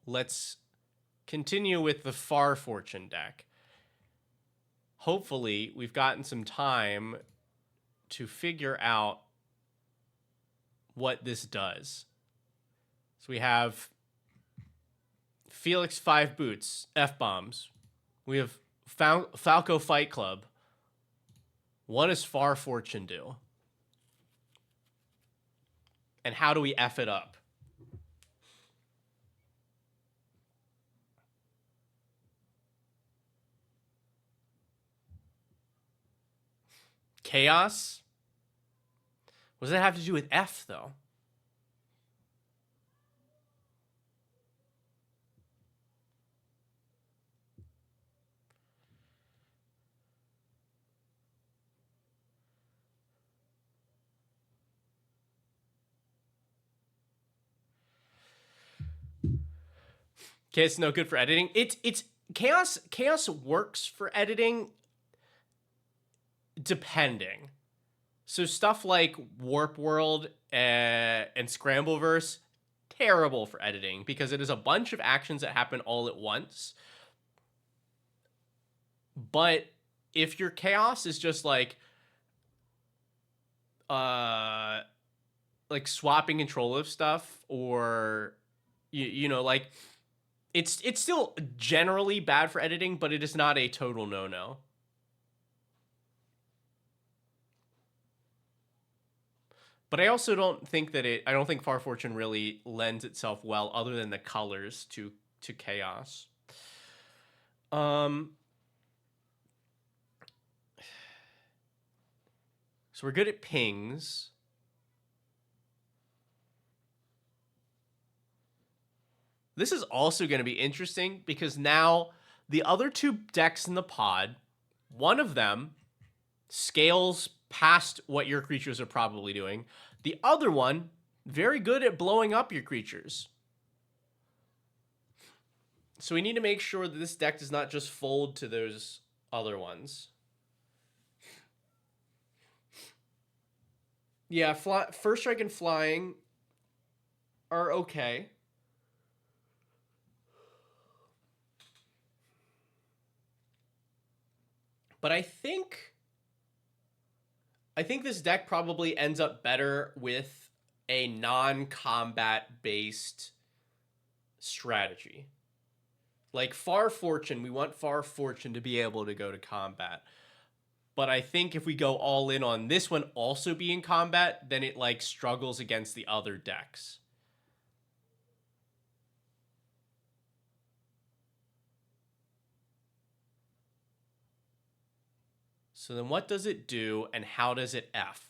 let's continue with the Far Fortune deck. Hopefully, we've gotten some time to figure out what this does. So we have Felix 5 Boots, F-bombs. We have Falco Fight Club. What does Far Fortune do? And how do we F it up? Chaos? What does that have to do with F, though? Okay, it's no good for editing. It's chaos. Chaos works for editing, depending. So stuff like Warp World and Scrambleverse, terrible for editing because it is a bunch of actions that happen all at once. But if your chaos is just like swapping control of stuff, or you know, like it's still generally bad for editing, but it is not a total no-no. But I also don't think that I don't think Far Fortune really lends itself well, other than the colors, to chaos. So we're good at pings. This is also going to be interesting because now the other two decks in the pod, one of them scales past what your creatures are probably doing. The other one, very good at blowing up your creatures. So we need to make sure that this deck does not just fold to those other ones. Yeah, First Strike and Flying are okay. But I think this deck probably ends up better with a non-combat based strategy. Like Far Fortune, we want Far Fortune to be able to go to combat. But I think if we go all in on this one also being combat, then it like struggles against the other decks. So then what does it do and how does it F?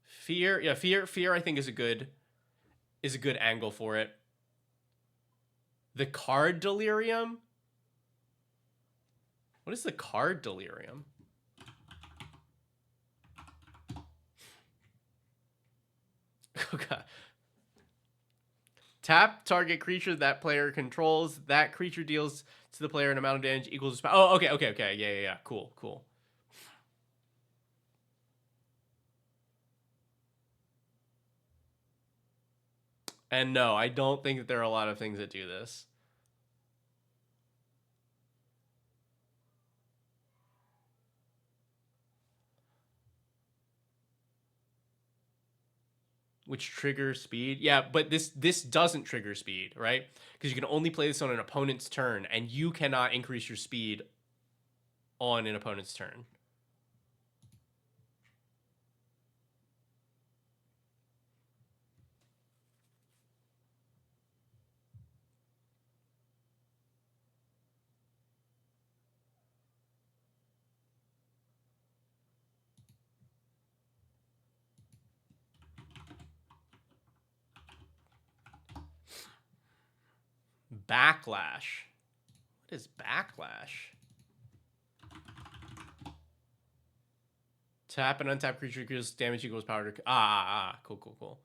Fear, yeah, fear I think is a good angle for it. The card delirium? What is the card delirium? Okay. Tap target creature that player controls. That creature deals to the player an amount of damage equals to... Oh, okay. Yeah. Cool. And no, I don't think that there are a lot of things that do this. Which triggers speed. Yeah, but this doesn't trigger speed, right? Because you can only play this on an opponent's turn, and you cannot increase your speed on an opponent's turn. Backlash. What is backlash? Tap an untapped creature equals damage equals power to... Cool.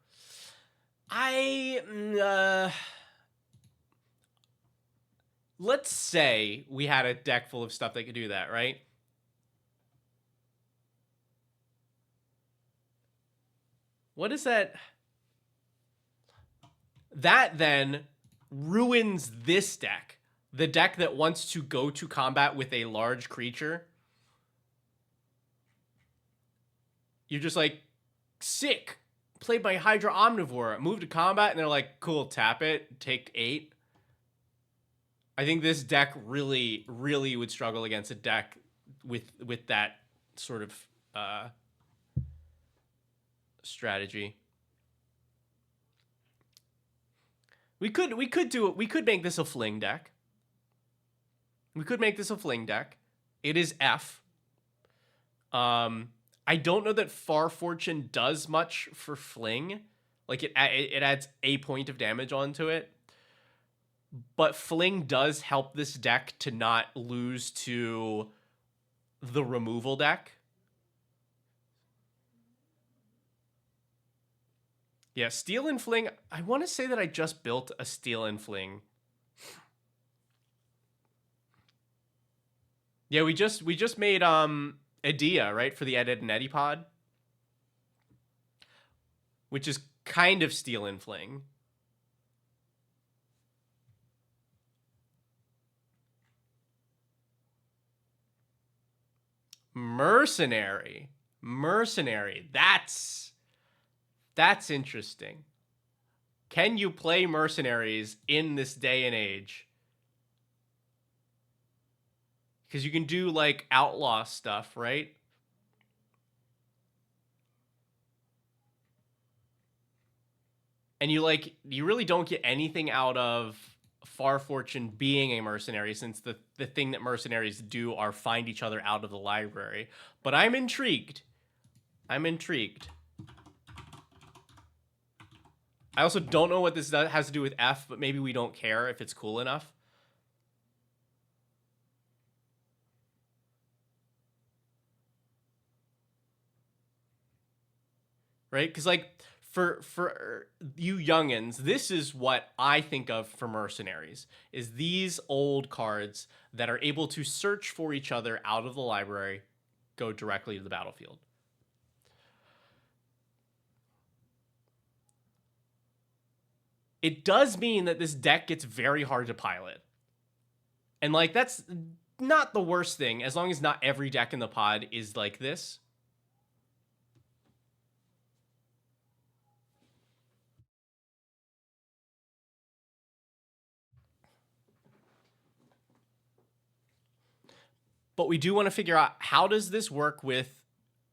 Let's say we had a deck full of stuff that could do that, right? What is that? That then ruins this deck. The deck that wants to go to combat with a large creature. You're just like, sick. Played my Hydra Omnivore. Move to combat, and they're like, cool, tap it. Take 8. I think this deck really, really would struggle against a deck with that sort of strategy. We could do it. We could make this a fling deck. It is F. I don't know that Far Fortune does much for fling. Like it adds a point of damage onto it. But fling does help this deck to not lose to the removal deck. Yeah, Steel and Fling. I want to say that I just built a Steel and Fling. Yeah, we just made Edea, right, for the Edit and Eddie pod, which is kind of Steel and Fling. Mercenary. That's interesting. Can you play mercenaries in this day and age? Because you can do like outlaw stuff, right? And you really don't get anything out of Far Fortune being a mercenary, since the thing that mercenaries do are find each other out of the library. But I'm intrigued. I also don't know what this has to do with F, but maybe we don't care if it's cool enough. Right? Because like for you youngins, this is what I think of for mercenaries, is these old cards that are able to search for each other out of the library, go directly to the battlefield. It does mean that this deck gets very hard to pilot. And like that's not the worst thing, as long as not every deck in the pod is like this. But we do want to figure out, how does this work with...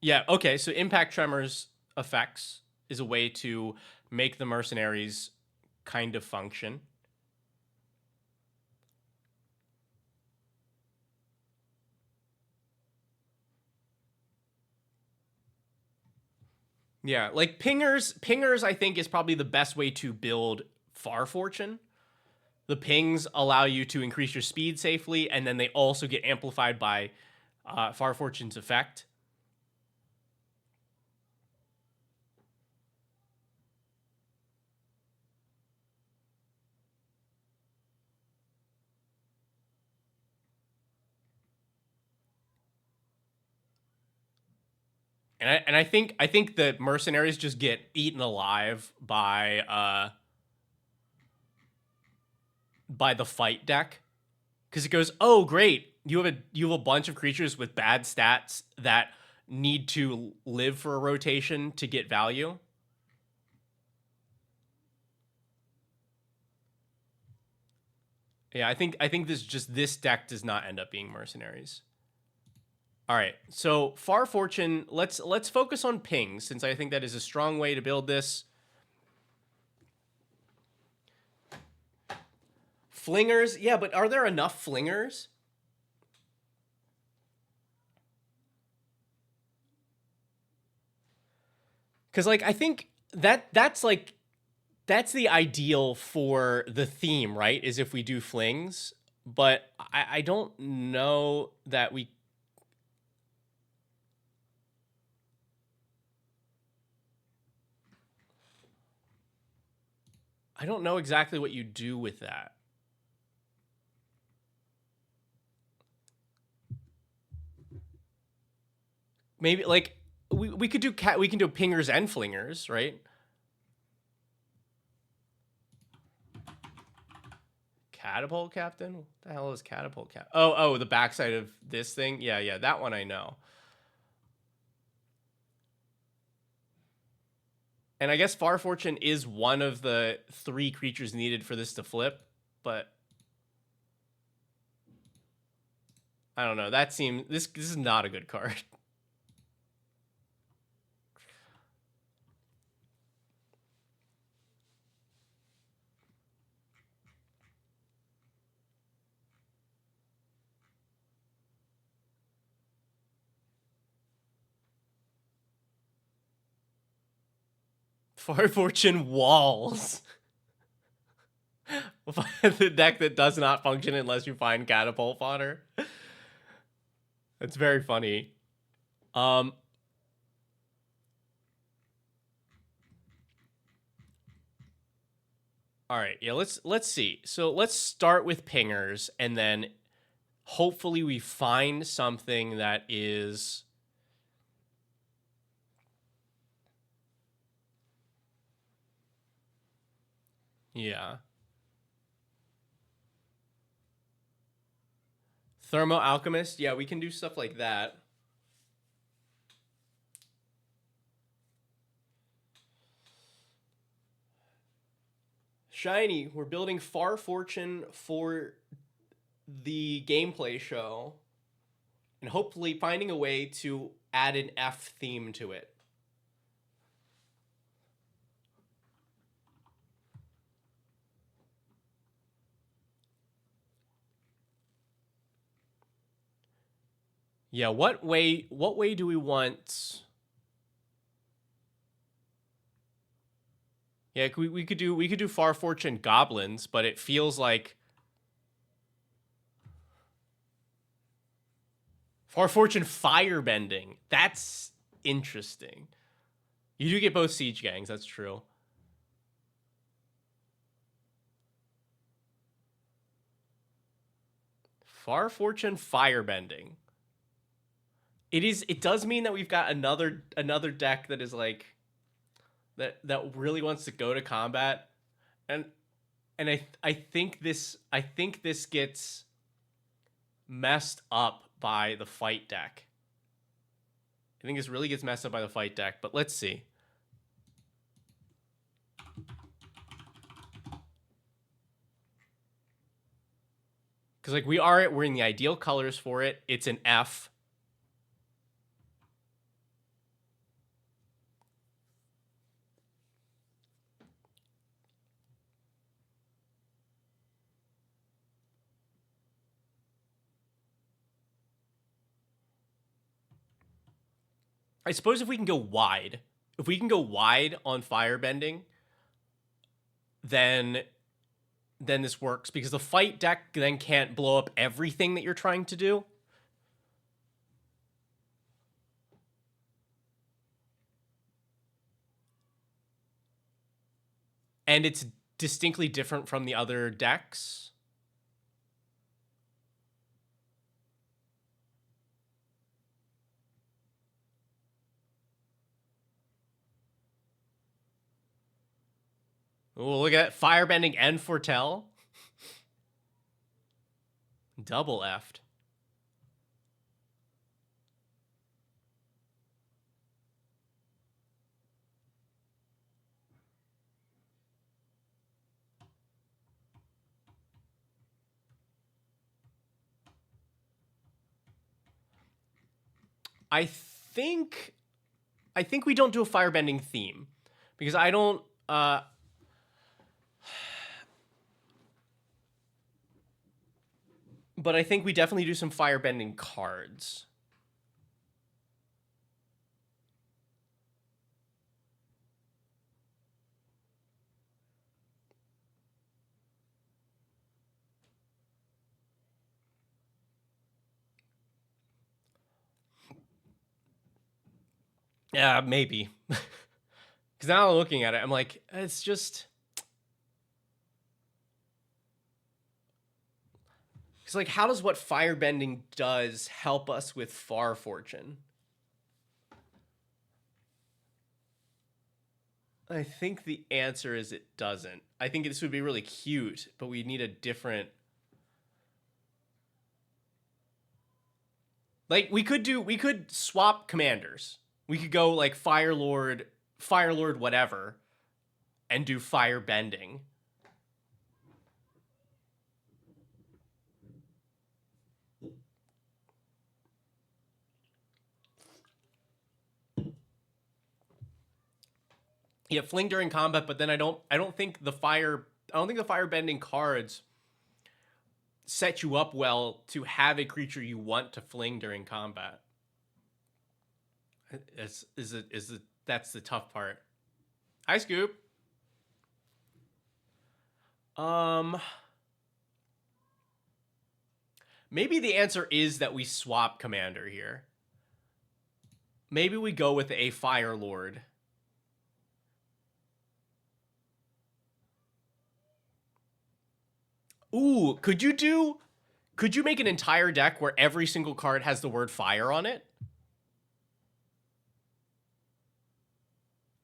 Yeah, okay, so Impact Tremors effects is a way to make the mercenaries kind of function. Yeah, like pingers I think is probably the best way to build Far Fortune. The pings allow you to increase your speed safely, and then they also get amplified by Far Fortune's effect. And I think the mercenaries just get eaten alive by the fight deck, because it goes, oh great, you have a bunch of creatures with bad stats that need to live for a rotation to get value. Yeah, I think this deck does not end up being mercenaries. All right, so Far Fortune, let's focus on pings, since I think that is a strong way to build this. Flingers, yeah, but are there enough flingers? Because like I think that's like that's the ideal for the theme, right? Is if we do flings, but I don't know that we. I don't know exactly what you do with that. Maybe like we could do we can do pingers and flingers, right? Catapult captain? What the hell is catapult cap? Oh, the backside of this thing? Yeah, that one I know. And I guess Far Fortune is one of the 3 creatures needed for this to flip, but I don't know. That seems this is not a good card. Far Fortune walls. The deck that does not function unless you find catapult fodder. That's very funny. All right, yeah, let's see. So let's start with pingers, and then hopefully we find something that is yeah. Thermo Alchemist, yeah, we can do stuff like that. Shiny, we're building Far Fortune for the gameplay show and hopefully finding a way to add an F theme to it. Yeah, what way do we want? Yeah, we could do Far Fortune goblins, but it feels like Far Fortune firebending. That's interesting. You do get both siege gangs, that's true. Far Fortune firebending. It does mean that we've got another deck that is like that really wants to go to combat. And I think this gets messed up by the fight deck. I think this really gets messed up by the fight deck, but let's see. Because like we're in the ideal colors for it. It's an F. I suppose if we can go wide on firebending, then this works because the fight deck then can't blow up everything that you're trying to do. And it's distinctly different from the other decks. Oh, look at that. Firebending and Foretell. Double F'd. I think we don't do a firebending theme because I don't but I think we definitely do some firebending cards. Yeah, maybe. Because now looking at it, I'm like, it's just. It's like, how does what firebending does help us with Far Fortune? I think the answer is it doesn't. I think this would be really cute, but we need a different. Like we could swap commanders. We could go like Fire Lord, whatever, and do fire bending. Yeah, fling during combat, but then I don't think the fire bending cards set you up well to have a creature you want to fling during combat. That's the tough part. Hi, Scoop. Um, maybe the answer is that we swap commander here. Maybe we go with a Fire Lord. Ooh, could you make an entire deck where every single card has the word fire on it?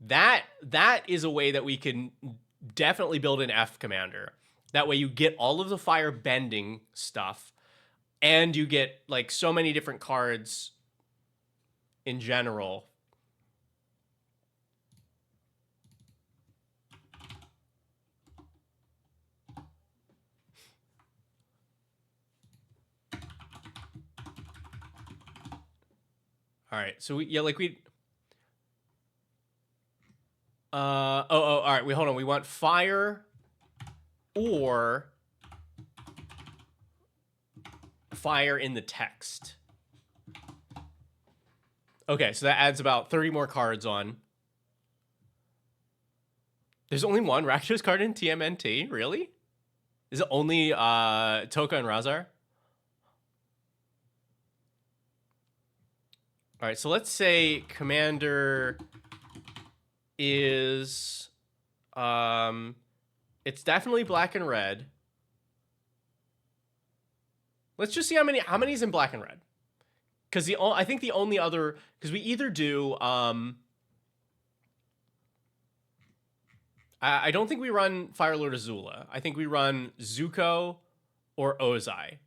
That is a way that we can definitely build an F commander. That way you get all of the fire bending stuff and you get like so many different cards in general. All right. So all right. Wait, hold on. We want fire or fire in the text. Okay, so that adds about 30 more cards on. There's only one Rakdos card in TMNT? Really? Is it only Toka and Razar? All right, so let's say Commander is it's definitely black and red. Let's just see how many is in black and red. Because I think the only other, because we either do I don't think we run Firelord Azula. I think we run Zuko or Ozai.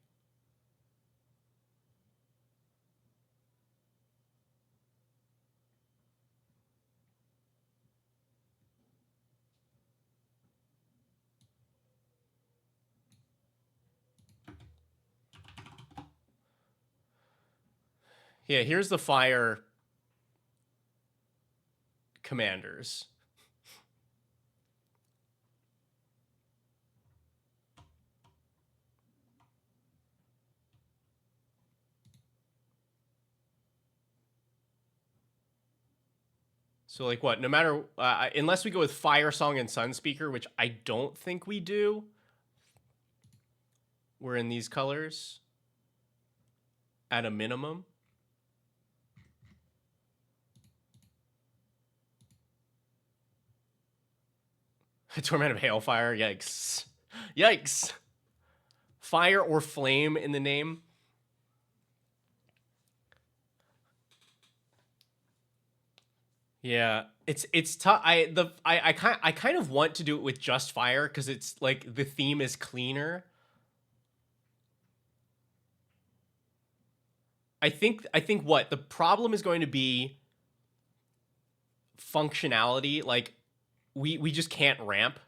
Yeah, here's the fire commanders. So like what? No matter unless we go with Fire Song and Sunspeaker, which I don't think we do. We're in these colors at a minimum. Torment of Hailfire. Yikes. Yikes. Fire or flame in the name. Yeah, it's tough. I kind of want to do it with just fire because it's like the theme is cleaner. I think what the problem is going to be functionality. Like we just can't ramp.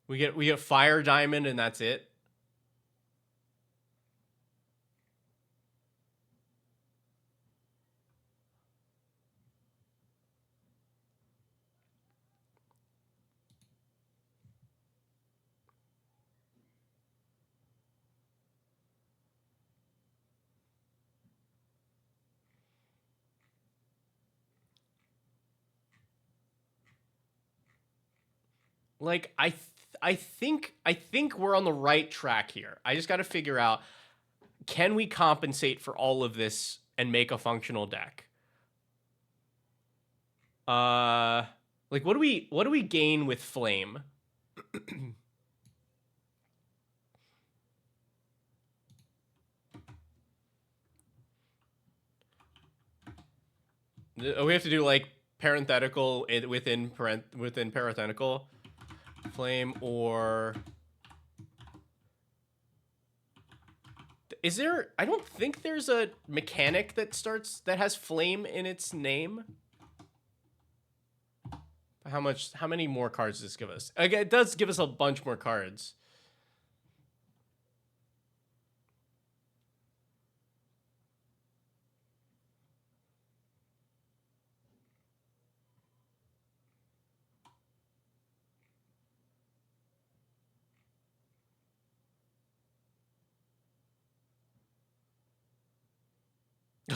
We get fire diamond and that's it. Like I think we're on the right track here. I just got to figure out, can we compensate for all of this and make a functional deck? Like what do we gain with flame? We have to do like parenthetical within parenthetical flame, or is there, I don't think there's a mechanic that has flame in its name. How many more cards does this give us? Again, it does give us a bunch more cards.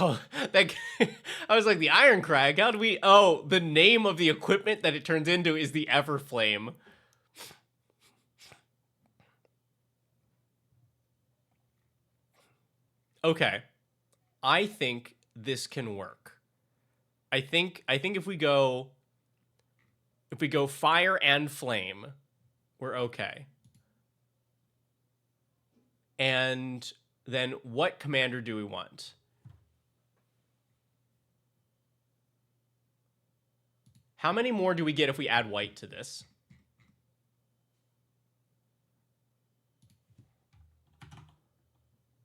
Oh, that I was like, the Iron Crag. How do we? Oh, the name of the equipment that it turns into is the Everflame. Okay, I think this can work. I think if we go fire and flame, we're okay. And then what commander do we want? How many more do we get if we add white to this?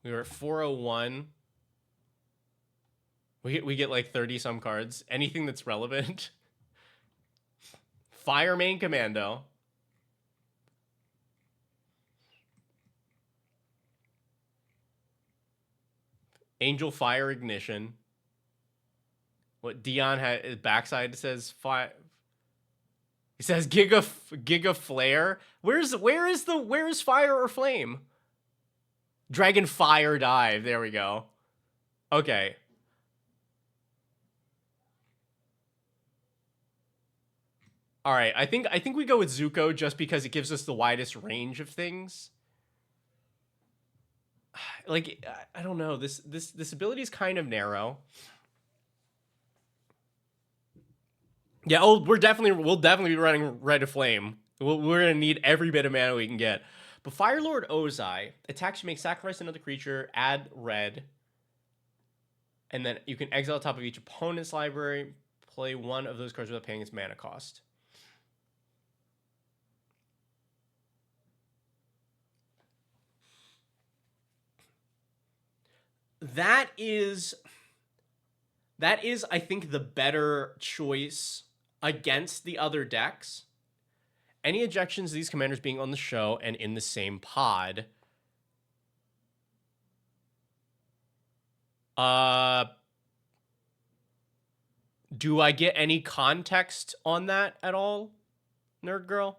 We were at 401. We get like 30 some cards. Anything that's relevant. Fire main commando. Angel Fire Ignition. What Dion had backside says fire. He says Giga Flare. Where is fire or flame? Dragon Fire Dive. There we go. Okay. All right. I think we go with Zuko just because it gives us the widest range of things. Like, I don't know. This ability is kind of narrow. Yeah, we'll definitely be running Red to Flame. We're gonna need every bit of mana we can get. But Firelord Ozai attacks, you make sacrifice another creature, add red, and then you can exile top of each opponent's library, play one of those cards without paying its mana cost. That is, I think, the better choice against the other decks. Any ejections of these commanders being on the show and in the same pod. Do I get any context on that at all, Nerd Girl?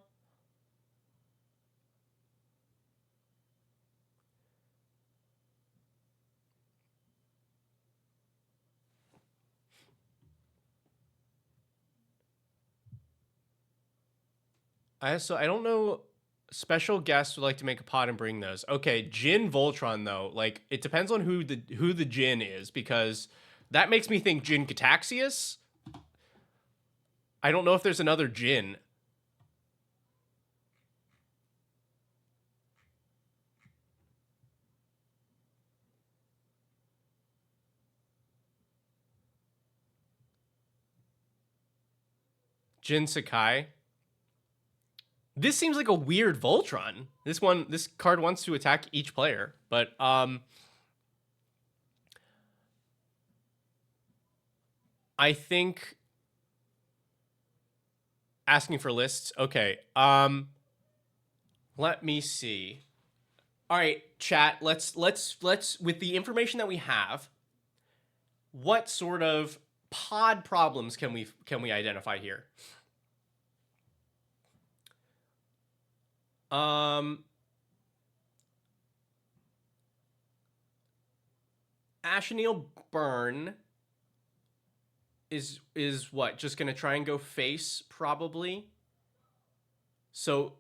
So I don't know. Special guests would like to make a pod and bring those. Okay, Jin Voltron though. Like, it depends on who the Jin is, because that makes me think Jin Cataxius. I don't know if there's another Jin. Jin Sakai. This seems like a weird Voltron. This card wants to attack each player, but I think asking for lists. Okay. Let me see. All right, chat, let's with the information that we have, what sort of pod problems can we identify here? Ashenil Burn is what? Just gonna try and go face, probably. So,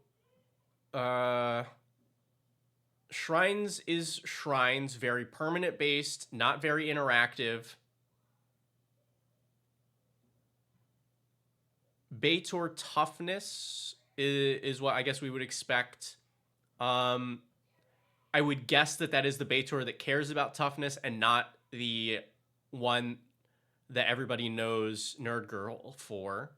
Shrines is Shrines, very permanent based, not very interactive. Baitor toughness is what I guess we would expect. I would guess that is the Baitor that cares about toughness and not the one that everybody knows Nerd Girl for.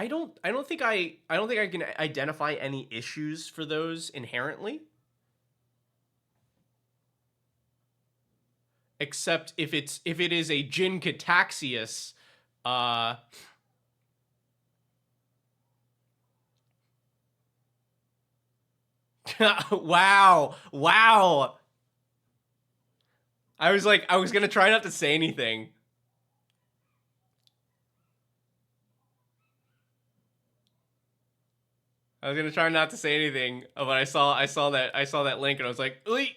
I don't think I can identify any issues for those inherently. Except if it is a Jin Cataxius, wow. I was gonna try not to say anything. I was gonna try not to say anything, but I saw that link and I was like, Oi,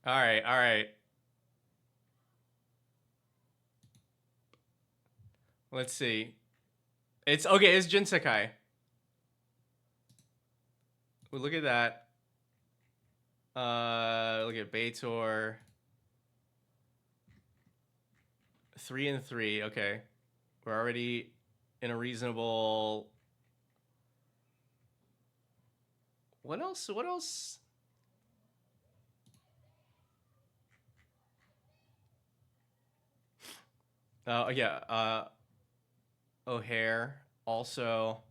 All right. Let's see. It's okay. It's Jinsekai. Well, look at that. Look at Baitor. 3 and 3. Okay, we're already in a reasonable. What else? Yeah. O'Hare also.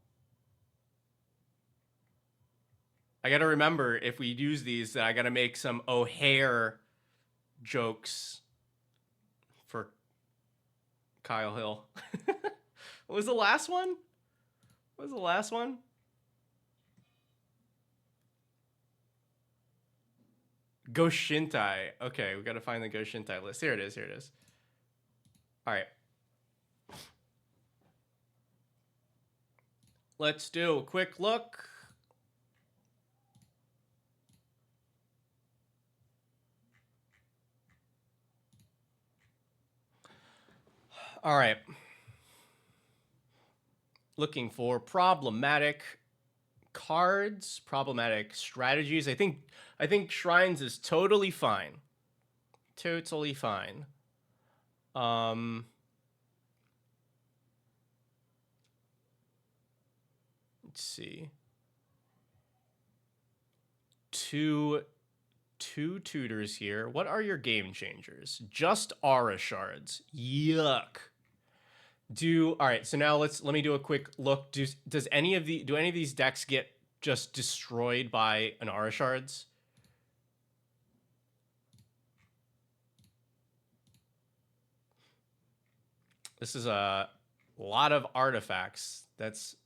I gotta remember if we use these that I gotta make some O'Hare jokes for Kyle Hill. What was the last one? Goshintai. Okay, we gotta find the Goshintai list. Here it is. All right. Let's do a quick look. All right. Looking for problematic cards, problematic strategies. I think Shrines is totally fine. Totally fine. Let's see. Two tutors here. What are your game changers? Just aura shards. Yuck. All right, so now let me do a quick look. Do any of these decks get just destroyed by an aura shards? This is a lot of artifacts. That's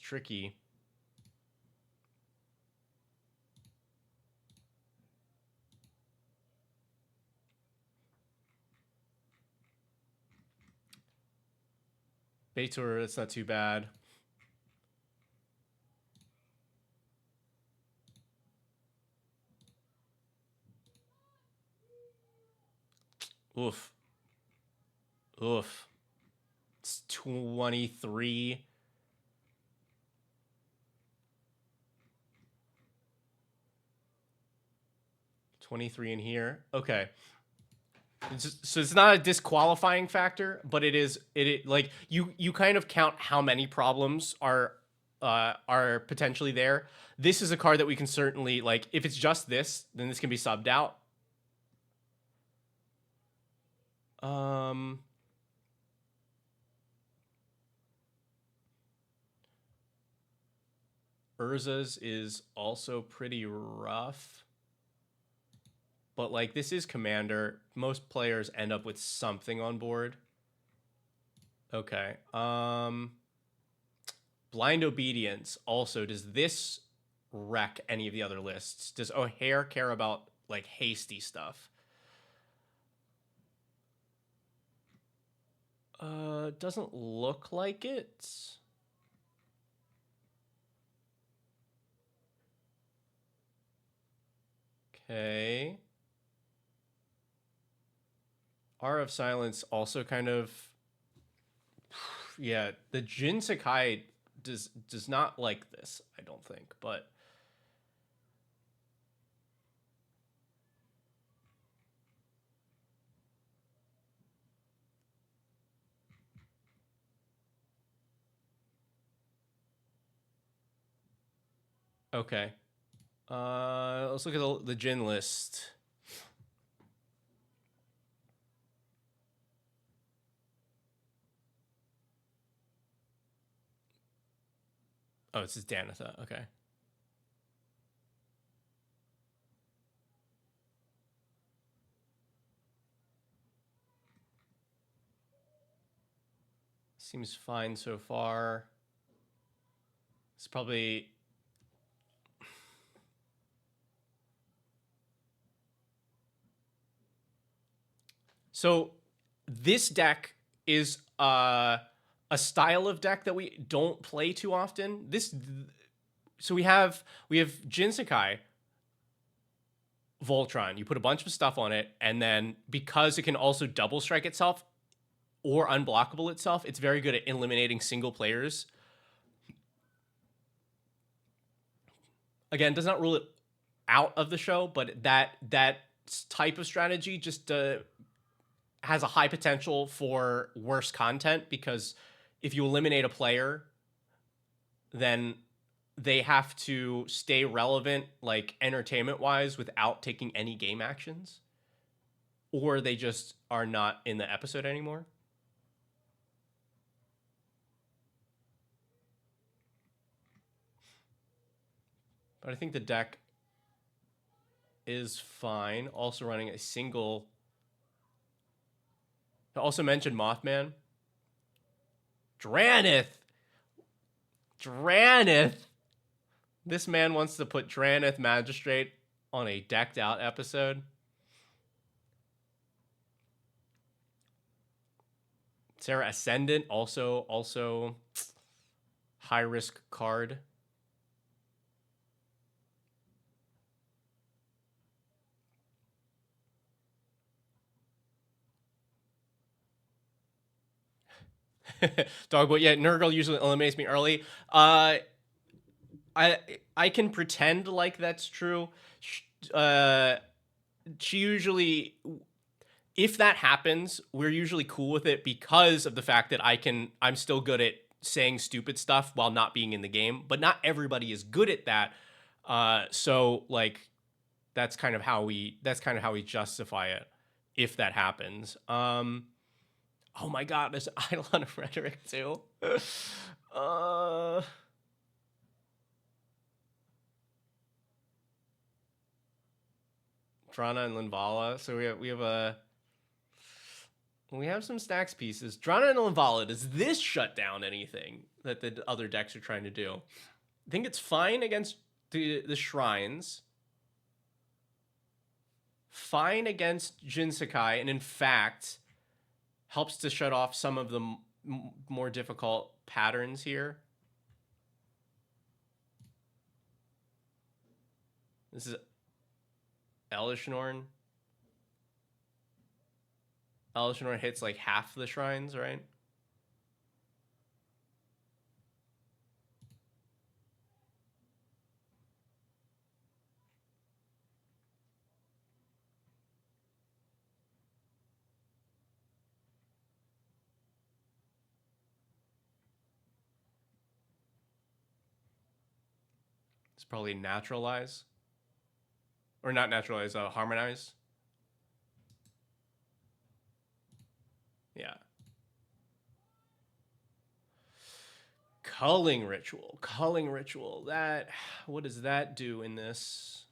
tricky. Baitor, that's not too bad. Oof. It's 23. In here. Okay. So it's not a disqualifying factor, but it like you kind of count how many problems are potentially there. This is a card that we can certainly, like, if it's just this, then this can be subbed out. Urza's is also pretty rough. But, like, this is Commander. Most players end up with something on board. Okay. Blind Obedience also, does this wreck any of the other lists? Does O'Hare care about like hasty stuff? Doesn't look like it. Okay. Aura of Silence also kind of, yeah, the Jin Sakai does not like this, I don't think, but okay. Let's look at the Jin list. Oh, this is Danitha. Okay. Seems fine so far. It's probably... So this deck is a style of deck that we don't play too often. So we have Jin Sakai, Voltron. You put a bunch of stuff on it, and then because it can also double strike itself or unblockable itself, it's very good at eliminating single players. Again, does not rule it out of the show, but that type of strategy just has a high potential for worse content, because if you eliminate a player, then they have to stay relevant, like entertainment wise, without taking any game actions, or they just are not in the episode anymore. But I think the deck is fine. Also running a single. I also mentioned Mothman. Dranith. This man wants to put Dranith Magistrate on a decked out episode. Sarah Ascendant, also high risk card. Dogboy, yeah, Nurgle usually eliminates me early. I can pretend like that's true. She usually, if that happens, we're usually cool with it because of the fact that I'm still good at saying stupid stuff while not being in the game. But not everybody is good at that. So like, that's kind of how we justify it if that happens. Oh my god, there's Eidolon of Rhetoric too. Drana and Linvala. So we have some stacks pieces. Drana and Linvala, does this shut down anything that the other decks are trying to do? I think it's fine against the shrines. Fine against Jin Sakai, and in fact helps to shut off some of the more difficult patterns here. This is Elishnorn. Elishnorn hits like half the shrines, right? It's probably Naturalize. Or not Naturalize, Harmonize. Yeah. Culling Ritual. That, what does that do in this?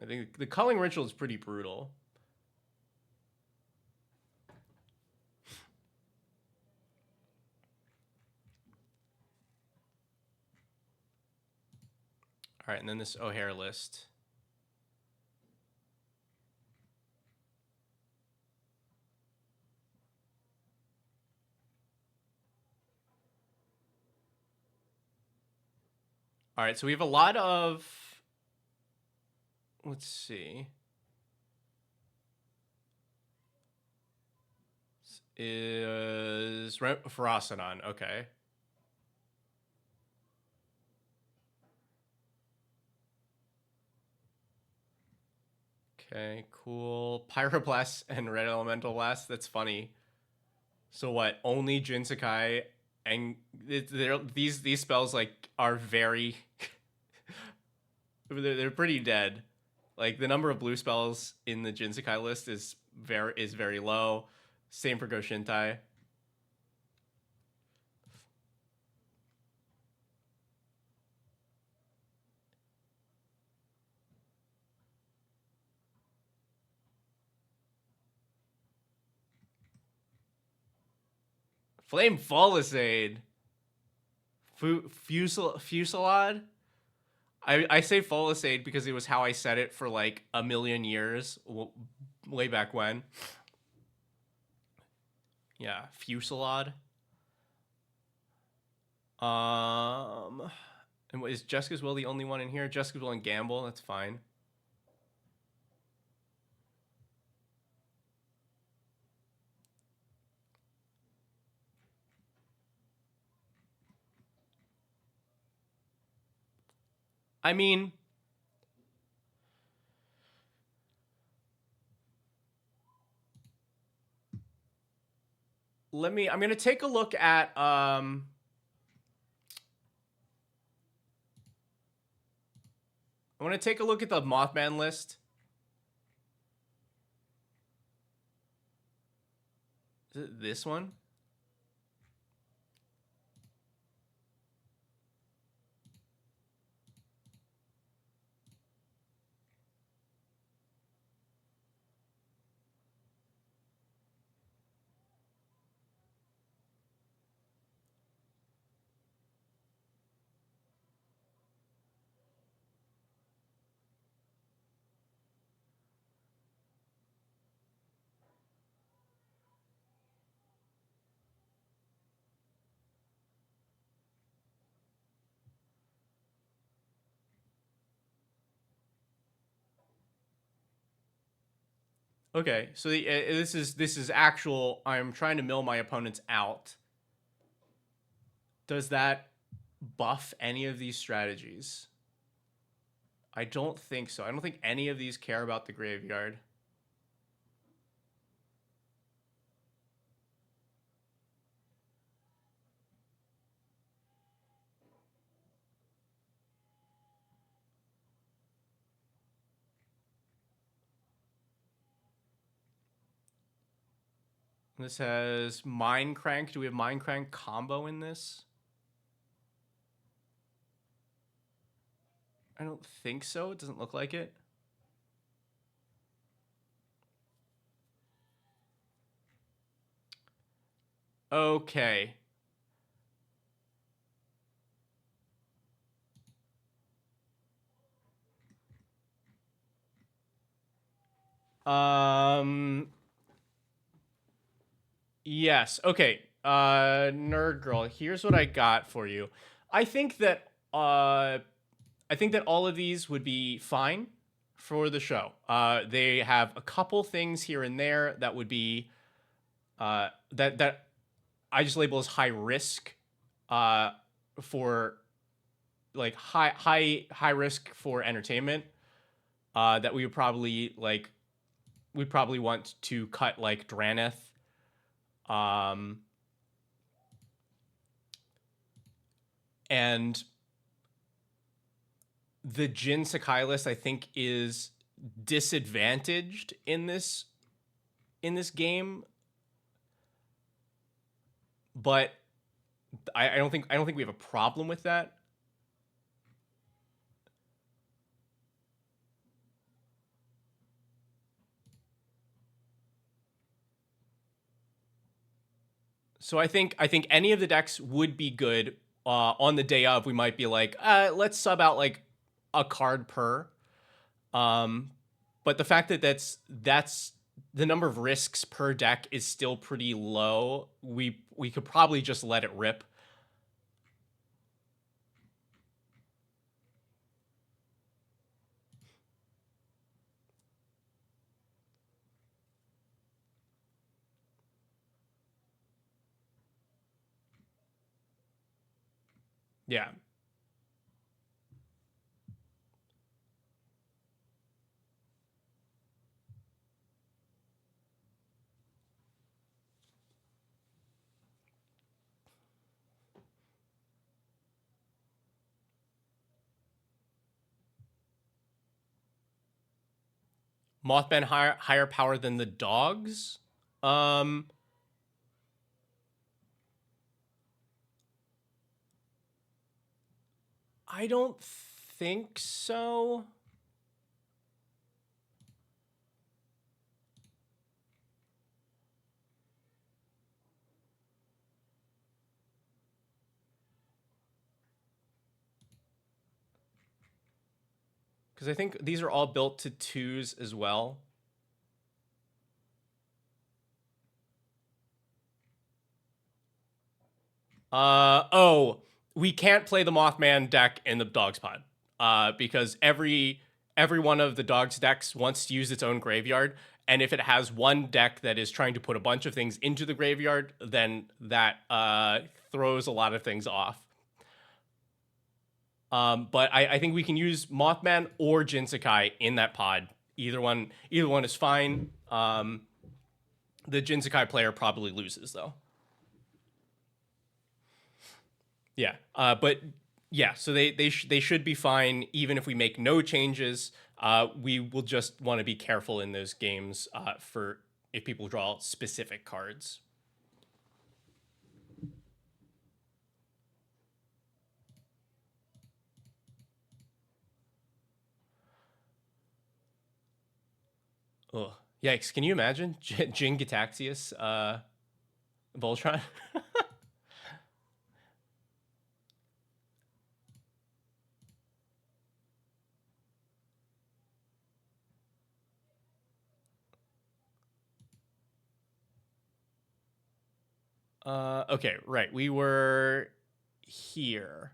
I think the culling ritual is pretty brutal. All right, and then this O'Hare list. All right, so we have a lot of, let's see. Is Ferocidon, okay. Okay, cool. Pyroblast and Red Elemental Blast, that's funny. So what, only Jinsakai, and these spells like are very, they're pretty dead. Like the number of blue spells in the Jinsakai list is very low. Same for Goshintai. Flame Folisade. Fusillade. I say Folisade because it was how I said it for like a million years, way back when. Yeah, Fusillade. And is Jessica's Will the only one in here? Jessica's Will and Gamble, that's fine. I mean, I'm gonna take a look at I'm gonna take a look at the Mothman list. Is it this one? Okay, so this is actual. I'm trying to mill my opponents out. Does that buff any of these strategies? I don't think so. I don't think any of these care about the graveyard. This has Mind Crank. Do we have Mind Crank combo in this? I don't think so. It doesn't look like it. Okay. Yes. Okay. Nerd girl, here's what I got for you. I think that all of these would be fine for the show. They have a couple things here and there that would be that I just label as high risk for like high risk for entertainment that we would probably like we'd probably want to cut, like Draneth. And the Jin Sakai list, I think, is disadvantaged in this game, but I don't think we have a problem with that. So I think any of the decks would be good. On the day of, we might be like, let's sub out like a card per. But the fact that that's the number of risks per deck is still pretty low. We could probably just let it rip. Yeah. Mothman higher power than the dogs. I don't think so. Because I think these are all built to 2s as well. Oh, we can't play the Mothman deck in the Dogs pod. Because every one of the Dogs decks wants to use its own graveyard, and if it has one deck that is trying to put a bunch of things into the graveyard, then that throws a lot of things off. But I think we can use Mothman or Jinsakai in that pod. Either one is fine. The Jinsakai player probably loses though. Yeah, but yeah, so they should be fine even if we make no changes. We will just want to be careful in those games for if people draw specific cards. Oh, yikes! Can you imagine Jin Gitaxius Voltron? Okay, right. We were here.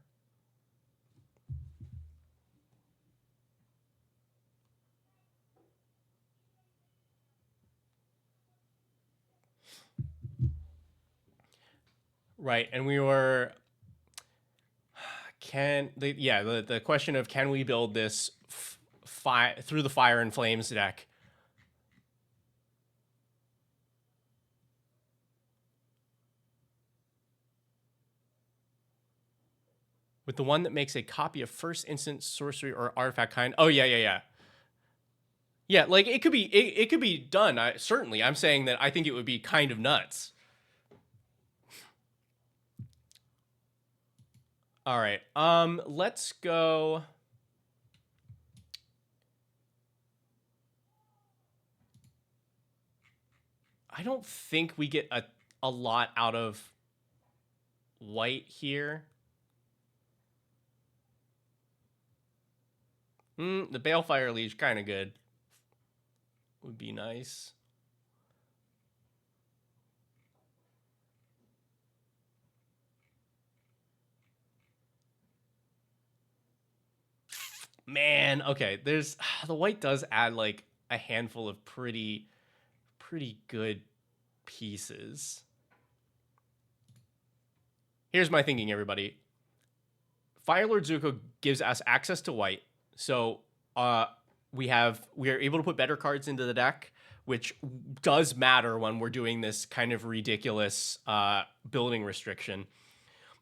Right, and we were the question of can we build this through the Fire and Flames deck? With the one that makes a copy of first instant sorcery or artifact kind. Oh yeah. Yeah, like it could be done. Certainly, I'm saying that I think it would be kind of nuts. All right. Let's go. I don't think we get a lot out of white here. The Balefire Liege kind of good. Would be nice. Man, okay. There's the white does add like a handful of pretty good pieces. Here's my thinking, everybody. Firelord Zuko gives us access to white, so we are able to put better cards into the deck, which does matter when we're doing this kind of ridiculous building restriction.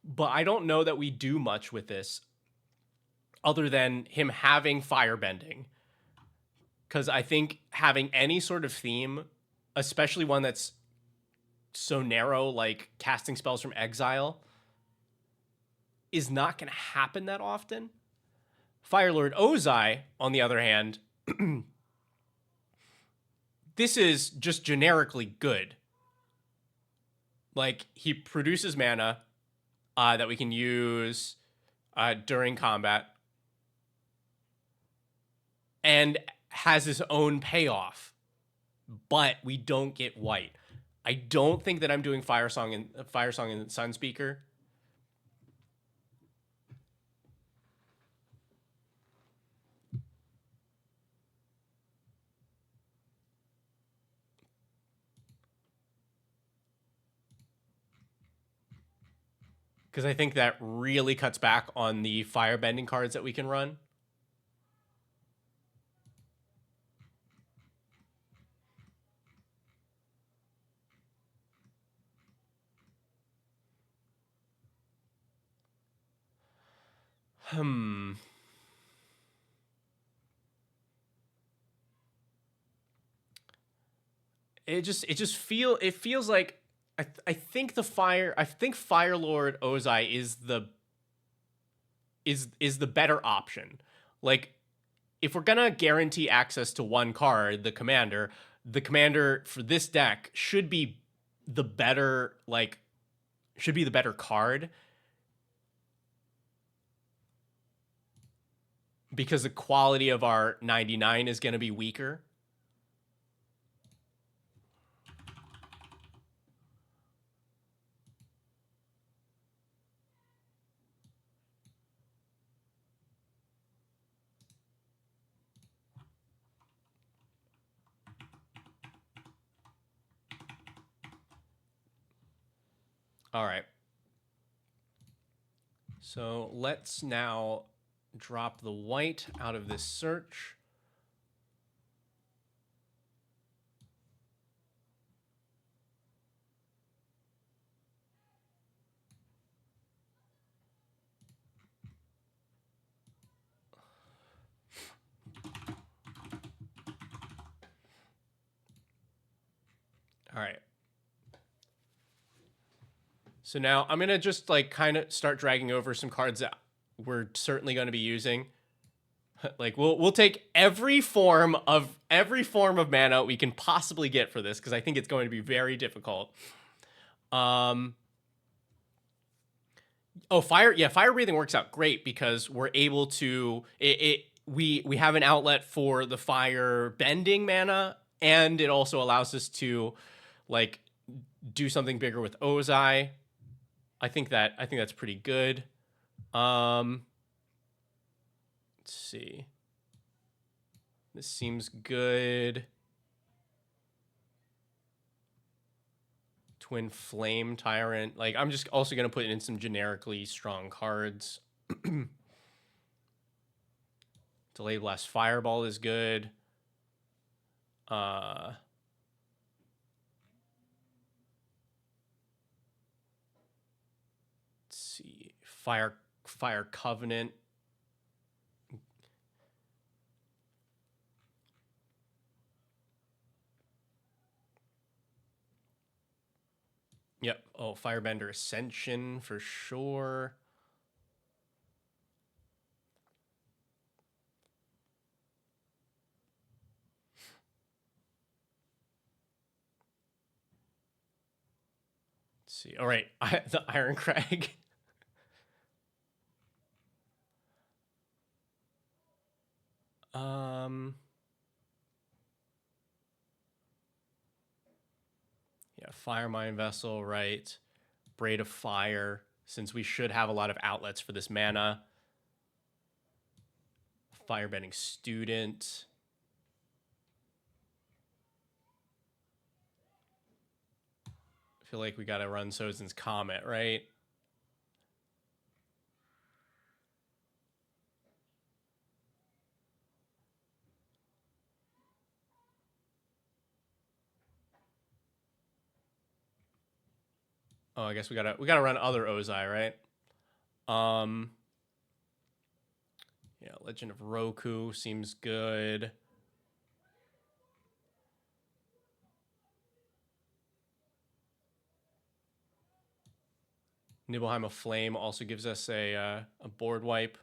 But I don't know that we do much with this other than him having firebending. Because I think having any sort of theme, especially one that's so narrow, like casting spells from exile, is not going to happen that often. Firelord Ozai, on the other hand, this is just generically good. like he produces mana that we can use during combat, and has his own payoff, but we don't get white. I don't think that I'm doing Fire Song and Sunspeaker. Because I think that really cuts back on the firebending cards that we can run. It feels like I think Fire Lord Ozai is the better option. Like, if we're gonna guarantee access to one card, the commander for this deck should be the better card, because the quality of our 99 is gonna be weaker. All right. So let's now drop the white out of this search. All right. So now I'm going to just like kind of start dragging over some cards that we're certainly going to be using. Like we'll take every form of mana we can possibly get for this, because I think it's going to be very difficult. Fire breathing works out great because we're able to we have an outlet for the fire bending mana, and it also allows us to like do something bigger with Ozai. I think that's pretty good. Let's see. This seems good. Twin Flame Tyrant. Like, I'm just also going to put in some generically strong cards. Delayed Blast Fireball is good. Let's see. Fire Covenant. Yep. Oh, Firebender Ascension for sure. Let's see. All right. The Iron Crag. Yeah, Fire Mind Vessel, right? Braid of Fire, since we should have a lot of outlets for this mana. Firebending Student. I feel like we got to run Sozin's Comet, right? Oh, I guess we gotta run other Ozai, right? Yeah, Legend of Roku seems good. Nibelheim of Flame also gives us a board wipe.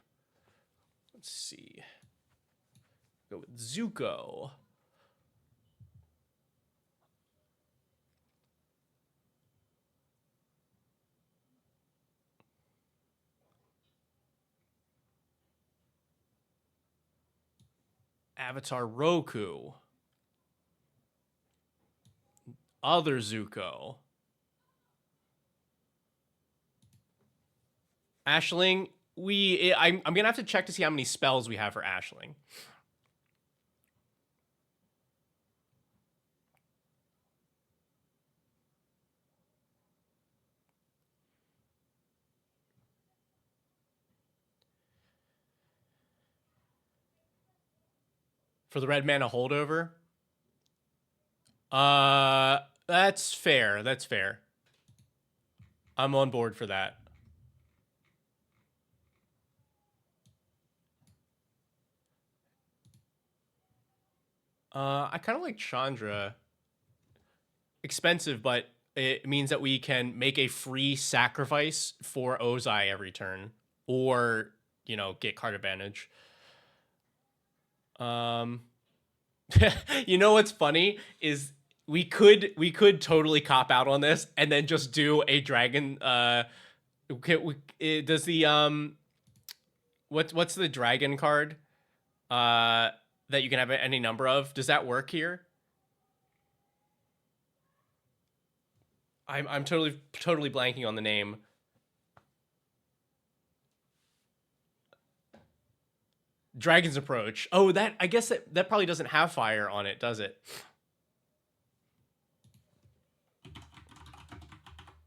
Let's see. Go with Zuko. Avatar Roku. Other Zuko. Ashling, I'm going to have to check to see how many spells we have for Ashling. For the red mana holdover? That's fair. That's fair. I'm on board for that. I kind of like Chandra. Expensive, but it means that we can make a free sacrifice for Ozai every turn, or get card advantage. You know what's funny is we could totally cop out on this and then just do a dragon. Does the what's the dragon card that you can have any number of? Does that work here? I'm totally blanking on the name. Dragon's Approach. Oh, I guess that probably doesn't have fire on it, does it?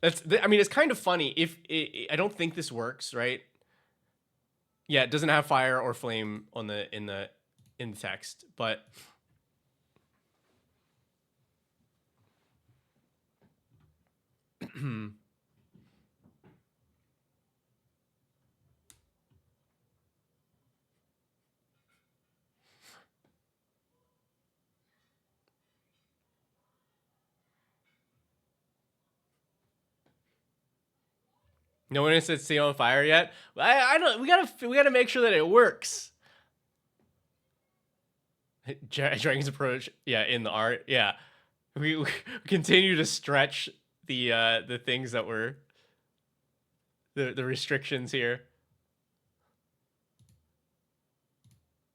I mean, it's kind of funny. I don't think this works, right? Yeah, it doesn't have fire or flame on in the text, but no one has set Sea on fire yet. I don't. We gotta make sure that it works. Dragon's Approach. Yeah, in the art. Yeah, we continue to stretch the things that were the restrictions here.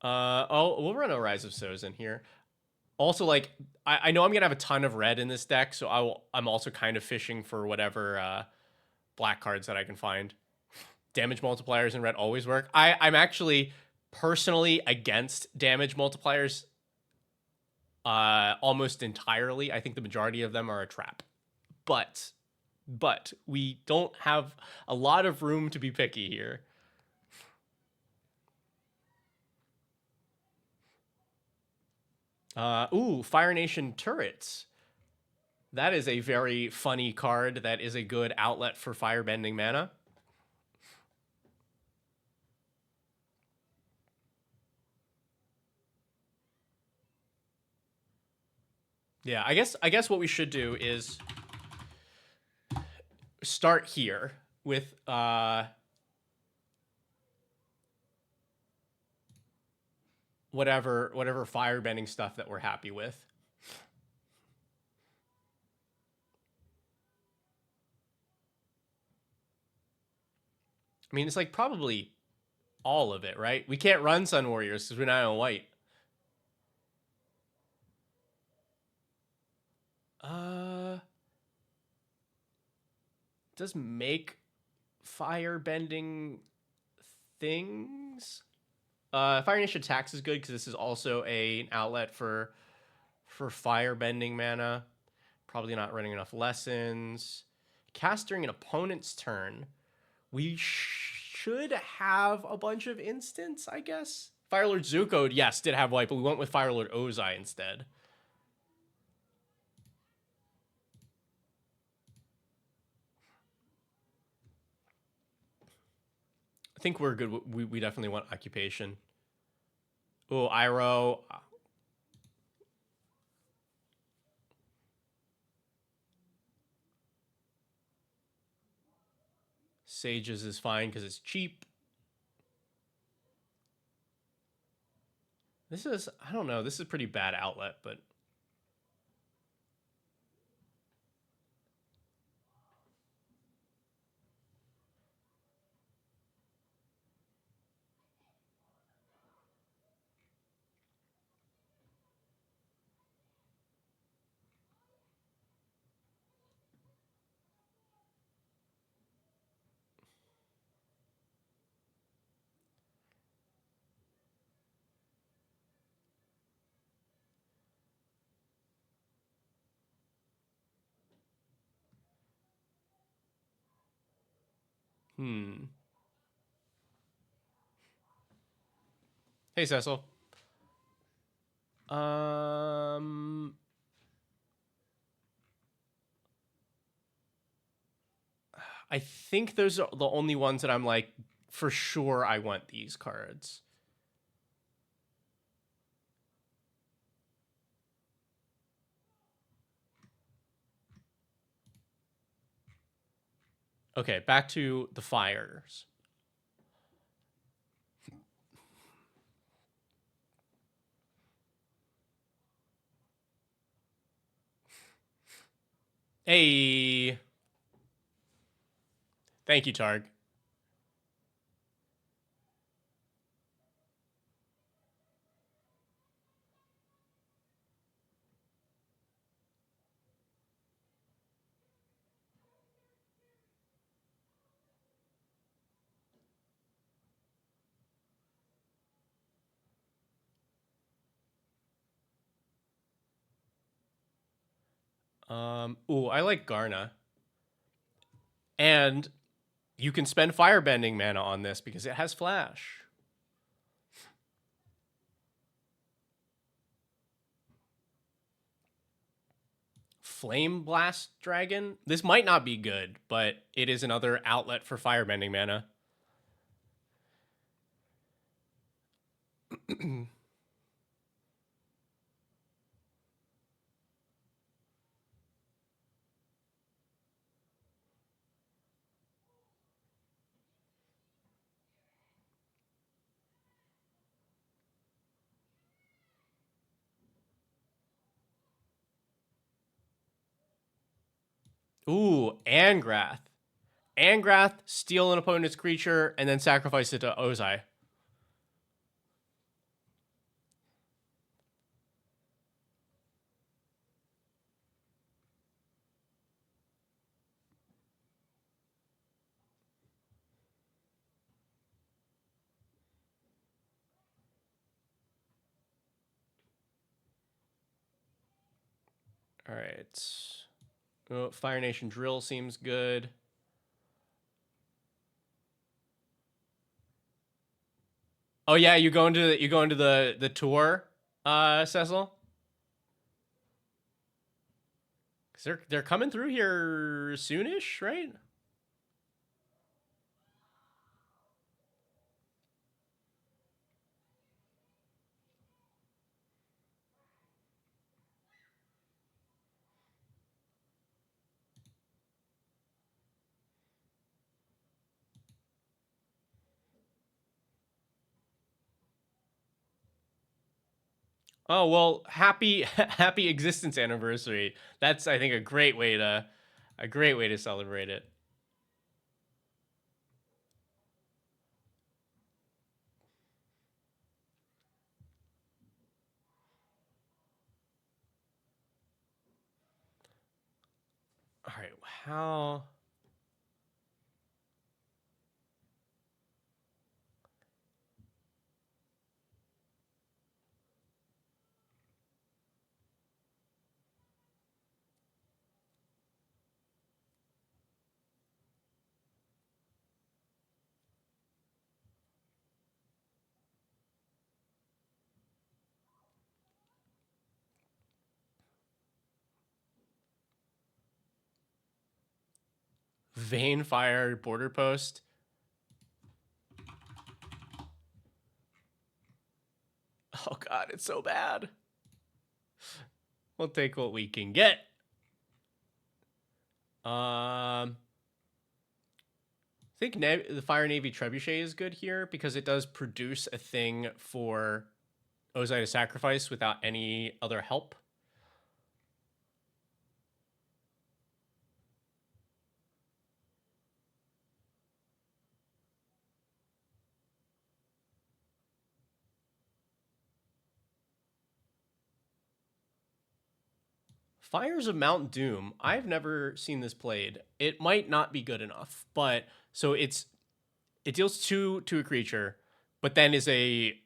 We'll run a Rise of Sozin here. Also, like, I know I'm gonna have a ton of red in this deck, so I'm also kind of fishing for whatever black cards that I can find. Damage multipliers in red always work. I'm actually personally against damage multipliers almost entirely. I think the majority of them are a trap. But we don't have a lot of room to be picky here. Fire Nation Turrets. That is a very funny card. That is a good outlet for firebending mana. Yeah, I guess what we should do is start here with whatever firebending stuff that we're happy with. I mean, it's like probably all of it, right? We can't run Sun Warriors because we're not on white. Does make firebending things? Fire Nation Tax is good because this is also an outlet for firebending mana. Probably not running enough lessons. Cast during an opponent's turn. We should have a bunch of instants, I guess. Firelord Zuko, yes, did have white, but we went with Firelord Ozai instead. I think we're good. We definitely want Occupation. Oh, Iroh. Sages is fine because it's cheap. This is, I don't know, this is a pretty bad outlet, but Hey, Cecil. Um, I think those are the only ones that I'm like, for sure I want these cards. Okay, back to the fires. Hey. Thank you, Targ. Ooh, I like Garna. And you can spend firebending mana on this because it has flash. Flame Blast Dragon. This might not be good, but it is another outlet for firebending mana. Ooh, Angrath. Angrath, steal an opponent's creature, and then sacrifice it to Ozai. All right. Oh, Fire Nation Drill seems good. Oh yeah, you go into the tour, Cecil? Cause they're coming through here soonish, right? Oh well, happy happy existence anniversary. That's I think a great way to celebrate it. All right, how Vein Fire Border Post. Oh god, it's so bad. We'll take what we can get. I think the Fire Navy Trebuchet is good here because it does produce a thing for Ozai to sacrifice without any other help. Fires of Mount Doom. I've never seen this played. It might not be good enough, but so it deals 2 to a creature, but then is a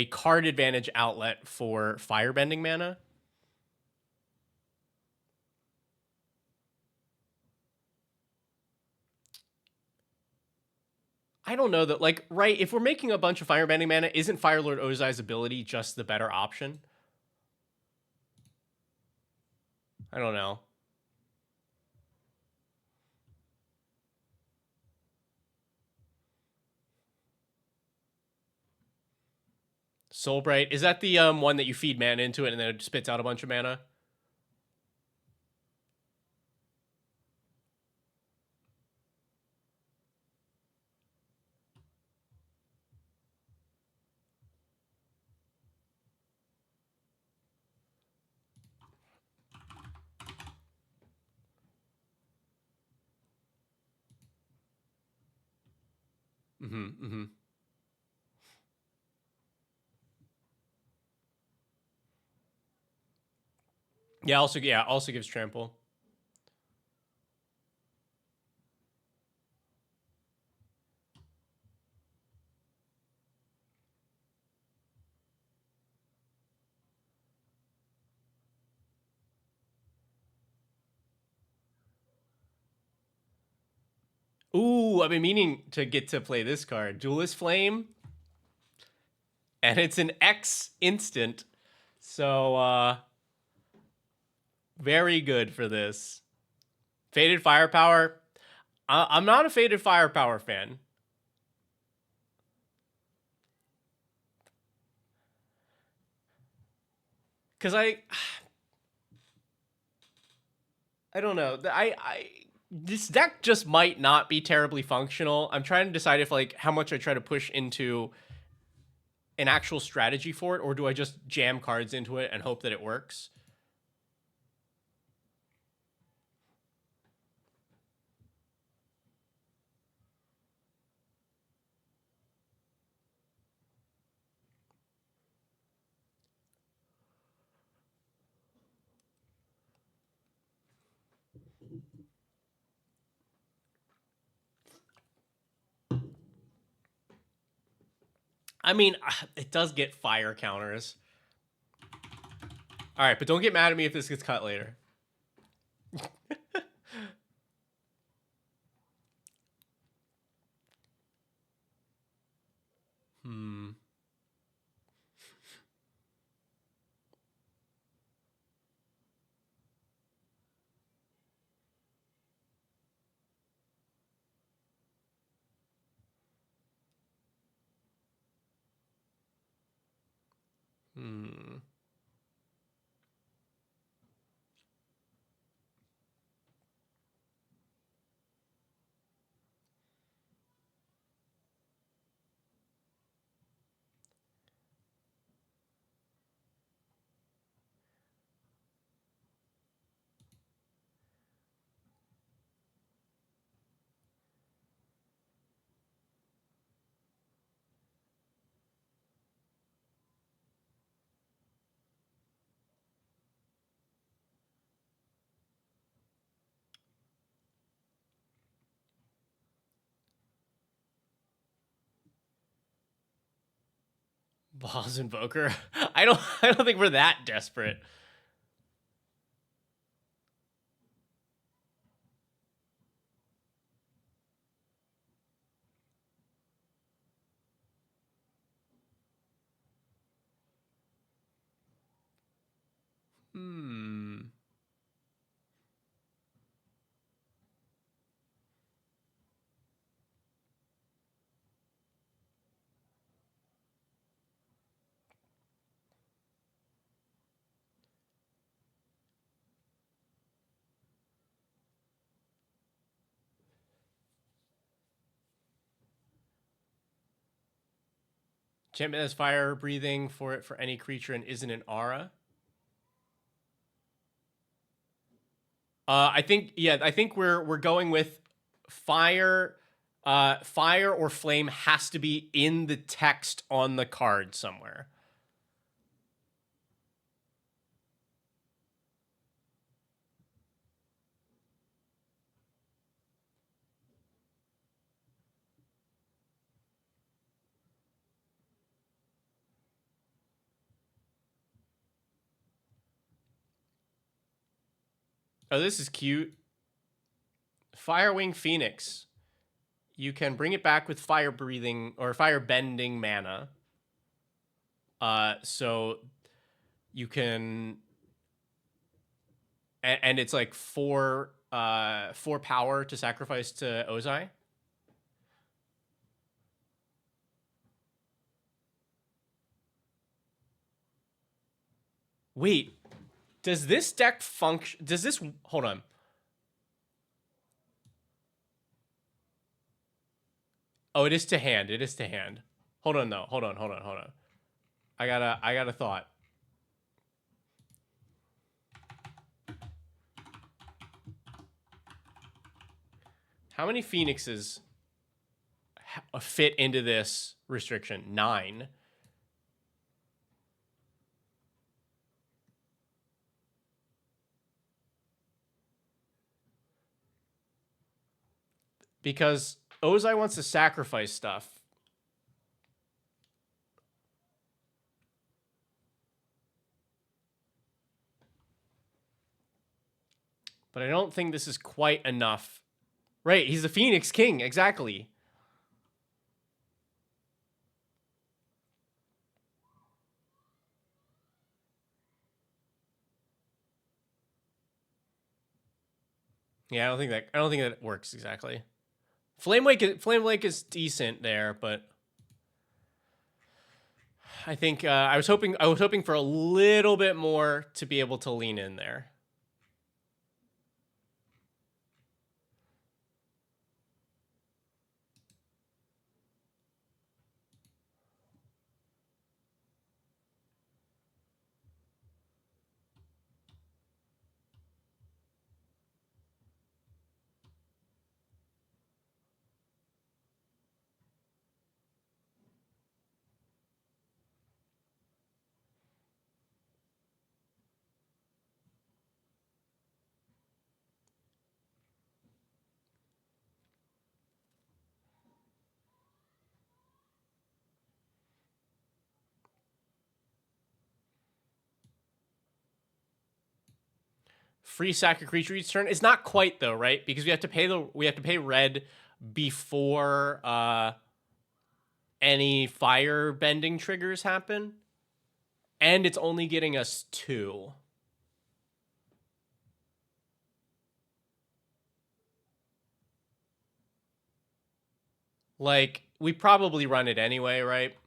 card advantage outlet for firebending mana. I don't know that, like, right, if we're making a bunch of firebending mana, isn't Fire Lord Ozai's ability just the better option? I don't know. Soulbright, is that the one that you feed mana into it and then it spits out a bunch of mana? Yeah, also gives trample. Ooh, I've been meaning to get to play this card. Duelist Flame. And it's an X instant. So, very good for this. Faded Firepower. I'm not a Faded Firepower fan. Because I don't know. This deck just might not be terribly functional. I'm trying to decide if, like, how much I try to push into an actual strategy for it, or do I just jam cards into it and hope that it works? I mean, it does get fire counters. All right, but don't get mad at me if this gets cut later. Hmm. Hmm. Boss Invoker. I don't think we're that desperate. Hmm. Champion has fire breathing for it for any creature and isn't an aura. I think we're going with fire. Fire or flame has to be in the text on the card somewhere. Oh, this is cute. Firewing Phoenix. you can bring it back with fire breathing or fire bending mana. So you can, and it's like 4 power to sacrifice to Ozai. Wait, does this deck function? Does this, hold on. Oh, it is to hand. It is to hand. Hold on though. Hold on. I got a thought. How many Phoenixes fit into this restriction? 9. Because Ozai wants to sacrifice stuff. But I don't think this is quite enough. Right, he's the Phoenix King, exactly. Yeah, I don't think that works exactly. Flame Lake is decent there, but I think I was hoping for a little bit more to be able to lean in there. Free sack a creature each turn. It's not quite though, right? Because we have to pay red before any fire bending triggers happen. And it's only getting us 2. Like, we probably run it anyway, right?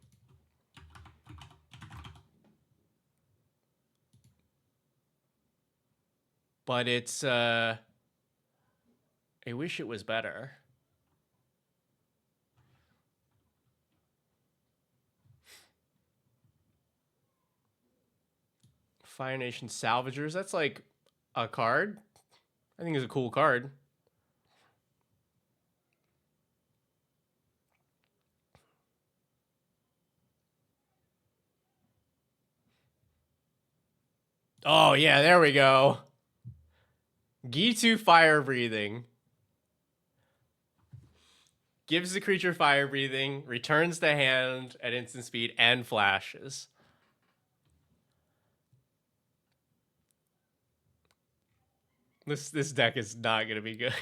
But it's I wish it was better. Fire Nation Salvagers, that's like a card. I think it's a cool card. Oh yeah, there we go. Gitu Fire Breathing. Gives the creature fire breathing, returns the hand at instant speed, and flashes. This deck is not gonna be good.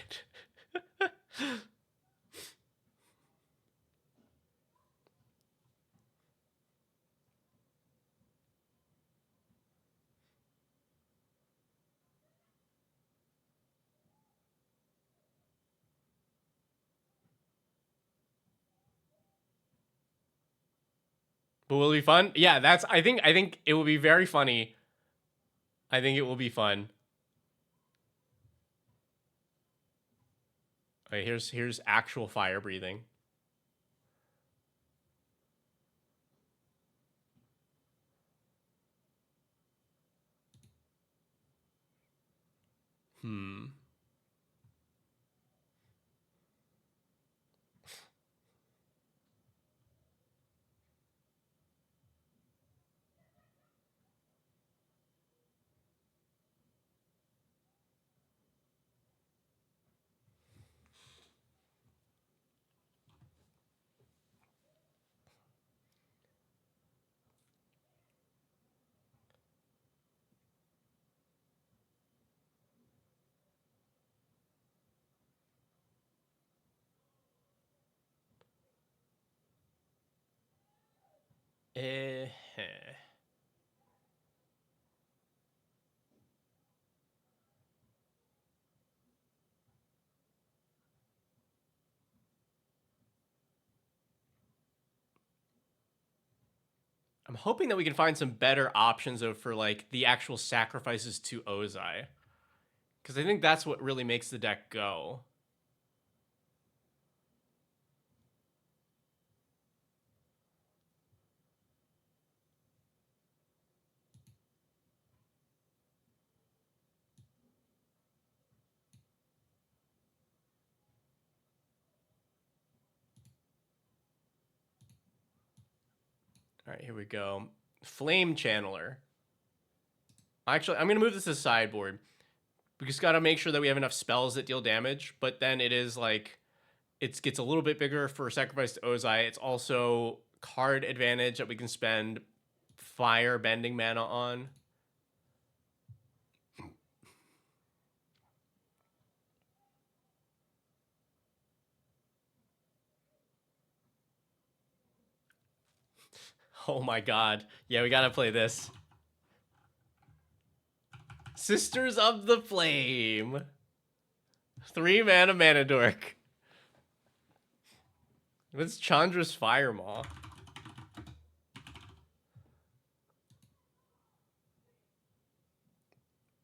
But will it be fun? Yeah, that's I think it will be very funny. I think it will be fun. Okay, here's actual fire breathing. Eh. I'm hoping that we can find some better options though for like the actual sacrifices to Ozai. Because I think that's what really makes the deck go. All right, here we go. Flame Channeler. Actually, I'm going to move this to sideboard. We just got to make sure that we have enough spells that deal damage. But then it is like, it gets a little bit bigger for Sacrifice to Ozai. It's also card advantage that we can spend fire bending mana on. Oh my god. Yeah, we got to play this. Sisters of the Flame. 3 mana dork. What's Chandra's Firemaw?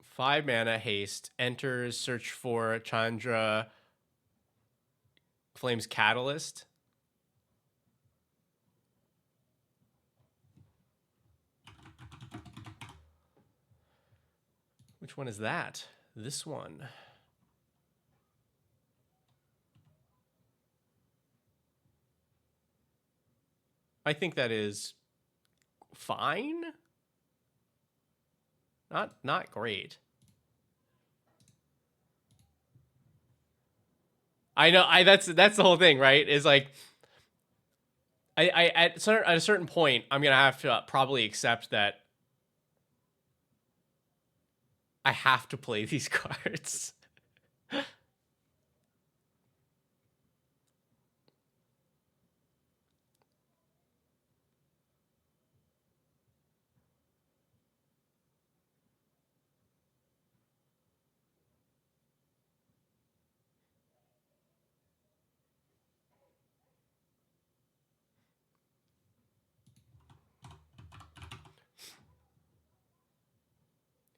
Five mana haste. Enters, search for Chandra Flame's Catalyst. Which one is that? This one. I think that is fine. Not great. I know. That's the whole thing, right? Is like, at a certain point, I'm gonna have to probably accept that I have to play these cards.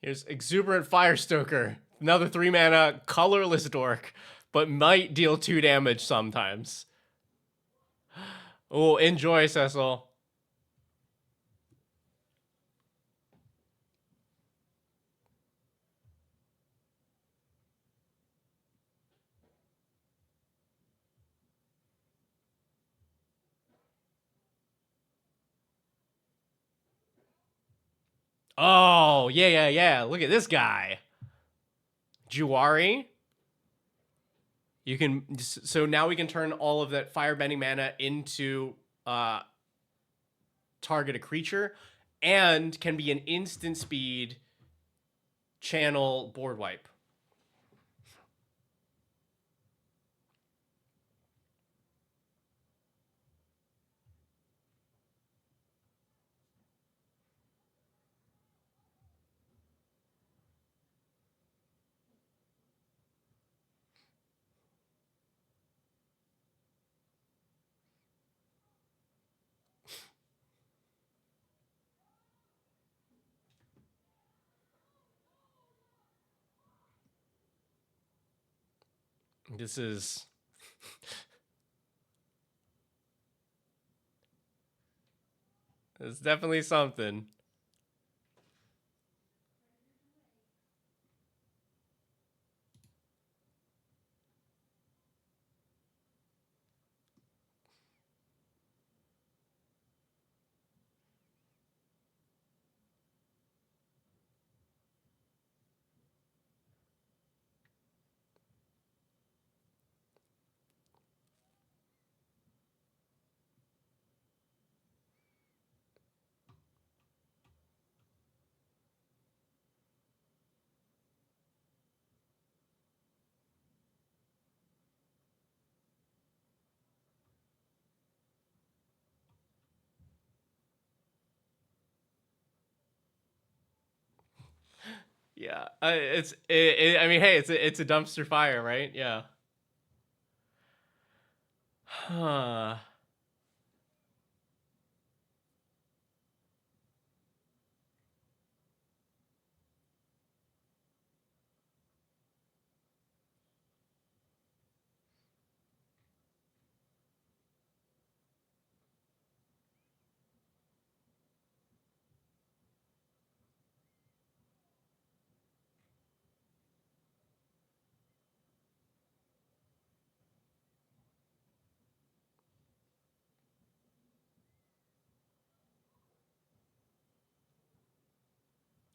Here's Exuberant Firestoker, another 3 mana colorless dork, but might deal 2 damage sometimes. Oh, enjoy, Cecil. Oh, yeah. Look at this guy. Juwari. You can, so now we can turn all of that firebending mana into target a creature, and can be an instant speed channel board wipe. This is it's definitely something. Yeah, I mean, hey, it's a dumpster fire, right? Yeah. Huh.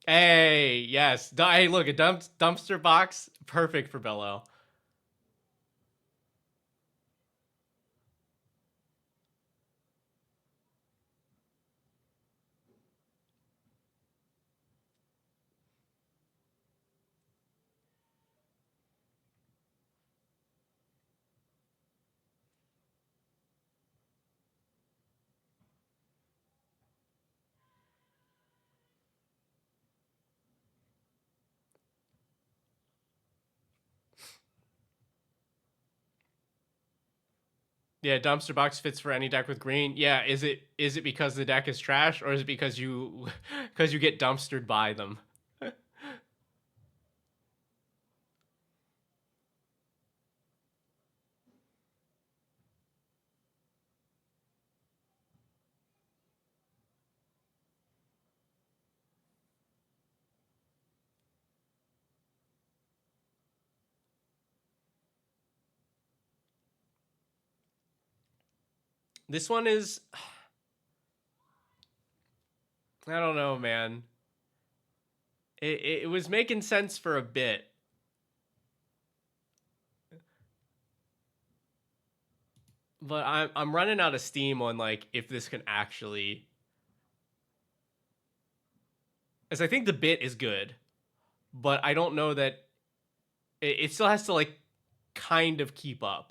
Hey, yes. Hey, look, a dumpster box, perfect for Bello. Yeah, dumpster box fits for any deck with green. Yeah, is it because the deck is trash, or is it because you because you get dumpstered by them? This one is, I don't know, man. It was making sense for a bit, but I'm running out of steam on like if this can actually. As I think the bit is good, but I don't know that it still has to like kind of keep up.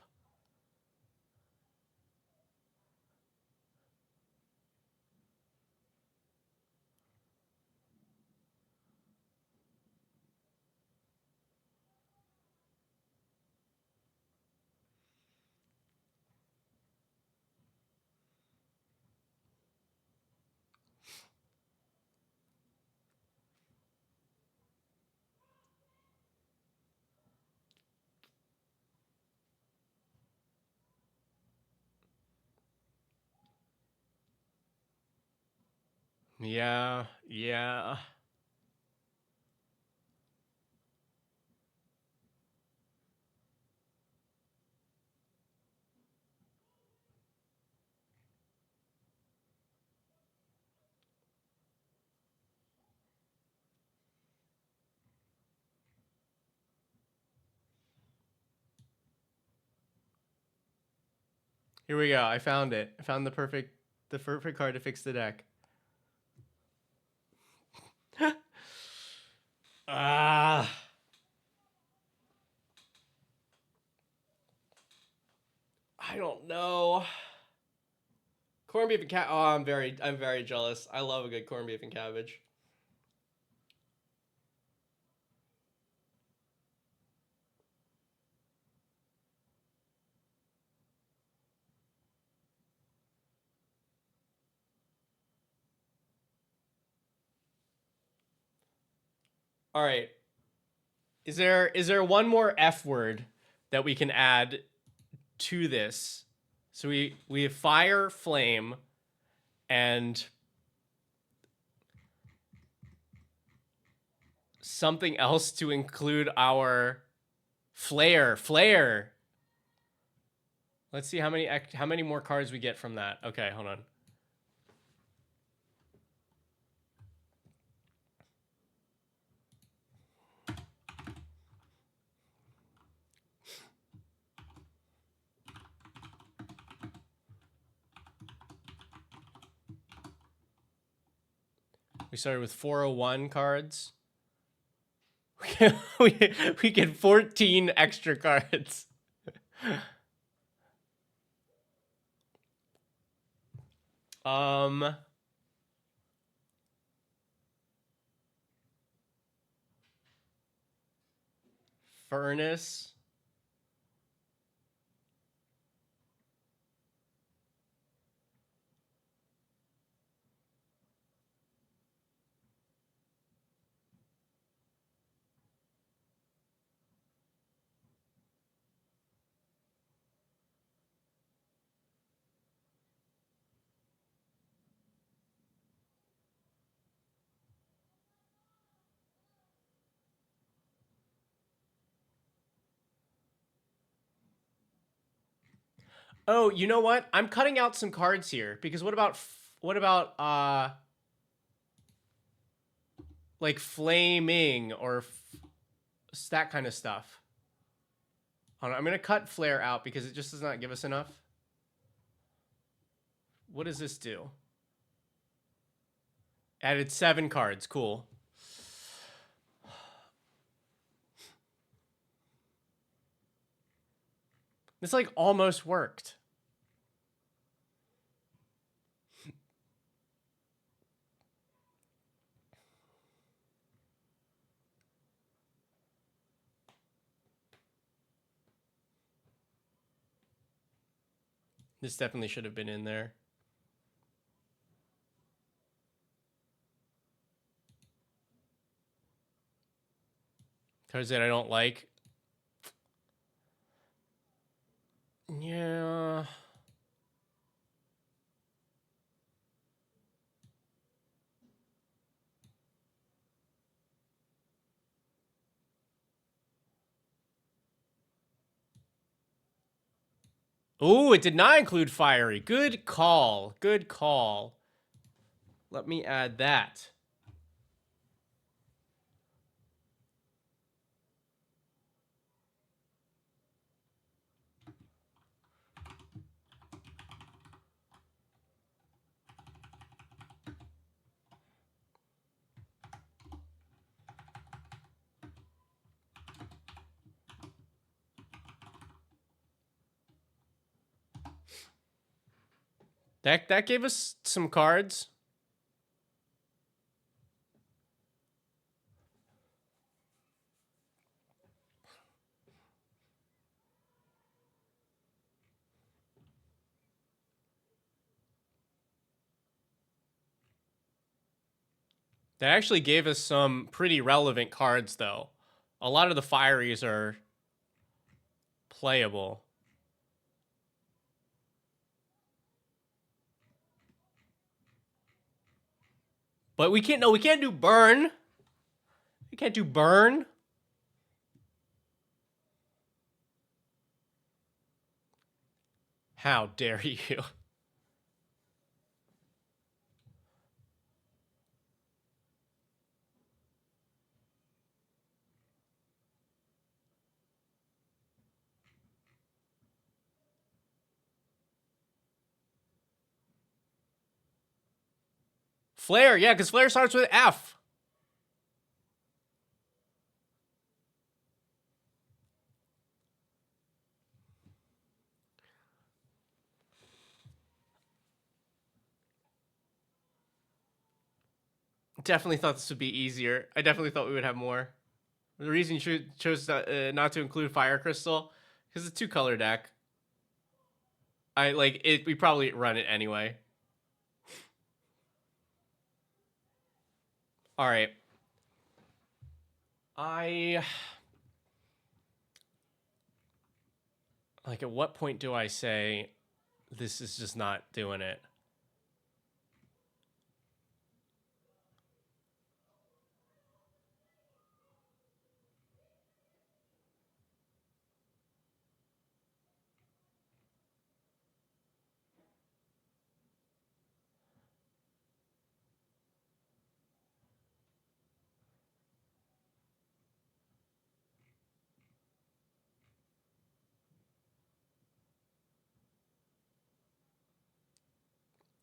Yeah, yeah. Here we go. I found it. I found the perfect card to fix the deck. Ah. I don't know. Corned beef and cat. Oh, I'm very jealous. I love a good corned beef and cabbage. All right. Is there one more F word that we can add to this? So we have fire, flame, and something else to include our flare. Flare. Let's see how many more cards we get from that. Okay, hold on. We started with 401 cards. We get 14 extra cards. Um Furnace. Oh, you know what? I'm cutting out some cards here because what about like flaming or that kind of stuff? Hold on, I'm gonna cut flare out because it just does not give us enough. What does this do? Added 7 cards. Cool. This like almost worked. This definitely should have been in there. Cards that I don't like. Yeah. Ooh, it did not include fiery. Good call. Good call. Let me add that. That gave us some cards. That actually gave us some pretty relevant cards, though. A lot of the firies are playable. But we can't do burn. We can't do burn. How dare you? Flare, yeah, because flare starts with F. Definitely thought this would be easier. I definitely thought we would have more. The reason you chose not to include Fire Crystal, because it's a 2-color deck. I like it. We probably run it anyway. All right. Like, at what point do I say this is just not doing it?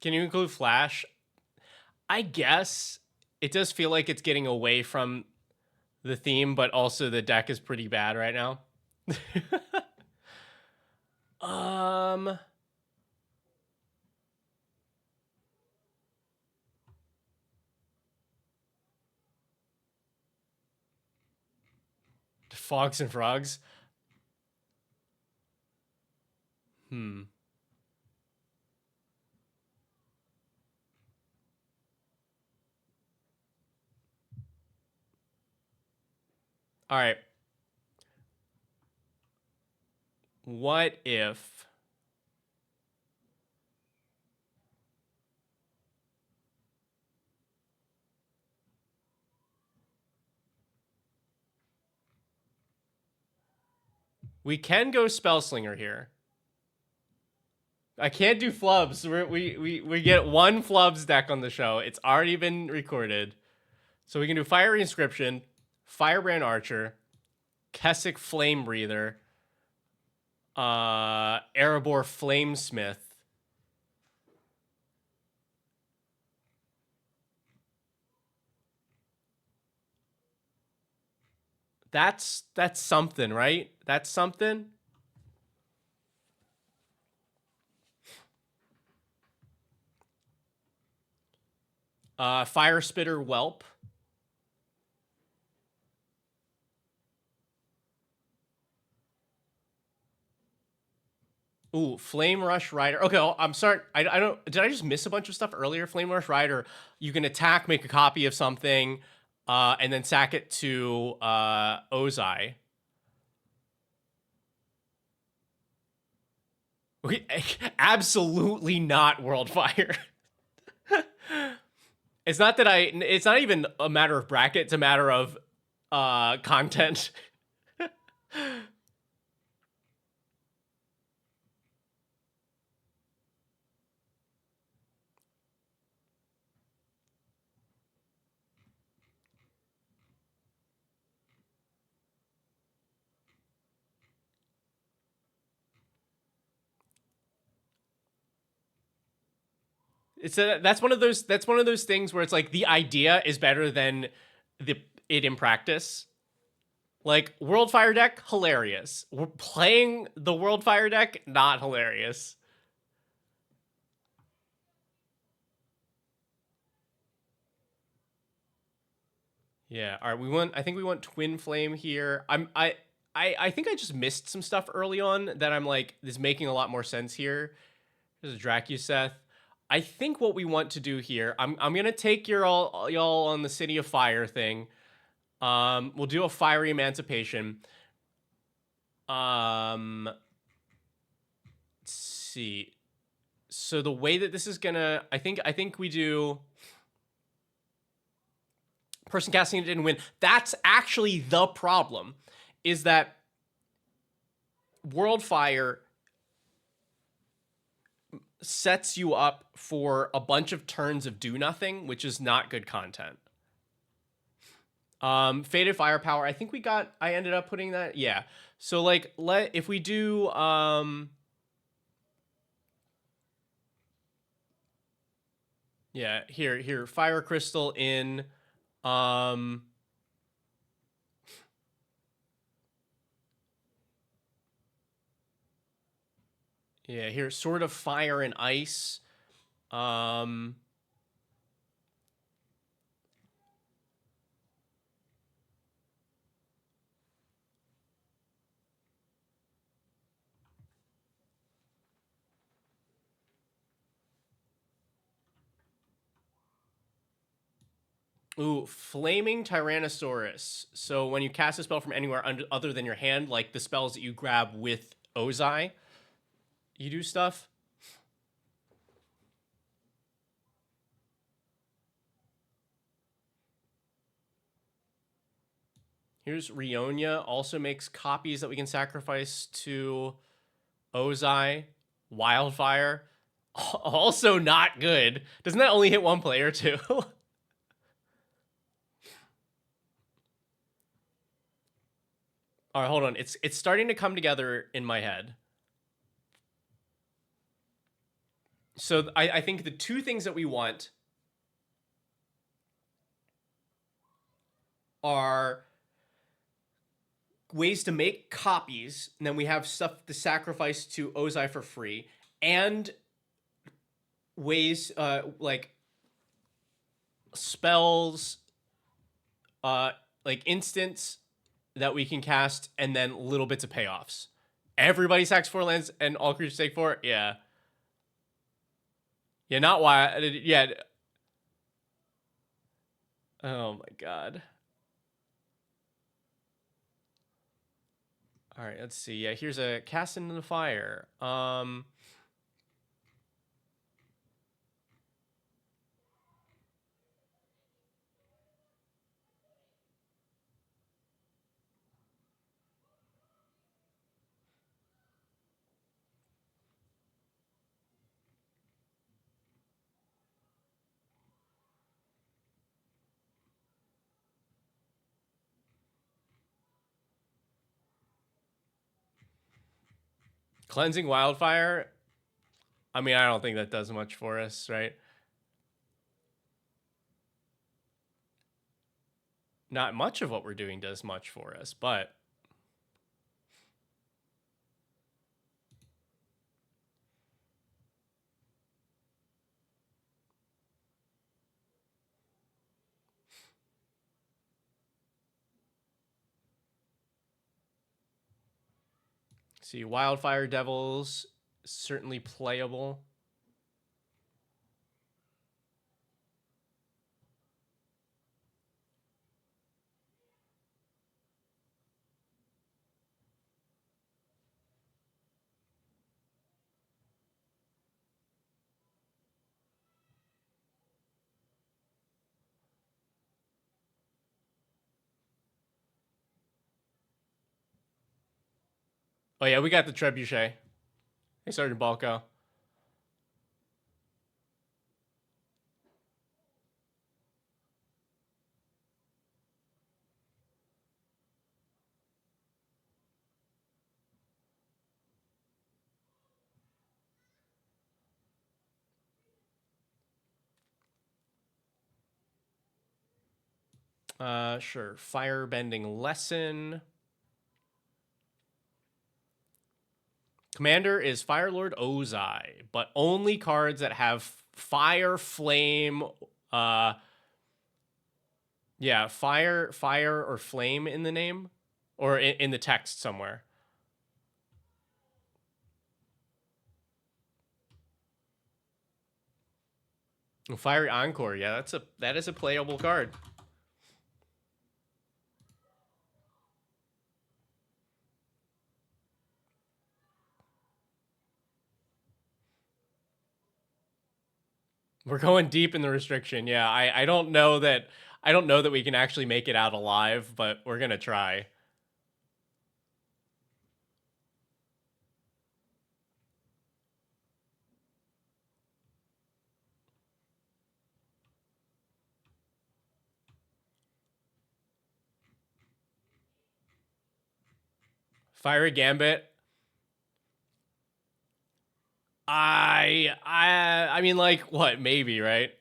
Can you include Flash? I guess it does feel like it's getting away from the theme, but also the deck is pretty bad right now. Fogs and frogs. All right. What if we can go Spellslinger here? I can't do flubs. We get one flubs deck on the show. It's already been recorded. So we can do Fiery Inscription, Firebrand Archer, Kessick Flame Breather, Erebor Flamesmith. That's something, right? That's something. Fire Spitter Whelp. Ooh, Flame Rush Rider. Okay, well, I'm sorry. I don't. Did I just miss a bunch of stuff earlier? Flame Rush Rider. You can attack, make a copy of something, and then sack it to Ozai. Absolutely not Worldfire. It's not that it's not even a matter of bracket. It's a matter of content. That's one of those things where it's like the idea is better than it in practice. Like Worldfire deck, hilarious. We're playing the Worldfire deck, not hilarious. Yeah. All right. I think we want Twin Flame here. I think I just missed some stuff early on that I'm like, this is making a lot more sense here. There's a Dracuseth. I think what we want to do here, I'm gonna take y'all on the City of Fire thing. We'll do a Fiery Emancipation. Let's see. So the way that this is gonna, I think we do. Person casting it didn't win. That's actually the problem. Is that Worldfire sets you up for a bunch of turns of do nothing, which is not good content. Faded Firepower. I think I ended up putting that. Yeah. So like if we do yeah, here Fire Crystal in yeah, here Sword of Fire and Ice. Ooh, Flaming Tyrannosaurus. So when you cast a spell from anywhere other than your hand, like the spells that you grab with Ozai, you do stuff. Here's Rionia. Also makes copies that we can sacrifice to Ozai. Wildfire. Also not good. Doesn't that only hit one player too? All right, hold on. It's starting to come together in my head. So I think the two things that we want are ways to make copies, and then we have stuff to sacrifice to Ozai for free, and ways like spells like instants that we can cast, and then little bits of payoffs. Everybody sacks 4 lands and all creatures take 4? Yeah. Yeah, not why. Yeah. Oh my god. All right, let's see. Yeah, here's a Cast into the Fire. Cleansing Wildfire. I mean, I don't think that does much for us, right? Not much of what we're doing does much for us, but see, Wildfire Devils certainly playable. Oh yeah, we got the Trebuchet. Hey, Sergeant Balco. Sure. Firebending Lesson. Commander is Firelord Ozai, but only cards that have fire, flame, yeah, fire, or flame in the name, or in the text somewhere. Fiery Encore, yeah, that is a playable card. We're going deep in the restriction. Yeah, I don't know that we can actually make it out alive, but we're gonna try. Fiery Gambit. I mean, like, what? Maybe, right?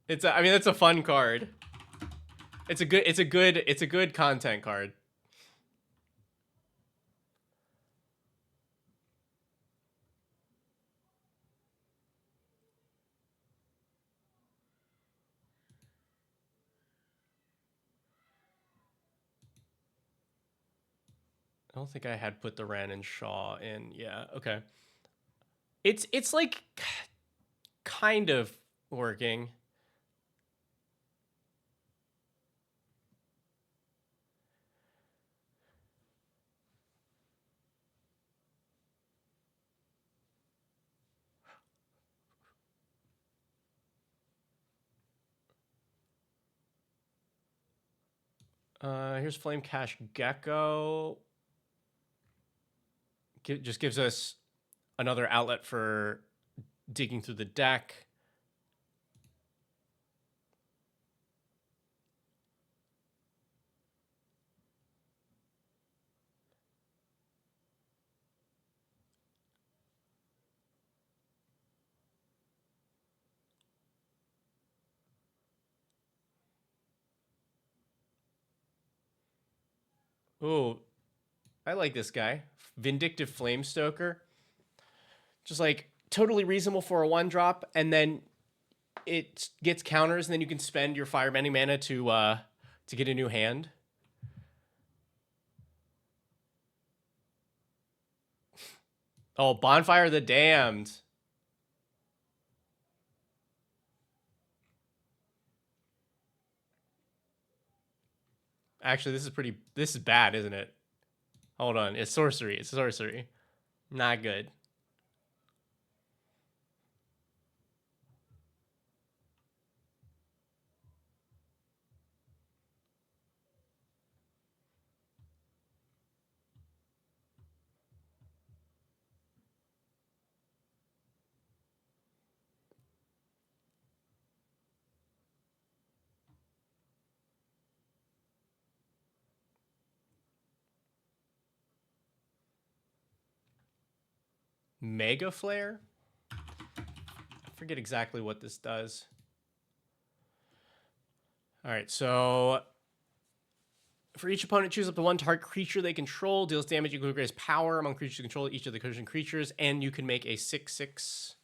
I mean, it's a fun card. It's a good content card. I don't think I had put the Ran and Shaw in. Yeah, okay. It's like kind of working. Here's Flame Cash Gecko. Just gives us another outlet for digging through the deck. Ooh, I like this guy. Vindictive Flamestoker. Just like totally reasonable for a 1-drop, and then it gets counters, and then you can spend your firebending mana to get a new hand. Oh, Bonfire of the Damned. Actually, this is bad, isn't it? Hold on. It's sorcery. It's sorcery. Not good. Mega Flare? I forget exactly what this does. All right, so for each opponent, choose up to one target creature they control, deals damage equal to greatest power among creatures you control each of the chosen creatures, and you can make a 6/6.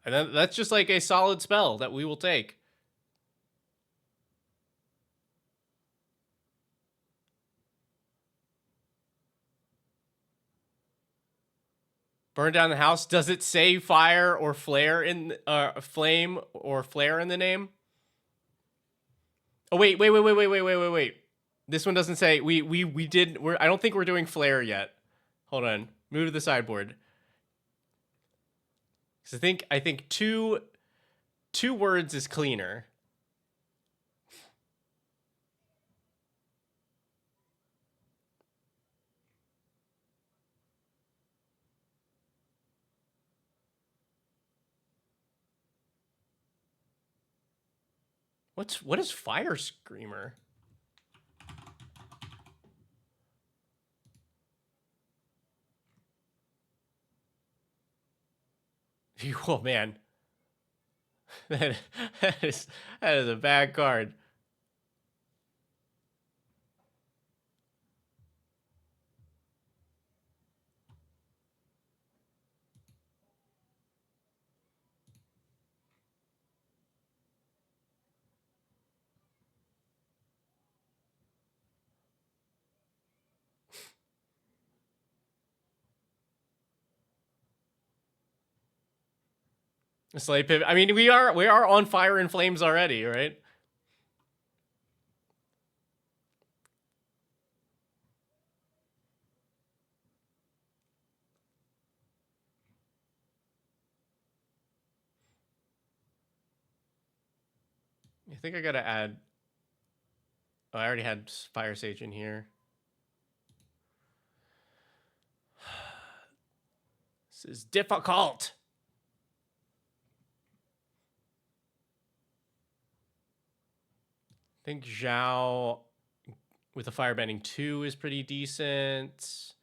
And that's just like a solid spell that we will take. Burn down the house. Does it say fire or flare in flame or flare in the name? Oh wait. This one doesn't say we did. I don't think we're doing flare yet. Hold on. Move to the sideboard. Because I think two words is cleaner. What is Fire Screamer? Oh man, that is a bad card. Slave pivot. I mean, we are on fire and flames already, right? I think I gotta add. Oh, I already had Fire Sage in here. This is difficult. I think Zhao with a Firebending 2 is pretty decent.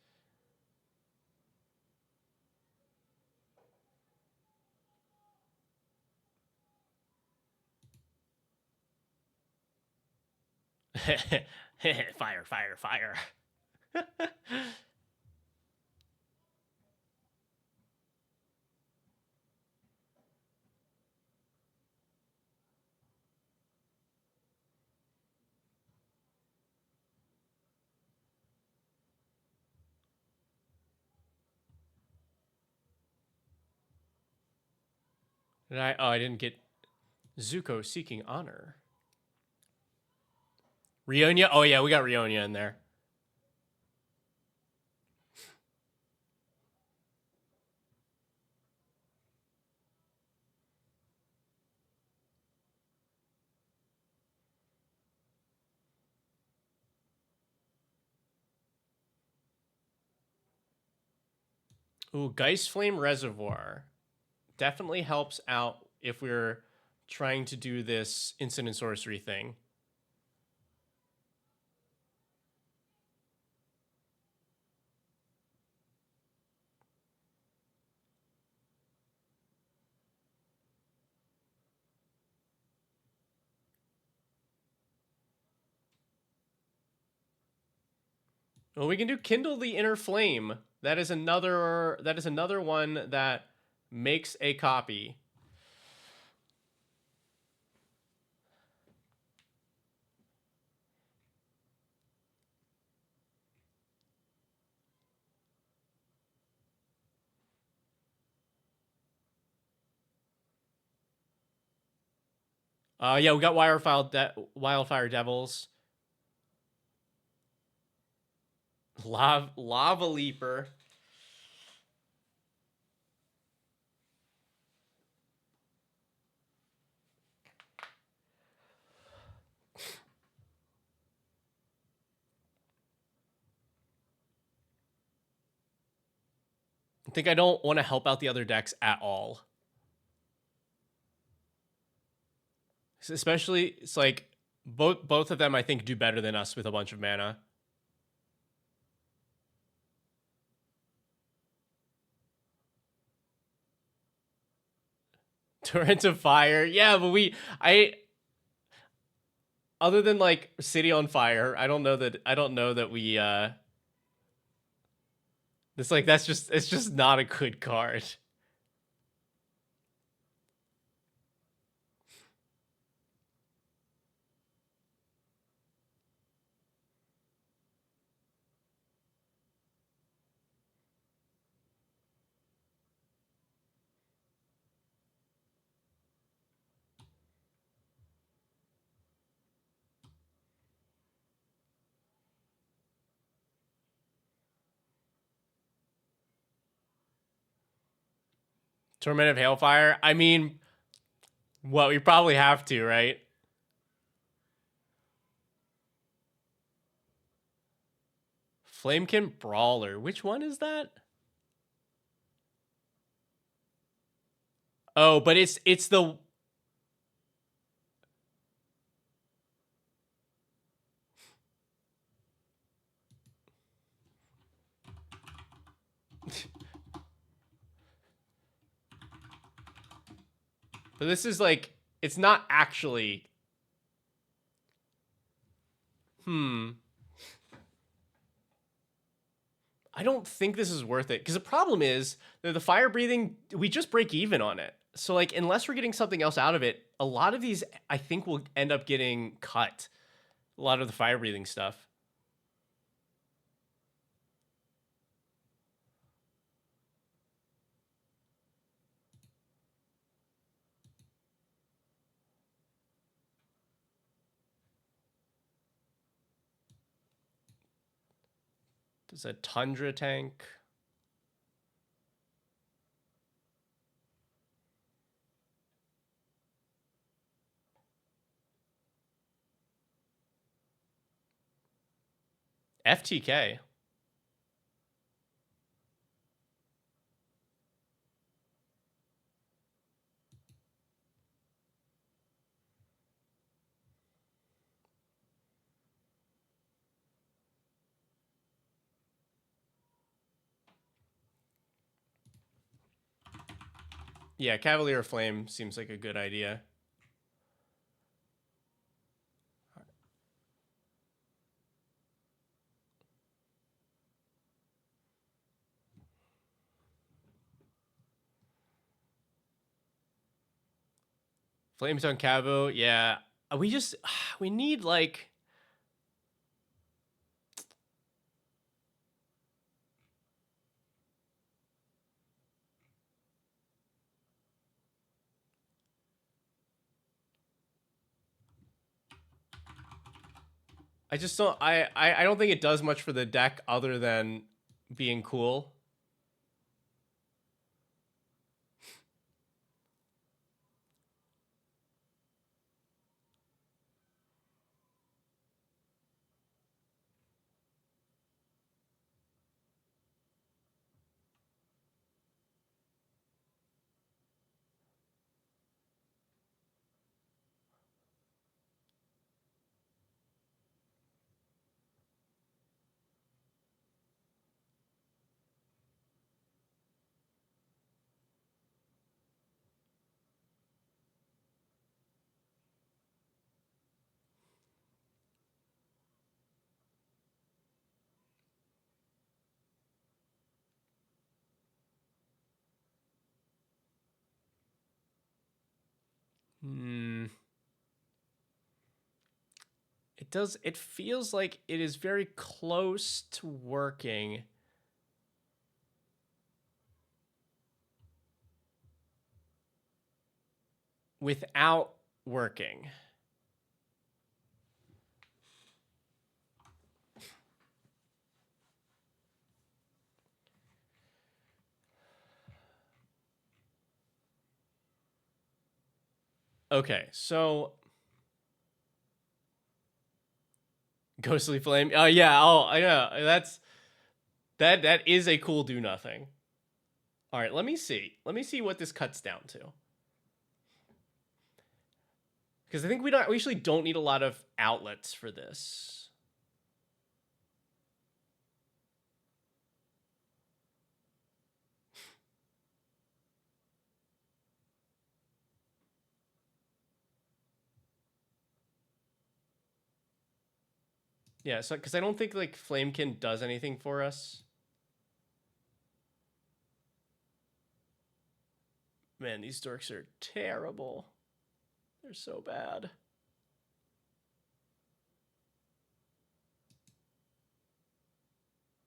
Fire, fire, fire. I didn't get Zuko Seeking Honor. Rionia? Oh yeah, we got Rionia in there. Ooh, Geist Flame Reservoir. Definitely helps out if we're trying to do this instant and sorcery thing. Well, we can do Kindle the Inner Flame. That is another one that makes a copy. Yeah, we got Wildfire Devils. Lava Leaper. I think I don't want to help out the other decks at all. Especially, it's like both of them I think do better than us with a bunch of mana. Torrent of Fire. Yeah, but I other than like City on Fire, I don't know that we it's like it's just not a good card. Torment of Hailfire. I mean, well, we probably have to, right? Flamekin Brawler. Which one is that? Oh, but it's the but this is like it's not actually I don't think this is worth it because the problem is that the fire breathing, we just break even on it. So like unless we're getting something else out of it, a lot of these I think will end up getting cut. A lot of the fire breathing stuff. There's a Tundra tank. FTK. Yeah, Cavalier Flame seems like a good idea. Flames on Cavo, yeah. We need like I just don't I don't think it does much for the deck other than being cool. It feels like it is very close to working. Without working. Okay, so Ghostly Flame. Oh yeah, I know. That is a cool do nothing. All right, let me see. Let me see what this cuts down to. Because I think we actually don't need a lot of outlets for this. Yeah, so because I don't think like Flamekin does anything for us. Man, these dorks are terrible. They're so bad.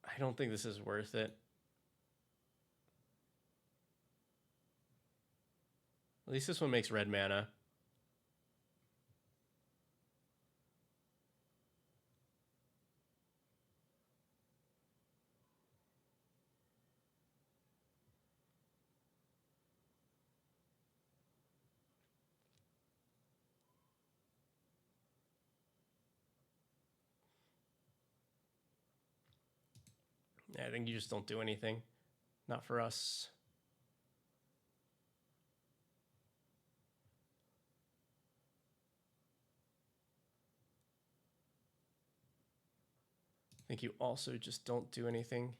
I don't think this is worth it. At least this one makes red mana. Yeah, I think you just don't do anything. Not for us. I think you also just don't do anything.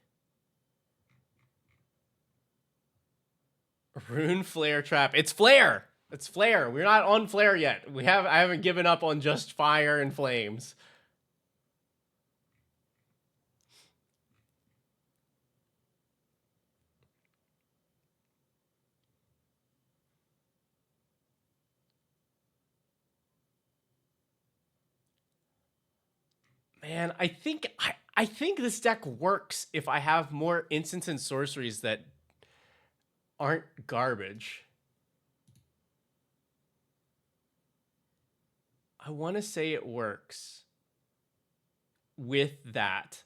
Rune Flare Trap. It's Flare! It's Flare. We're not on Flare yet. I haven't given up on just fire and flames. Man, I think this deck works if I have more instants and sorceries that aren't garbage. I want to say it works with that.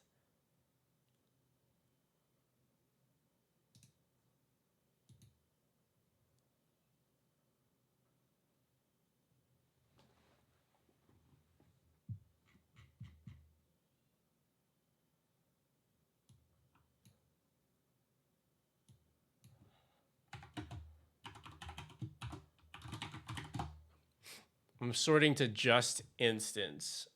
I'm sorting to just instants.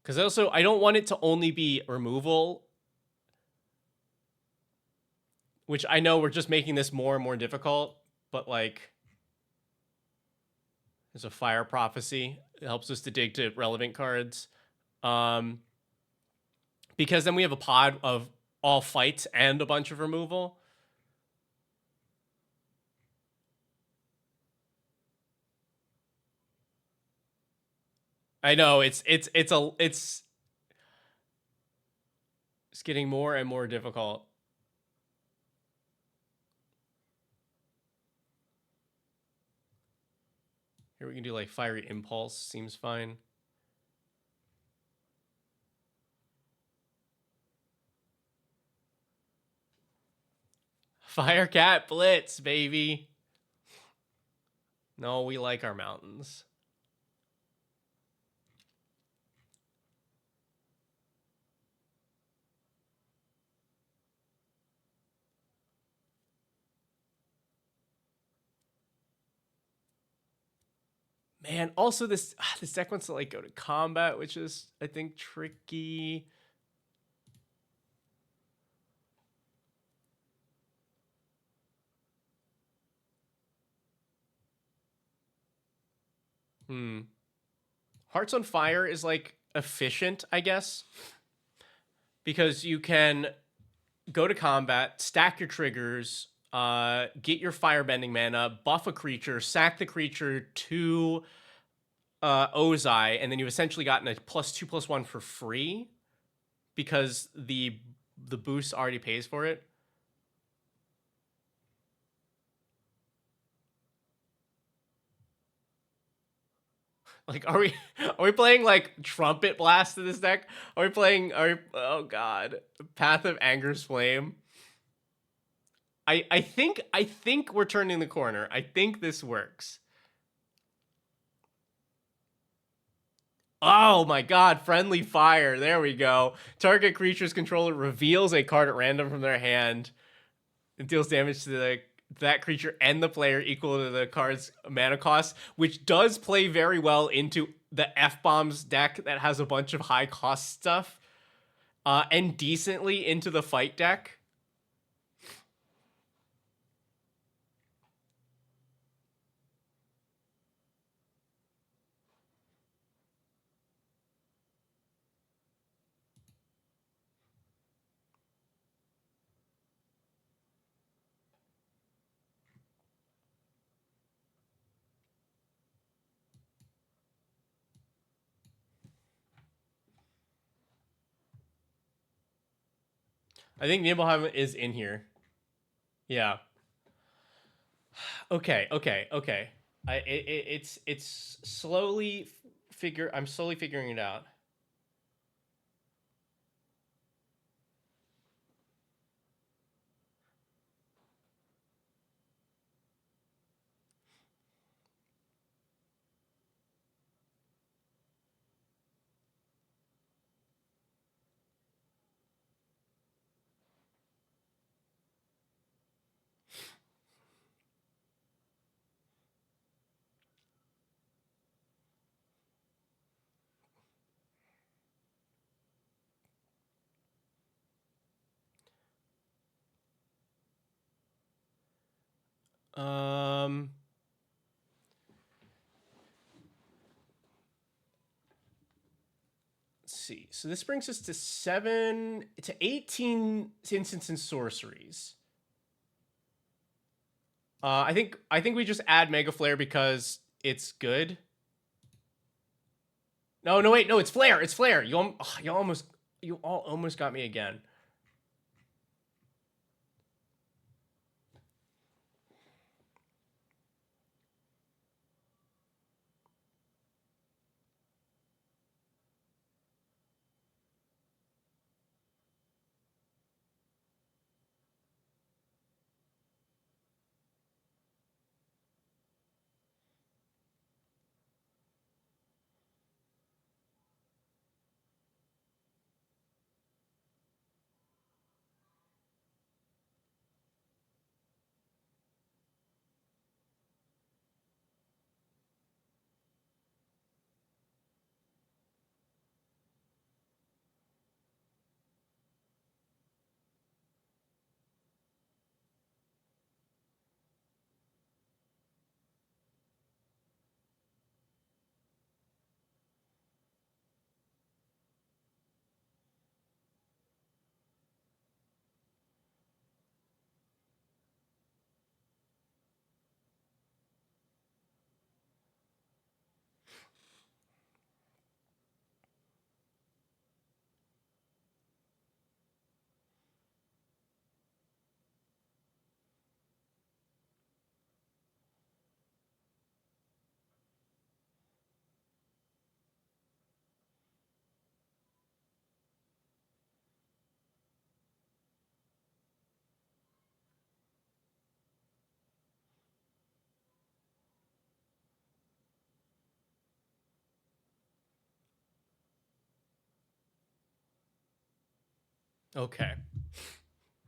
Because also, I don't want it to only be removal, which I know we're just making this more and more difficult, but like, there's a Fire Prophecy. It helps us to dig to relevant cards. Because then we have a pod of all fights and a bunch of removal. I know it's getting more and more difficult. Here we can do like Fiery Impulse, seems fine. Firecat Blitz, baby. No, we like our mountains. Man, also this deck wants to like go to combat, which is I think tricky. Hearts on Fire is like efficient, I guess, because you can go to combat, stack your triggers, get your firebending mana, buff a creature, sack the creature to Ozai, and then you've essentially gotten a +2/+1 for free because the boost already pays for it. Like, are we playing like Trumpet Blast in this deck? Are we playing? Oh god, Path of Anger's Flame. I think we're turning the corner. I think this works. Oh my god, Friendly Fire. There we go. Target creature's controller reveals a card at random from their hand. It deals damage to that creature and the player equal to the card's mana cost, which does play very well into the F-Bombs deck that has a bunch of high cost stuff, and decently into the fight deck. I think Nibelheim is in here. Yeah. Okay. It's slowly I'm slowly figuring it out. Let's see. So this brings us to 18 instants and sorceries. I think we just add Mega Flare because it's good. No, wait, no, it's Flare. It's Flare. You almost got me again. Okay.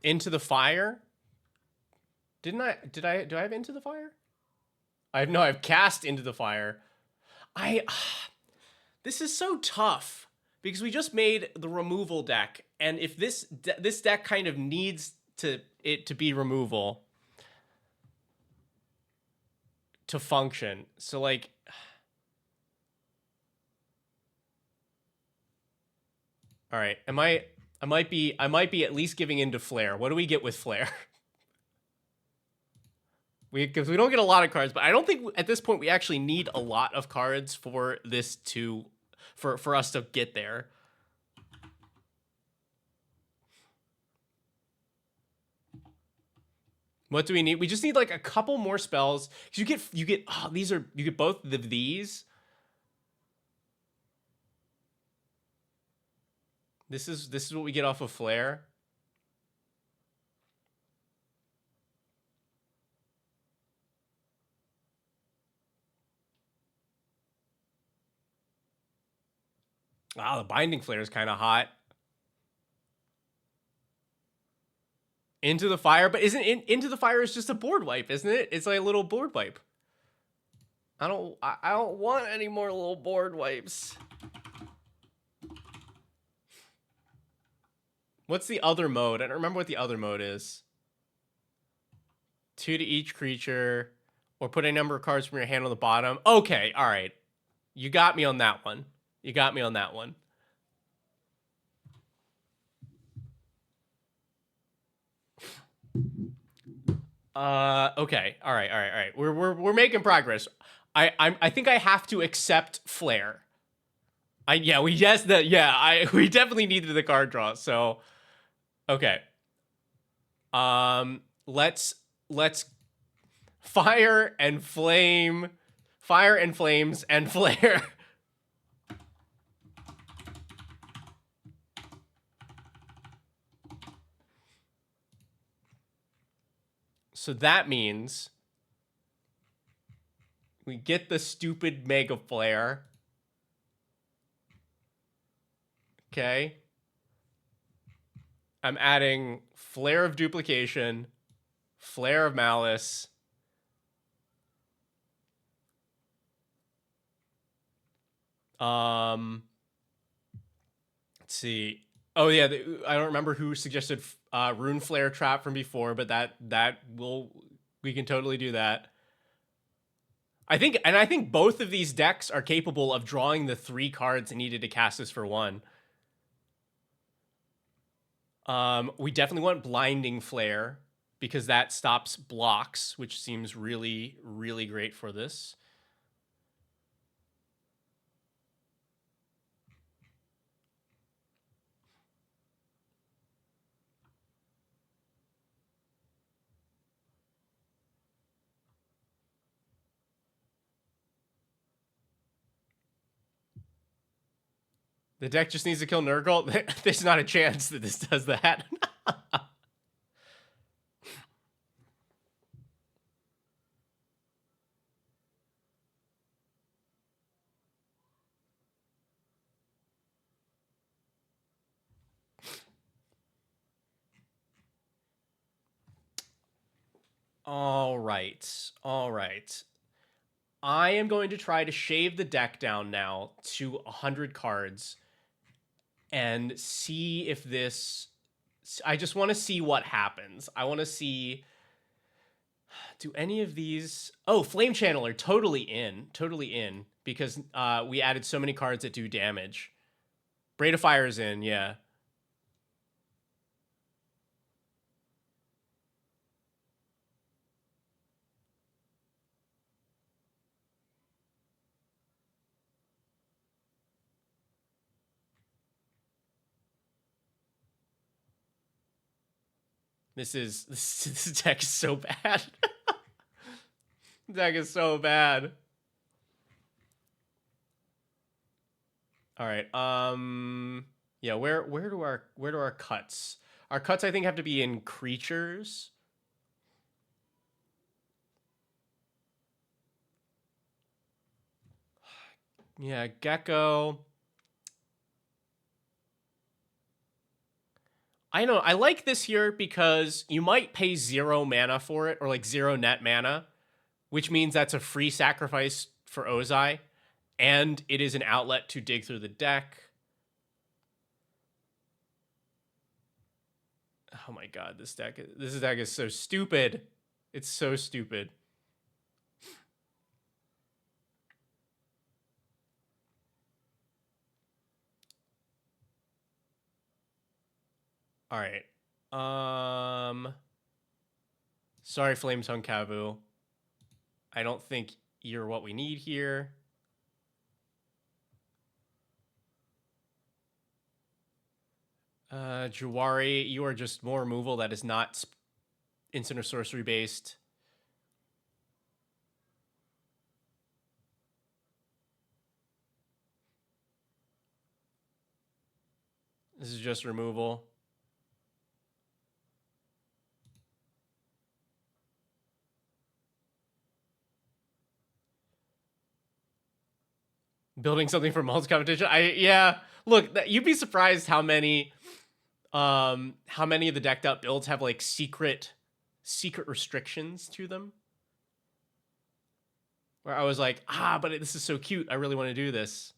Into the Fire. Do I have Into the Fire? I've cast Into the Fire. This is so tough because we just made the removal deck, and if this deck kind of needs to be removal to function. So like, all right, I might be at least giving into Flare. What do we get with Flare? Because we don't get a lot of cards, but I don't think at this point we actually need a lot of cards for this for us to get there. What do we need? We just need like a couple more spells. You get both of these. This is what we get off of Flare. Wow, the Binding Flare is kind of hot. Into the Fire, but Into the Fire is just a board wipe, isn't it? It's like a little board wipe. I don't want any more little board wipes. What's the other mode? I don't remember what the other mode is. 2 to each creature, or put a number of cards from your hand on the bottom. Okay, all right. You got me on that one. You got me on that one. Okay. All right. We're making progress. I think I have to accept Flare. We definitely needed the card draw. So, okay. Let's fire and flames and flare. So that means we get the stupid Mega Flare. Okay. I'm adding Flare of Duplication, Flare of Malice. Let's see. Oh yeah, I don't remember who suggested Rune Flare Trap from before, but we can totally do that. I think both of these decks are capable of drawing the 3 cards needed to cast this for 1. We definitely want Blinding Flare because that stops blocks, which seems really, really great for this. The deck just needs to kill Nurgle. There's not a chance that this does that. All right. I am going to try to shave the deck down now to 100 cards and see if this... I just want to see what happens. I want to see... Do any of these... Oh, Flame Channeler, totally in, because we added so many cards that do damage. Braid of Fire is in, yeah. This deck is so bad. This deck is so bad. All right. Yeah, where do our cuts? Our cuts I think have to be in creatures. Yeah, Gecko. I know. I like this here because you might pay 0 mana for it, or like 0 net mana, which means that's a free sacrifice for Ozai, and it is an outlet to dig through the deck. Oh my god, this deck is so stupid. It's so stupid. All right. Sorry, Flametongue Kavu. I don't think you're what we need here. Jawari, you are just more removal that is not instant or sorcery based. This is just removal. Building something for multi competition. Yeah. Look, you'd be surprised how many of the decked out builds have like secret restrictions to them. Where I was like, but this is so cute. I really want to do this.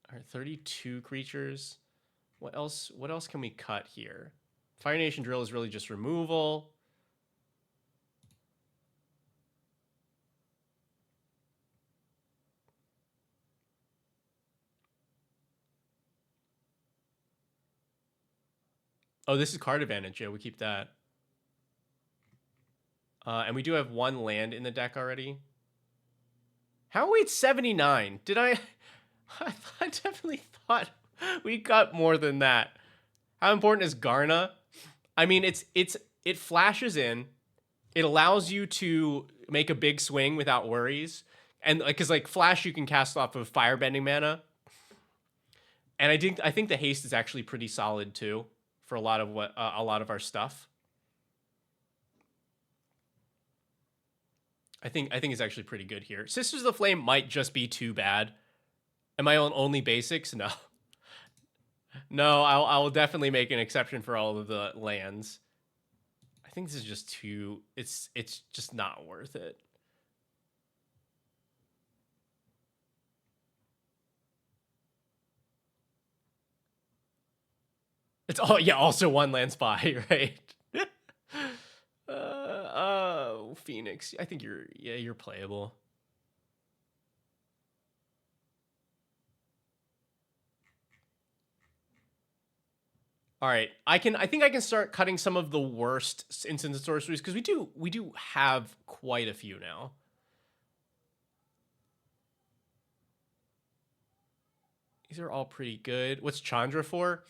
All right, 32 creatures. What else can we cut here? Fire Nation Drill is really just removal. Oh, this is card advantage. Yeah, we keep that. And we do have one land in the deck already. How are we at 79? Did I definitely thought we got more than that. How important is Garna? I mean, it flashes in. It allows you to make a big swing without worries. And because like flash you can cast off of firebending mana. And I think the haste is actually pretty solid too for a lot of our stuff. I think it's actually pretty good here. Sisters of the Flame might just be too bad. Am I on only basics? No. No, I will definitely make an exception for all of the lands. I think this is just too... It's just not worth it. It's also one land spy, right? Oh, Phoenix. I think you're playable. All right, I think I can start cutting some of the worst instant sorceries because we do have quite a few now. These are all pretty good. What's Chandra for?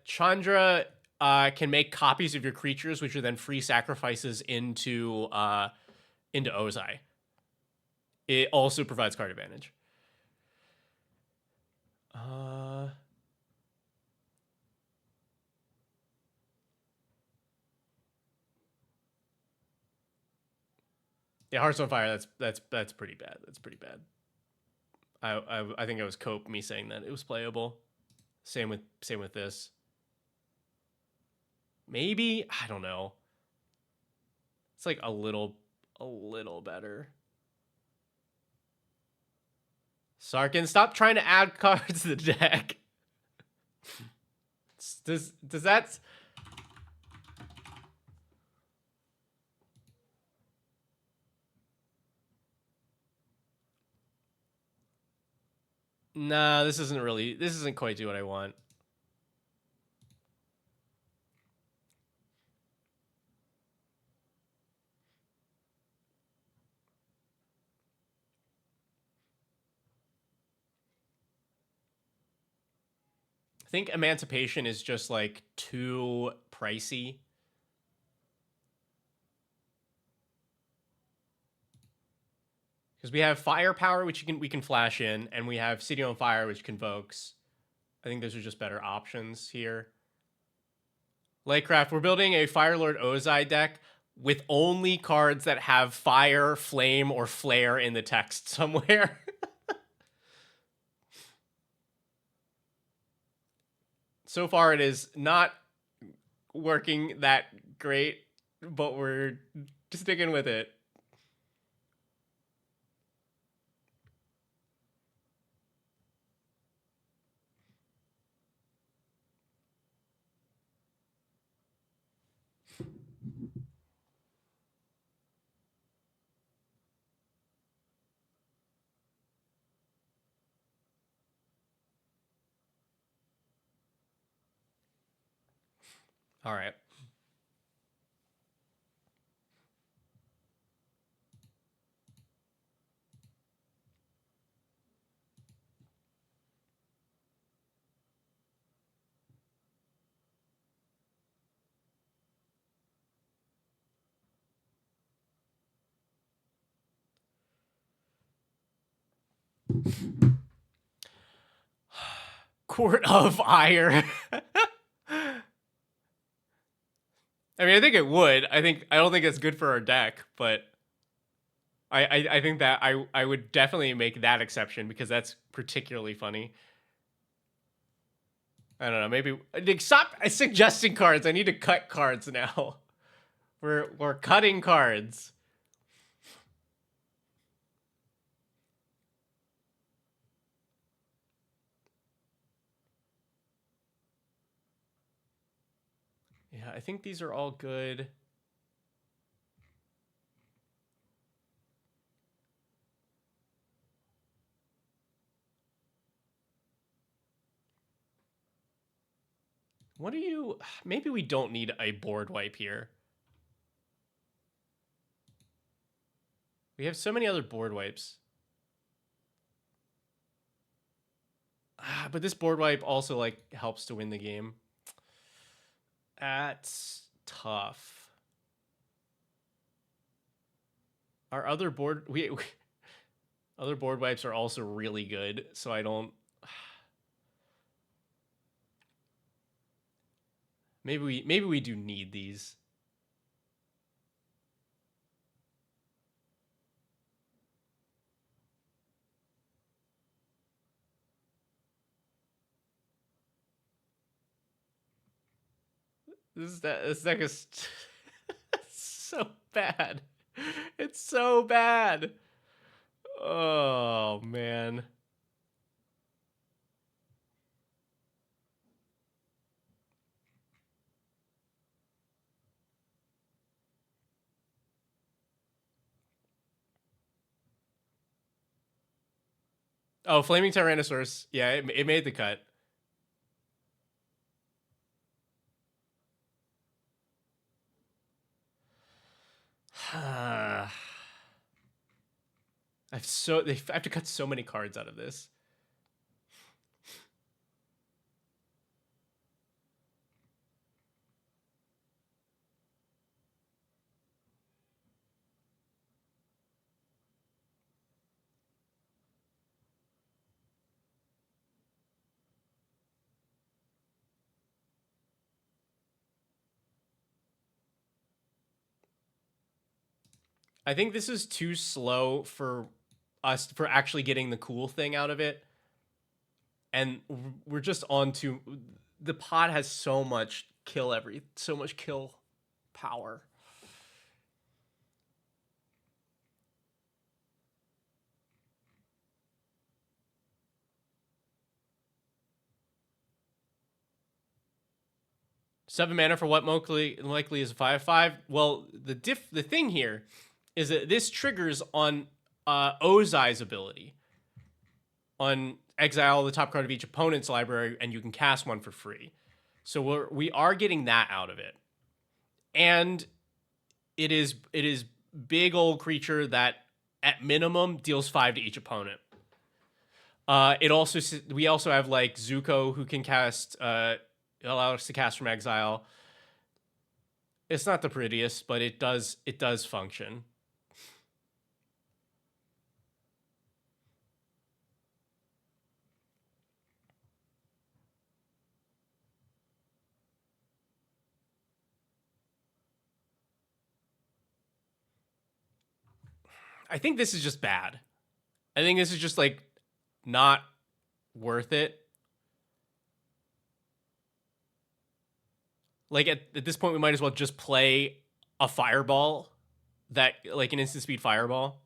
Chandra can make copies of your creatures, which are then free sacrifices into Ozai. It also provides card advantage. Yeah, Hearts on Fire. That's pretty bad. That's pretty bad. I think I was cope me saying that it was playable. Same with this. Maybe I don't know. It's like a little better. Sarkin, stop trying to add cards to the deck. Does that? Nah, this isn't quite do what I want. I think Emancipation is just like too pricey. Because we have Firepower, which we can flash in, and we have City on Fire, which convokes. I think those are just better options here. Lakecraft, we're building a Firelord Ozai deck with only cards that have Fire, Flame, or Flare in the text somewhere. So far, it is not working that great, but we're sticking with it. All right. Court of Ire. I mean, I think it would. I don't think it's good for our deck, but I think that I would definitely make that exception because that's particularly funny. I don't know. Maybe stop suggesting cards. I need to cut cards now. We're cutting cards. Yeah, I think these are all good. What do you... Maybe we don't need a board wipe here. We have so many other board wipes. But this board wipe also, like, helps to win the game. That's tough. Our other board... Other board wipes are also really good, so I don't... Maybe we do need these. This deck is so bad. It's so bad. Oh man. Oh, Flaming Tyrannosaurus. Yeah, it made the cut. I have to cut so many cards out of this. I think this is too slow for us for actually getting the cool thing out of it. And we're just on to... The pot has so much kill power. Seven mana for what likely is a 5/5. Well, the thing here is that this triggers on Ozai's ability. On exile the top card of each opponent's library, and you can cast one for free. So we are getting that out of it, and it is big old creature that at minimum deals 5 to each opponent. We also have like Zuko who can cast allow us to cast from exile. It's not the prettiest, but it does function. I think this is just bad. I think this is just like not worth it. Like at this point, we might as well just play a fireball, that like an instant speed fireball.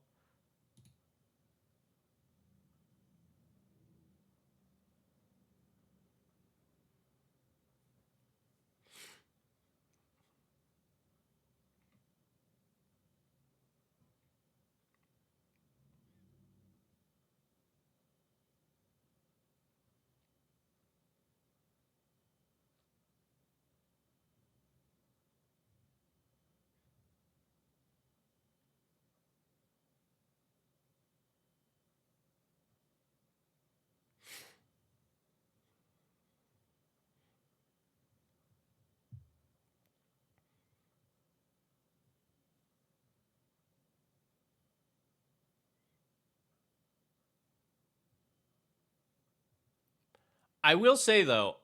I will say though,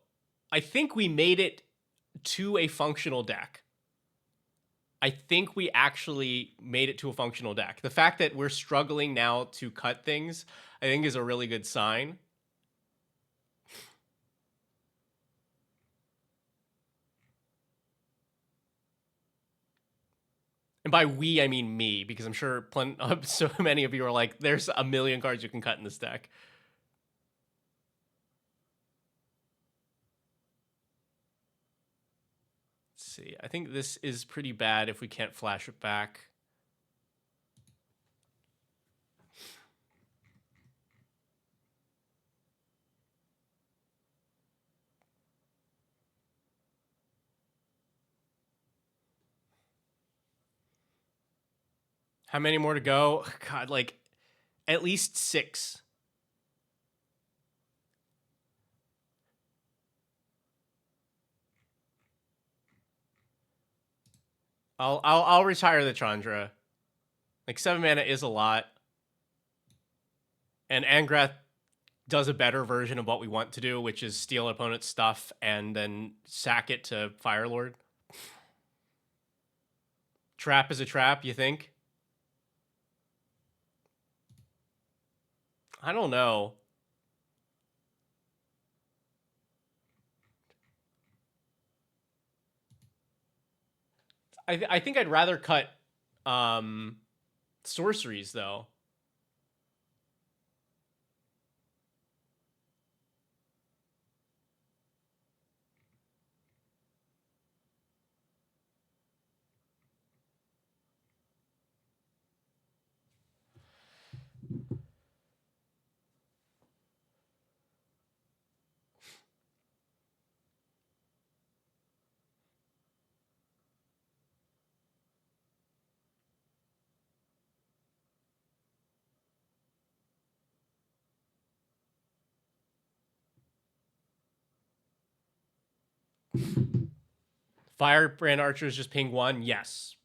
I think we made it to a functional deck. I think we actually made it to a functional deck. The fact that we're struggling now to cut things, I think, is a really good sign. And by we, I mean me, because I'm sure so many of you are like, there's a million cards you can cut in this deck. Let's see. I think this is pretty bad if we can't flash it back. How many more to go? God, like at least 6. I'll retire the Chandra. Like 7 mana is a lot. And Angrath does a better version of what we want to do, which is steal opponent's stuff and then sack it to Firelord. Trap is a trap, you think? I don't know. I think I'd rather cut sorceries, though. Firebrand Archers just ping 1? Yes.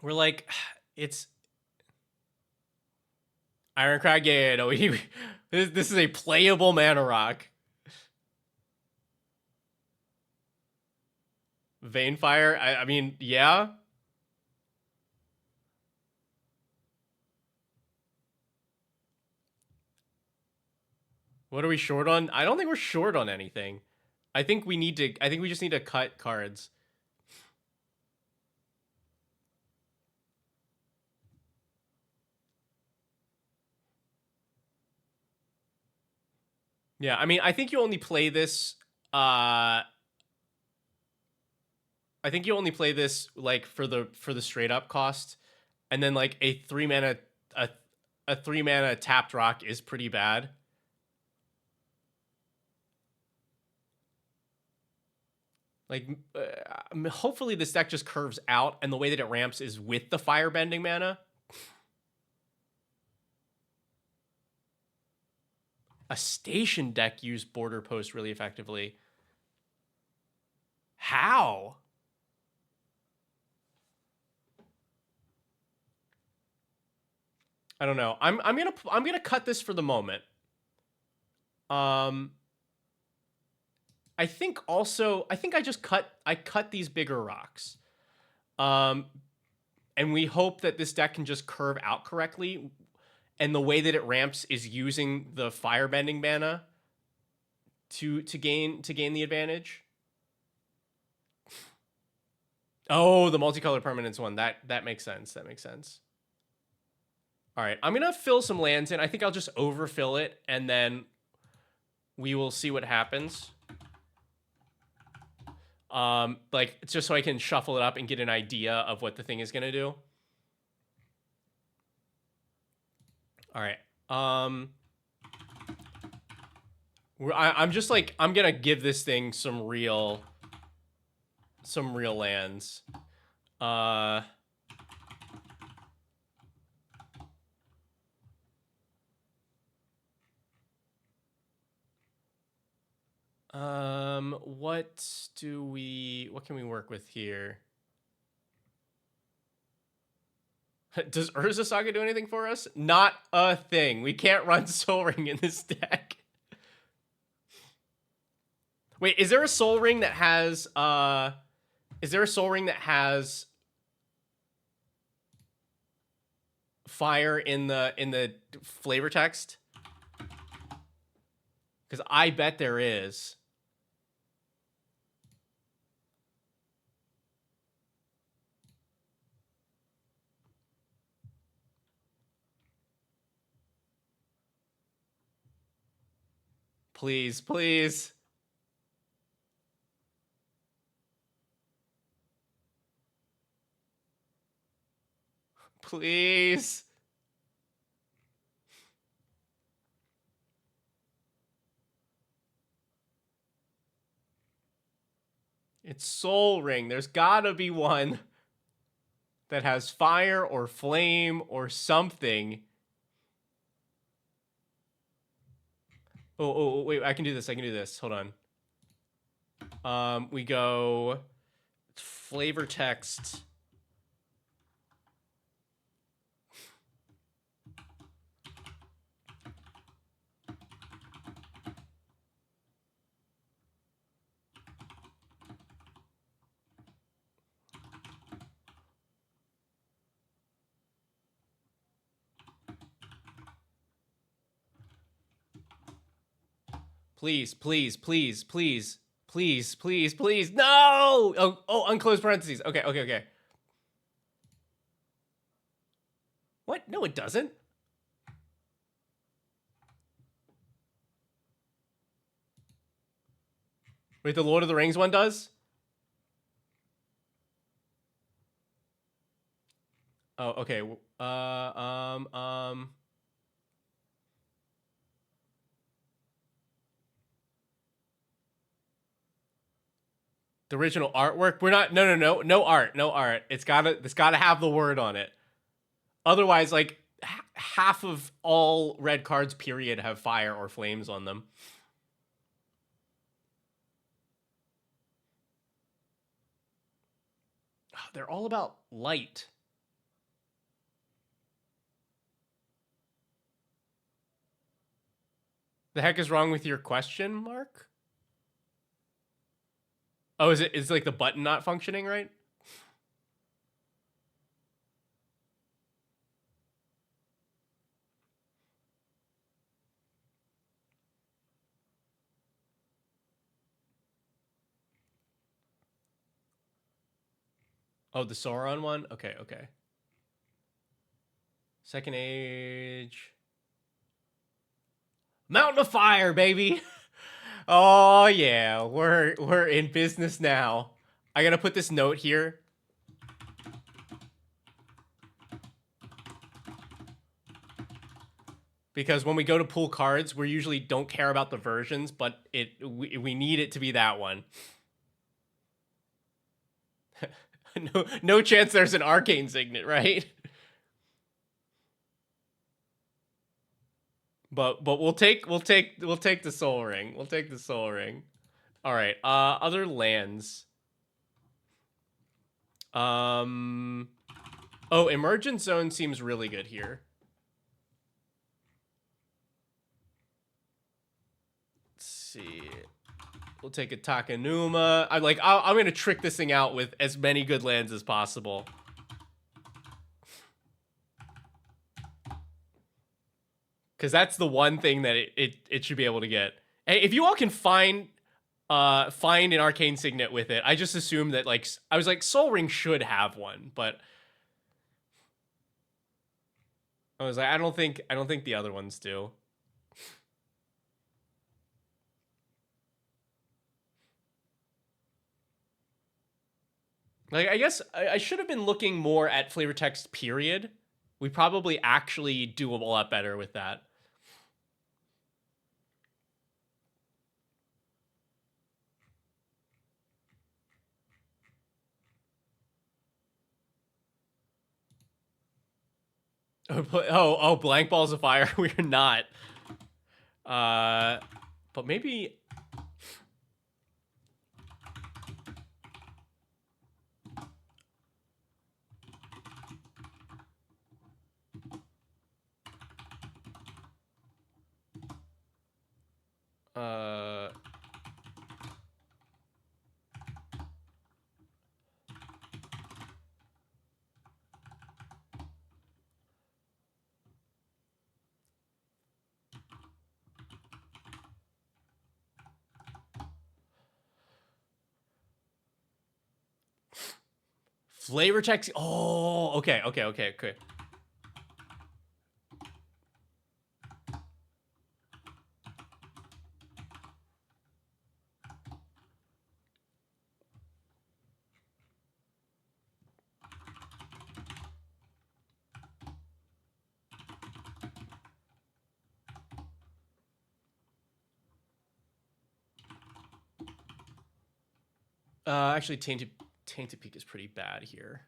We're like, it's Ironcrag. Yeah, no, this is a playable mana rock. Vanefire. I mean, yeah. What are we short on? I don't think we're short on anything. I think we just need to cut cards. Yeah, I mean, I think you only play this I think you only play this like for the straight up cost, and then like a 3 mana a 3 mana tapped rock is pretty bad. Like hopefully this deck just curves out, and the way that it ramps is with the firebending mana. A station deck used border post really effectively. How? I don't know. I'm gonna cut this for the moment. I think I cut these bigger rocks. And we hope that this deck can just curve out correctly. And the way that it ramps is using the firebending mana to gain the advantage. Oh, the multicolored permanence one. That makes sense. That makes sense. All right, I'm gonna fill some lands in. I think I'll just overfill it, and then we will see what happens. Like just so I can shuffle it up and get an idea of what the thing is gonna do. All right. I'm just like, I'm gonna give this thing some real lands. What can we work with here? Does Urza Saga do anything for us? Not a thing. We can't run Soul Ring in this deck. Wait, is there a Soul Ring that has fire in the flavor text? Because I bet there is. Please, please. Please. It's Soul Ring. There's gotta be one that has fire or flame or something. Oh, wait, I can do this. Hold on. We go flavor text. Please, please, please, please, please, please, please. No! Oh, unclose parentheses. Okay. What? No, it doesn't. Wait, the Lord of the Rings one does? Oh, okay. The original artwork. We're not. No art. It's gotta have the word on it. Otherwise, like half of all red cards, period, have fire or flames on them. Oh, they're all about light. The heck is wrong with your question mark? Oh, is like the button not functioning right? Oh, the Sauron one? Okay. Second Age. Mountain of Fire, baby. Oh yeah, we're in business now. I gotta put this note here. Because when we go to pull cards, we usually don't care about the versions, but we need it to be that one. no chance there's an arcane signet, right? But we'll take the Soul Ring. We'll take the Soul Ring. All right. Other lands. Oh, Emergent Zone seems really good here. Let's see. We'll take a Takenuma. I'm gonna trick this thing out with as many good lands as possible. Because that's the one thing that it should be able to get. Hey, if you all can find an arcane signet with it, I just assumed that I was like Soul Ring should have one, but I was like I don't think the other ones do. Like, I guess I should have been looking more at flavor text, period. We probably actually do a lot better with that. Oh, blank balls of fire. We're not. But maybe. Uh. Flavor text. Oh, okay. Actually, Tainted Peak is pretty bad here.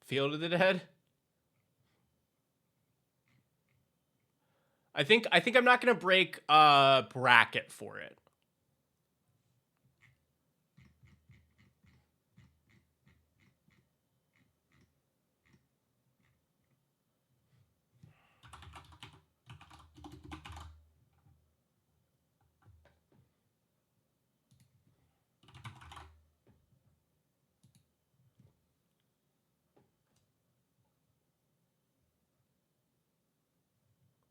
Field of the Dead. I think I'm not gonna break a bracket for it.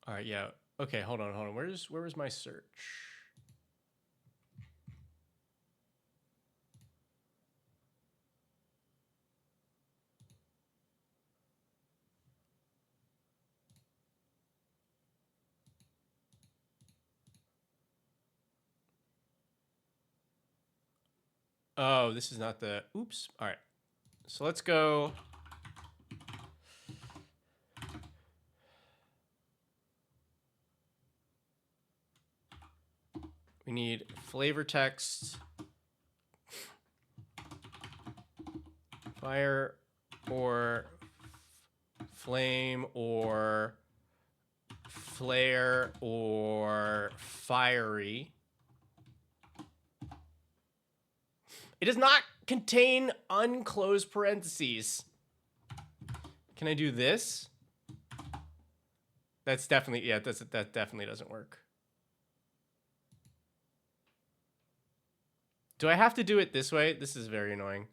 All right, yeah. Okay, hold on. Where was my search? Oh, this is not the. Oops. All right. So let's go. We need flavor text, fire, or flame, or flare, or fiery. It does not contain unclosed parentheses. Can I do this? That's definitely, yeah, that definitely doesn't work. Do I have to do it this way? This is very annoying.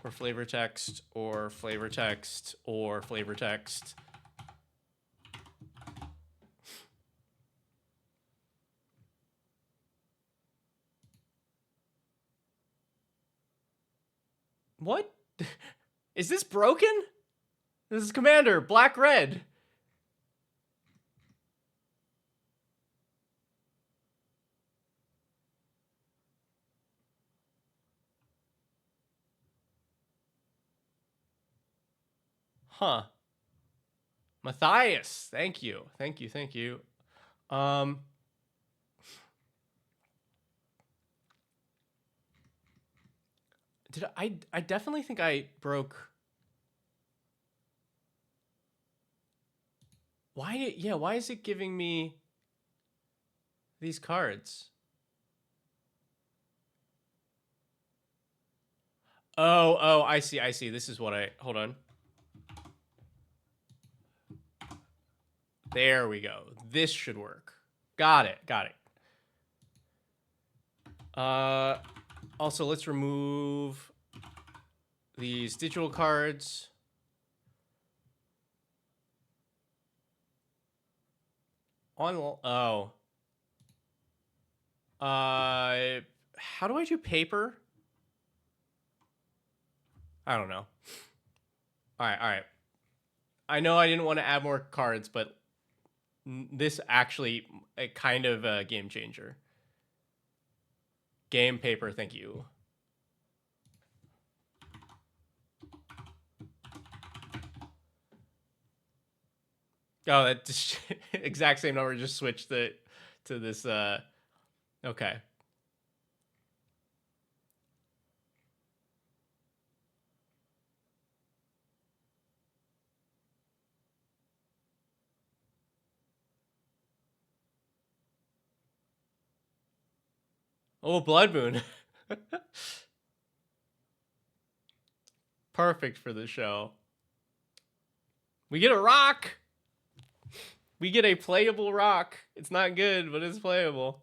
Or flavor text, or flavor text, or flavor text. What? Is this broken? This is Commander, black, red. Huh. Matthias, thank you. Did I definitely think I broke. why is it giving me these cards? Oh, I see. This is what hold on. There we go. This should work. Got it. Also, let's remove these digital cards. Oh. How do I do paper? I don't know. All right. I know I didn't want to add more cards, but this actually a kind of a game changer. Game paper, thank you. Oh, that just exact same number. Just switched to this. Okay. Oh, Blood Moon. Perfect for the show. We get a rock. We get a playable rock. It's not good, but it's playable.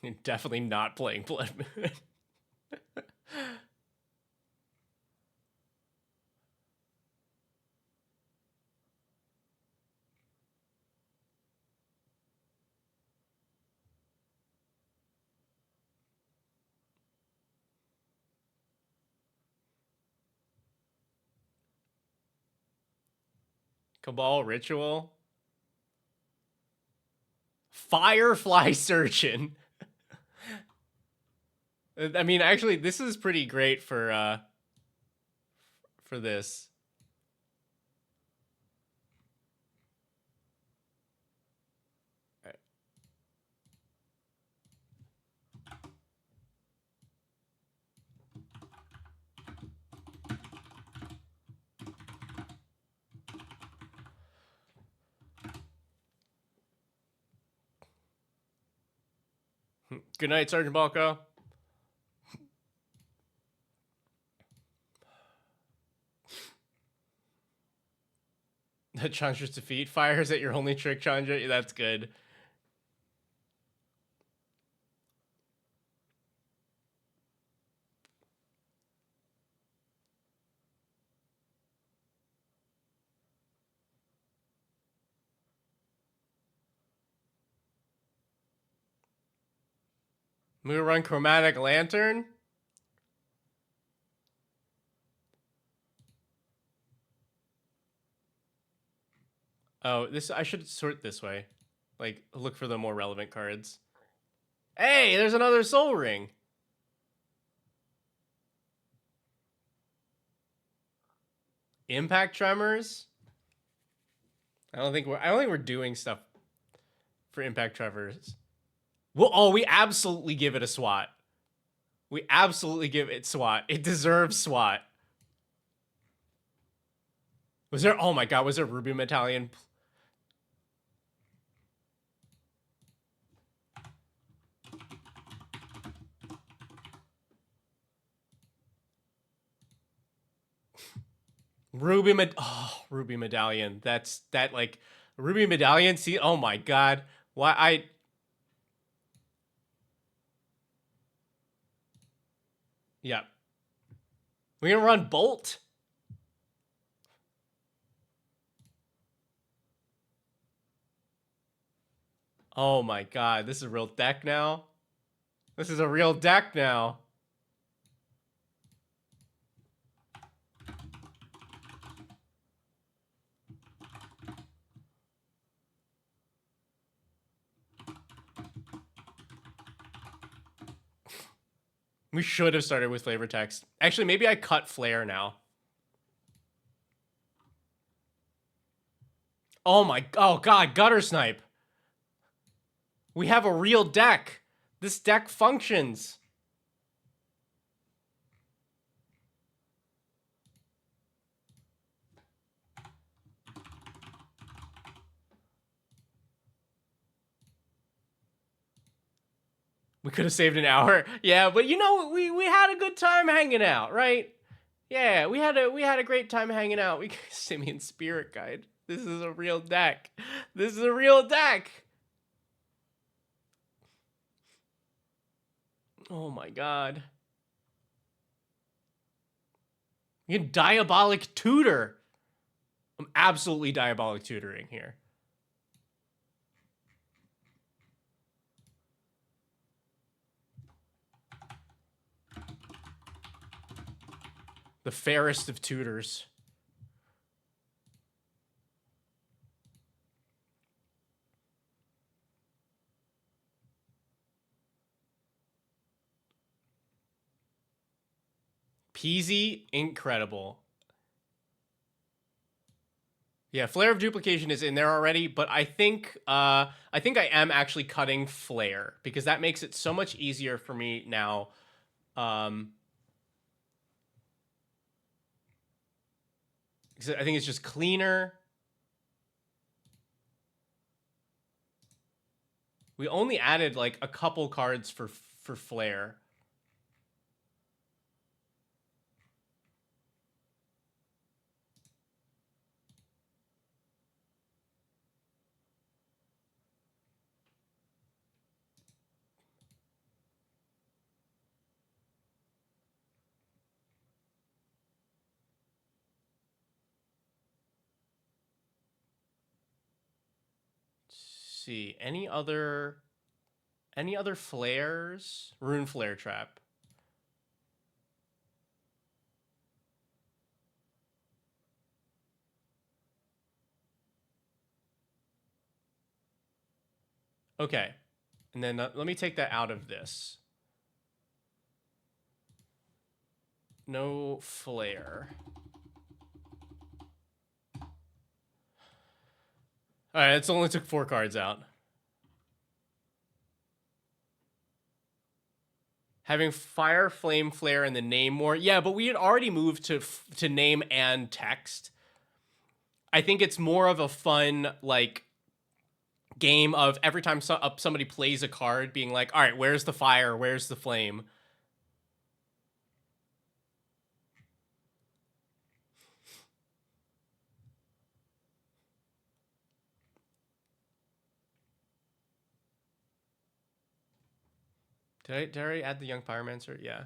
You're definitely not playing Blood Moon. Cabal Ritual. Firefly Surgeon. I mean, actually, this is pretty great for this. Good night, Sergeant Balco. Chandra's defeat fires at your only trick, Chandra. That's good. I'm gonna run Chromatic Lantern. Oh, I should sort this way. Like, look for the more relevant cards. Hey, there's another Soul Ring. Impact Tremors. I don't think we're doing stuff for Impact Tremors. Well, we absolutely give it a SWAT. We absolutely give it SWAT. It deserves SWAT. Oh my god, was there Ruby Medallion? Ruby Medallion. Like Ruby Medallion. See, oh my god. Why Yeah. We're gonna run Bolt. Oh my god, this is a real deck now. This is a real deck now. We should have started with flavor text. Actually, maybe I cut Flare now. Oh god, Gutter Snipe. We have a real deck. This deck functions. We could have saved an hour. Yeah, but you know, we had a good time hanging out, right? Yeah, we had a great time hanging out. We Simian Spirit Guide. This is a real deck. This is a real deck. Oh my god. You can diabolic tutor. I'm absolutely diabolic tutoring here. The fairest of tutors. Peasy, incredible. Yeah, Flare of Duplication is in there already, but I think I am actually cutting Flare because that makes it so much easier for me now. I think it's just cleaner. We only added like a couple cards for Flare. Let's see, any other flares? Rune Flare Trap. Okay. And then let me take that out of this. No flare. All right, it's only took 4 cards out. Having fire, flame, flare, and the name more. Yeah, but we had already moved to name and text. I think it's more of a fun like game of every time somebody plays a card, being like, all right, where's the fire? Where's the flame? Did I add the Young Pyromancer? Yeah.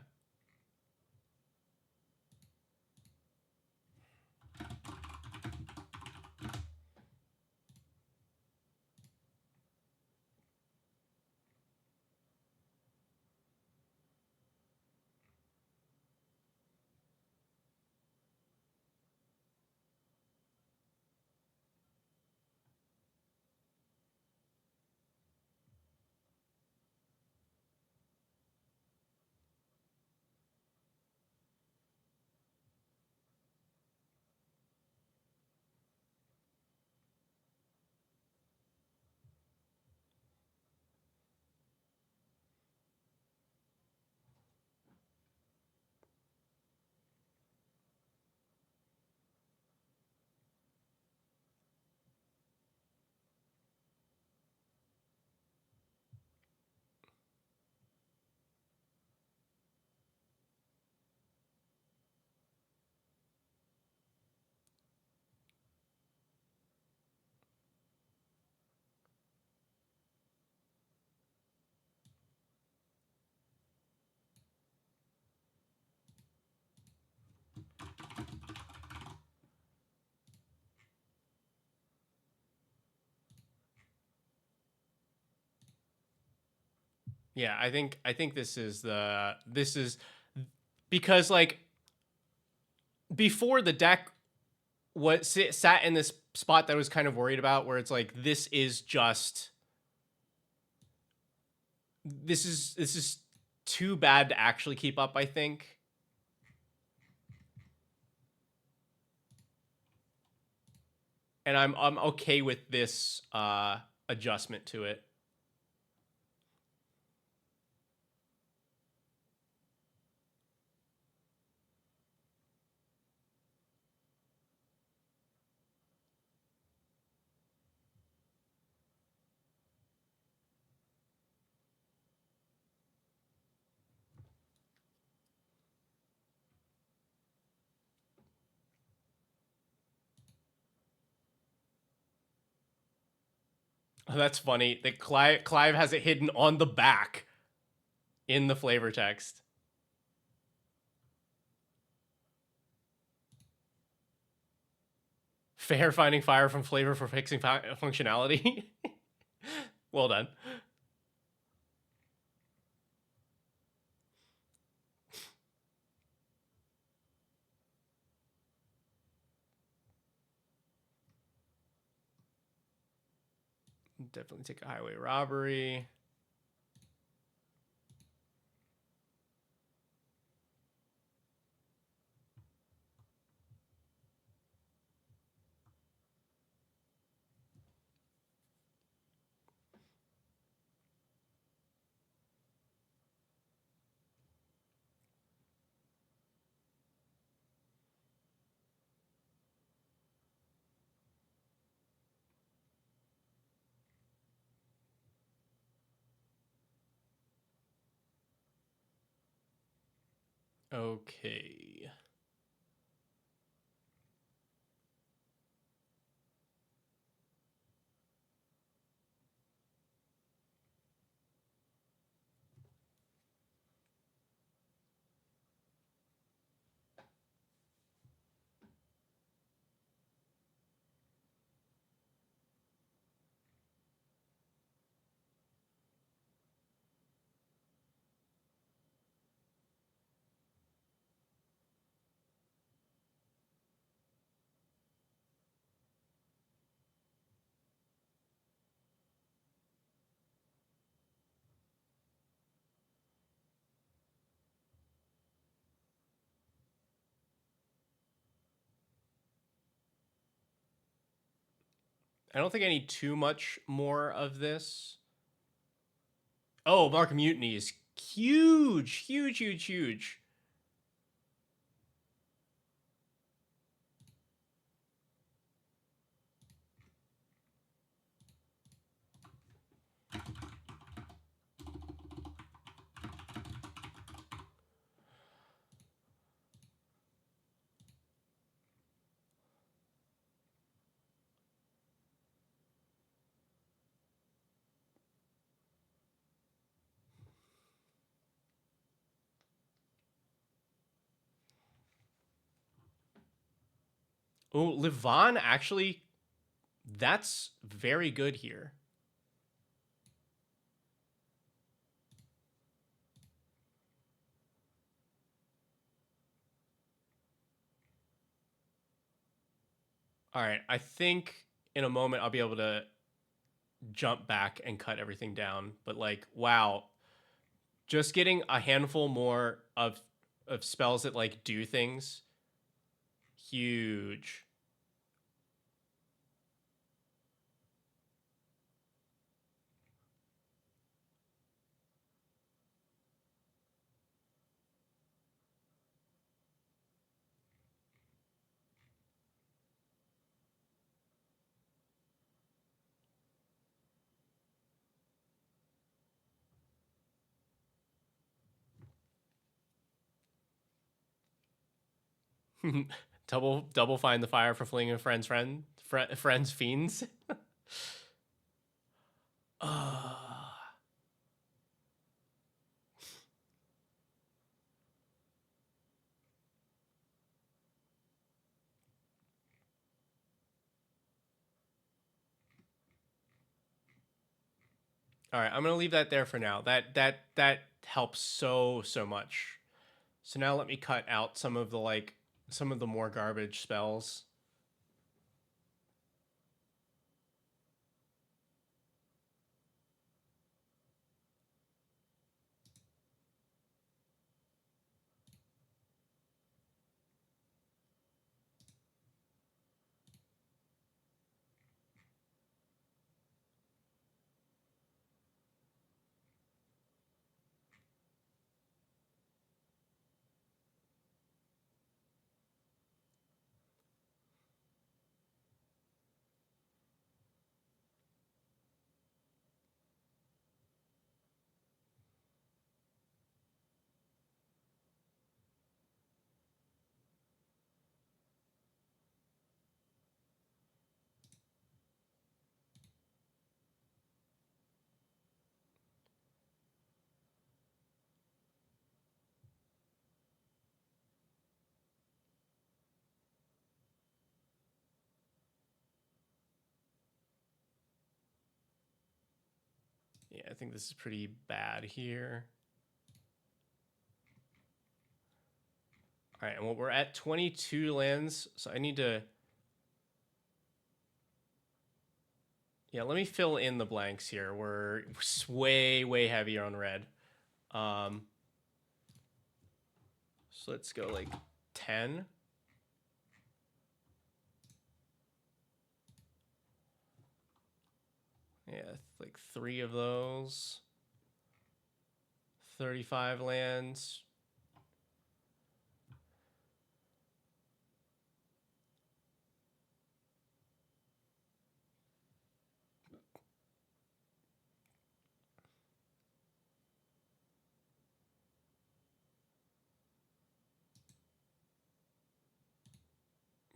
Yeah, I think this is because like before the deck sat in this spot that I was kind of worried about, where it's like this is too bad to actually keep up, I think. And I'm okay with this adjustment to it. Oh, that's funny. That Clive has it hidden on the back in the flavor text. Fair finding fire from flavor for fixing functionality. Well done. Definitely take a highway robbery. Okay. I don't think I need too much more of this. Oh, Mark of Mutiny is huge, huge, huge, huge. Oh, Livon actually, that's very good here. All right, I think in a moment I'll be able to jump back and cut everything down. But like, wow, just getting a handful more of spells that like do things, huge. Double find the fire for fleeing a friend's fiends. uh, all right, I'm gonna leave that there for now. That helps so much. So now let me cut out some of the more garbage spells. Yeah, I think this is pretty bad here. All right, and well, we're at 22 lands, so I need to... Yeah, let me fill in the blanks here. We're way, way heavier on red. So let's go like 10. Yeah, like 3 of those. 35 lands.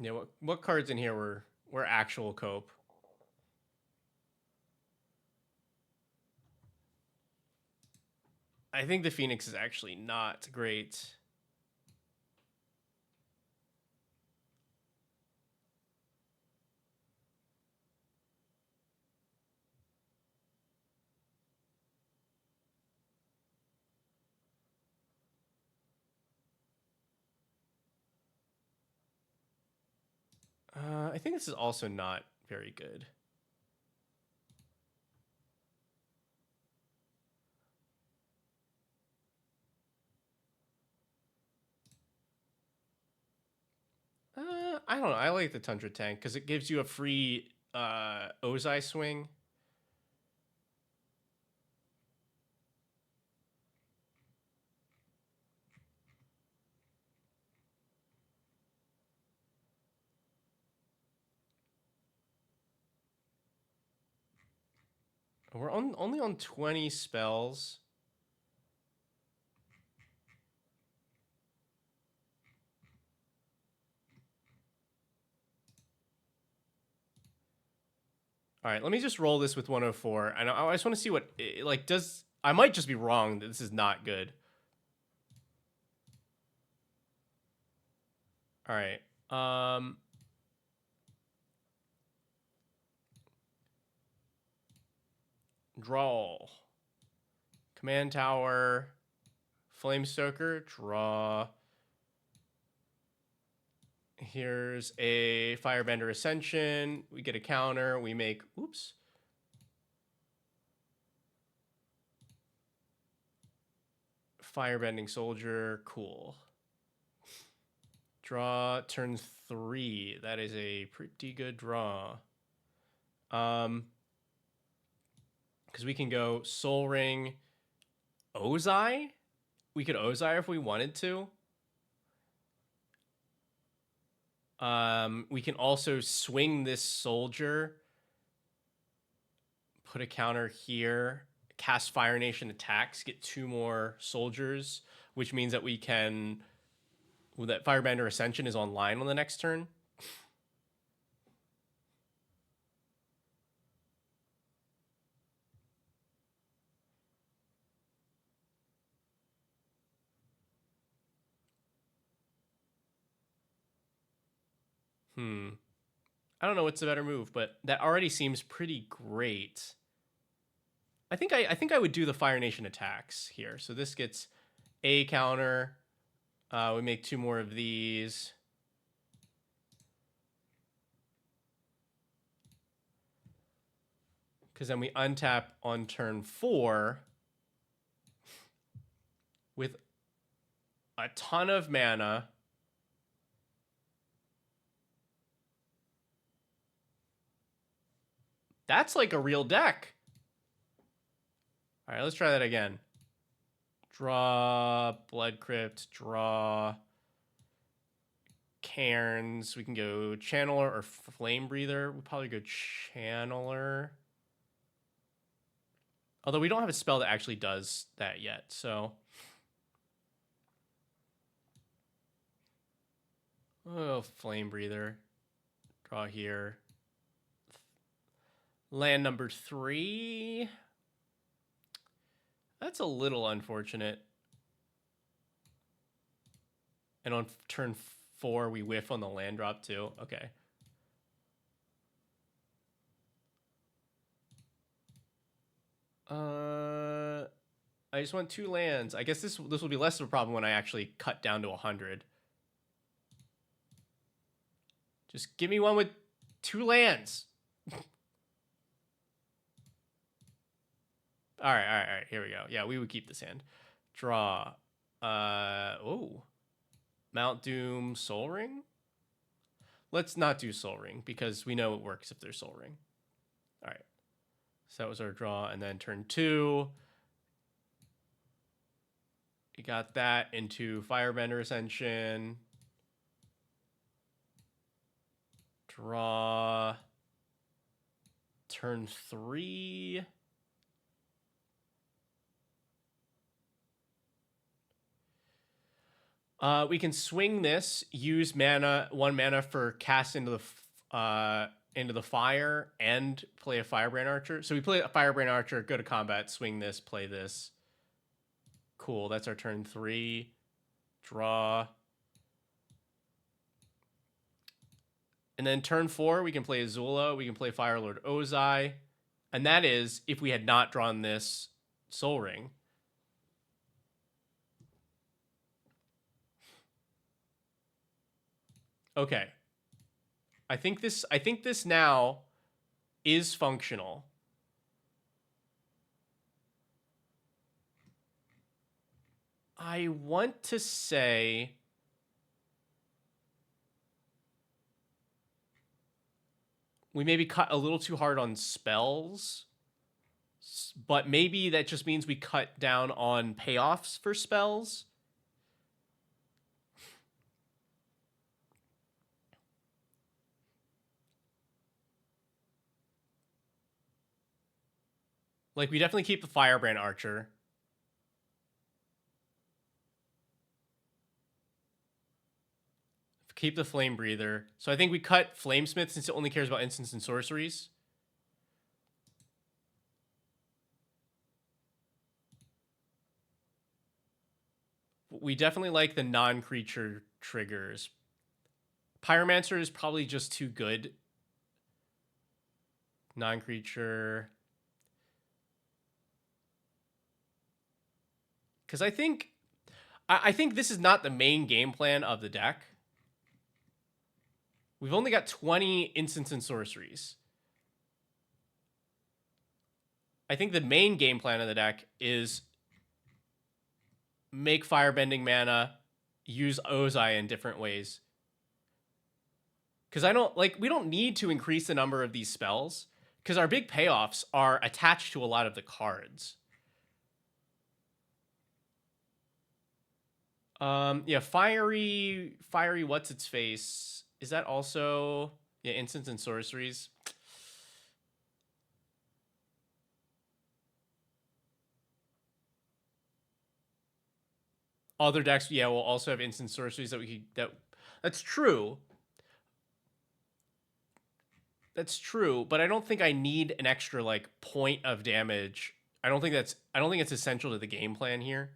Yeah, what cards in here were actual cope? I think the Phoenix is actually not great. I think this is also not very good. I don't know. I like the Tundra Tank because it gives you a free Ozai swing. We're only on 20 spells. All right, let me just roll this with 104. I just want to see what like does. I might just be wrong that this is not good. All right. Draw. Command Tower. Flamestoker. Draw. Here's a Firebender Ascension. We get a counter. We make... Oops. Firebending Soldier. Cool. Draw turn 3. That is a pretty good draw. Because we can go Soul Ring, Ozai. We could Ozai if we wanted to. We can also swing this soldier, put a counter here, cast Fire Nation attacks, get 2 more soldiers, which means that we can... that Firebender Ascension is online on the next turn. I don't know what's a better move, but that already seems pretty great. I think I would do the Fire Nation attacks here. So this gets a counter. We make 2 more of these. Because then we untap on turn 4 with a ton of mana. That's like a real deck. All right, let's try that again. Draw, Blood Crypt, draw, Cairns. We can go Channeler or Flame Breather. We'll probably go Channeler. Although we don't have a spell that actually does that yet, so... Oh, Flame Breather. Draw here. Land number 3. That's a little unfortunate. And on turn 4, we whiff on the land drop too. Okay. I just want 2 lands. I guess this will be less of a problem when I actually cut down to 100. Just give me one with 2 lands. All right. Here we go. Yeah, we would keep this hand. Draw. Oh. Mount Doom, Soul Ring? Let's not do Soul Ring because we know it works if there's Soul Ring. All right. So that was our draw. And then turn 2. We got that into Firebender Ascension. Draw. Turn 3. We can swing this, use mana, 1 mana for cast into the fire, and play a Firebrand Archer. So we play a Firebrand Archer, go to combat, swing this, play this. Cool, that's our turn 3. Draw. And then turn 4, we can play Azula, we can play Firelord Ozai. And that is if we had not drawn this Soul Ring. Okay. I think this now is functional. I want to say we maybe cut a little too hard on spells, but maybe that just means we cut down on payoffs for spells. Like, we definitely keep the Firebrand Archer. Keep the Flame Breather. So I think we cut Flamesmith since it only cares about instants and sorceries. We definitely like the non-creature triggers. Pyromancer is probably just too good. Non-creature. Because I think this is not the main game plan of the deck. We've only got 20 instants and sorceries. I think the main game plan of the deck is make firebending mana, use Ozai in different ways. Because we don't need to increase the number of these spells, because our big payoffs are attached to a lot of the cards. Yeah, fiery, what's its face? Is that also, yeah, instants and sorceries? Other decks, yeah, will also have instant sorceries that we could, that's true. That's true, but I don't think I need an extra like point of damage. I don't think it's essential to the game plan here.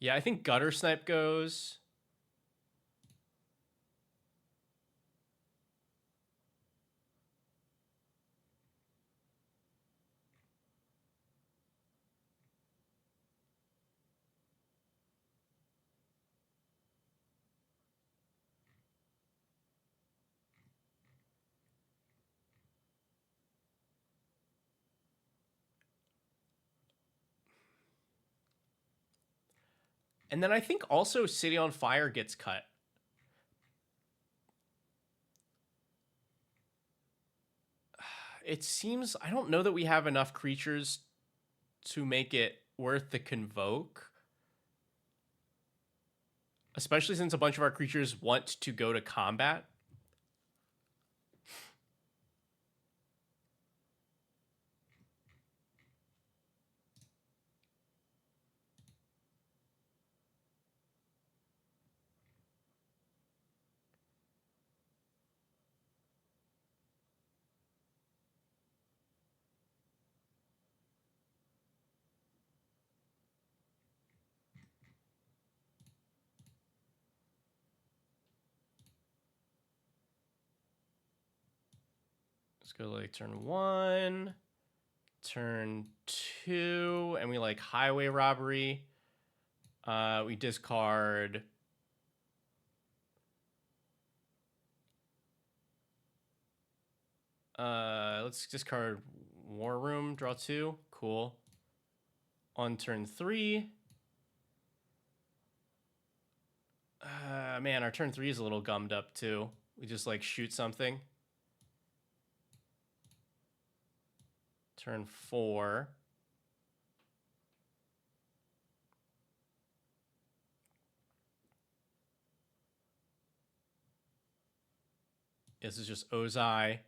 Yeah, I think Gutter Snipe goes. And then I think also City on Fire gets cut. It seems, I don't know that we have enough creatures to make it worth the Convoke. Especially since a bunch of our creatures want to go to combat. Let's go like turn 1, turn 2, and we like highway robbery. We discard. Let's discard War Room, draw 2. Cool. On turn 3. Man, our turn 3 is a little gummed up too. We just like shoot something. Turn 4. This is just Ozai.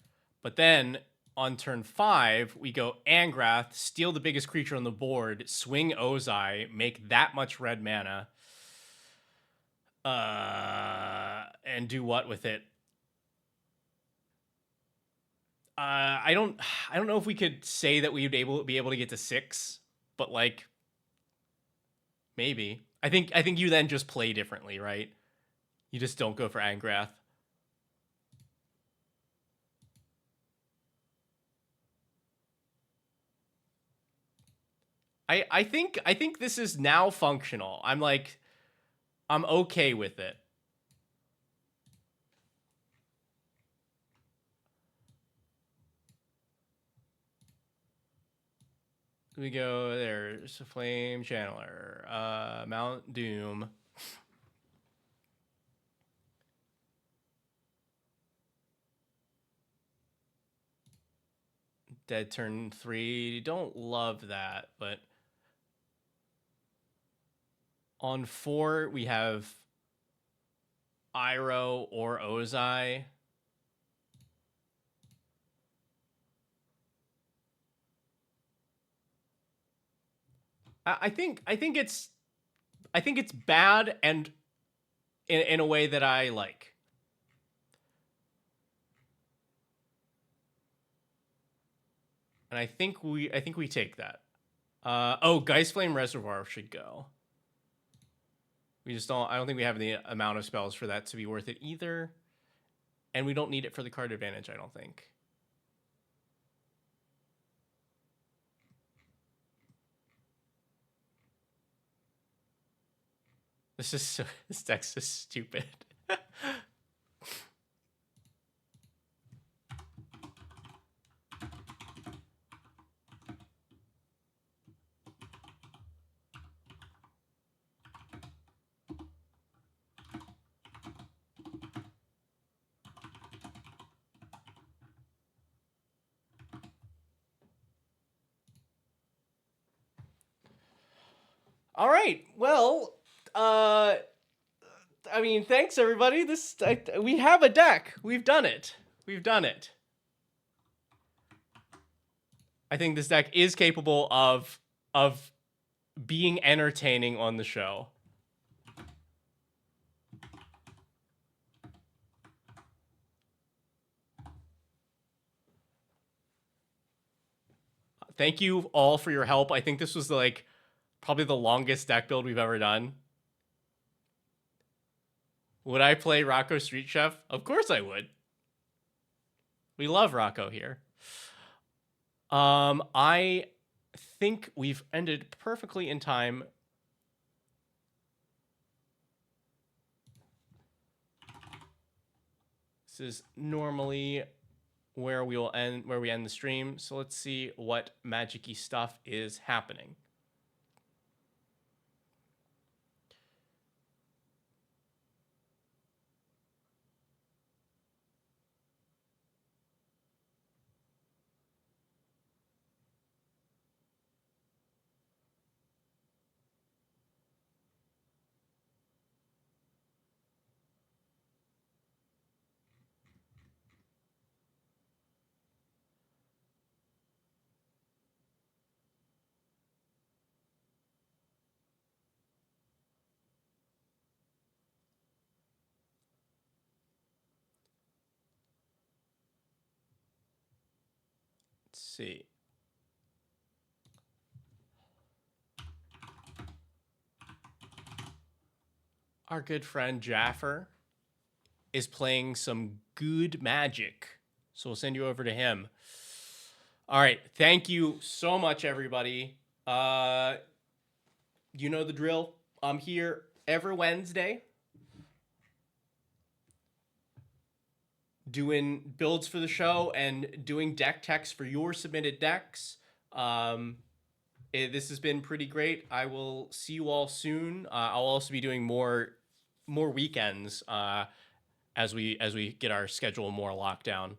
But then on turn 5, we go Angrath, steal the biggest creature on the board, swing Ozai, make that much red mana. And do what with it? I don't know if we could say that we would be able to get to 6, but like maybe. I think you then just play differently, right? You just don't go for Angrath. I think this is now functional. I'm okay with it. We go, there's a Flame Channeler, Mount Doom. Dead turn 3. Don't love that, but on 4 we have Iroh or Ozai. I think it's bad, and in a way that I like. And I think we take that. Oh, Geistflame Reservoir should go. We just don't. I don't think we have the amount of spells for that to be worth it either, and we don't need it for the card advantage. I don't think. This deck's so stupid. All right. Well, I mean, thanks everybody. We have a deck. We've done it. I think this deck is capable of being entertaining on the show. Thank you all for your help. I think this was like probably the longest deck build we've ever done. Would I play Rocco Street Chef? Of course I would. We love Rocco here. I think we've ended perfectly in time. This is normally where we end the stream. So let's see what magic-y stuff is happening. Let's see. Our good friend Jaffer is playing some good magic So we'll send you over to him. All right. Thank you so much, everybody. You know the drill. I'm here every Wednesday doing builds for the show and doing deck techs for your submitted decks. This has been pretty great. I will see you all soon. I'll also be doing more weekends as we get our schedule more locked down.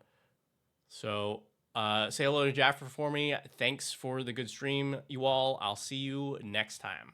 So say hello to Jaffer for me. Thanks for the good stream, you all. I'll see you next time.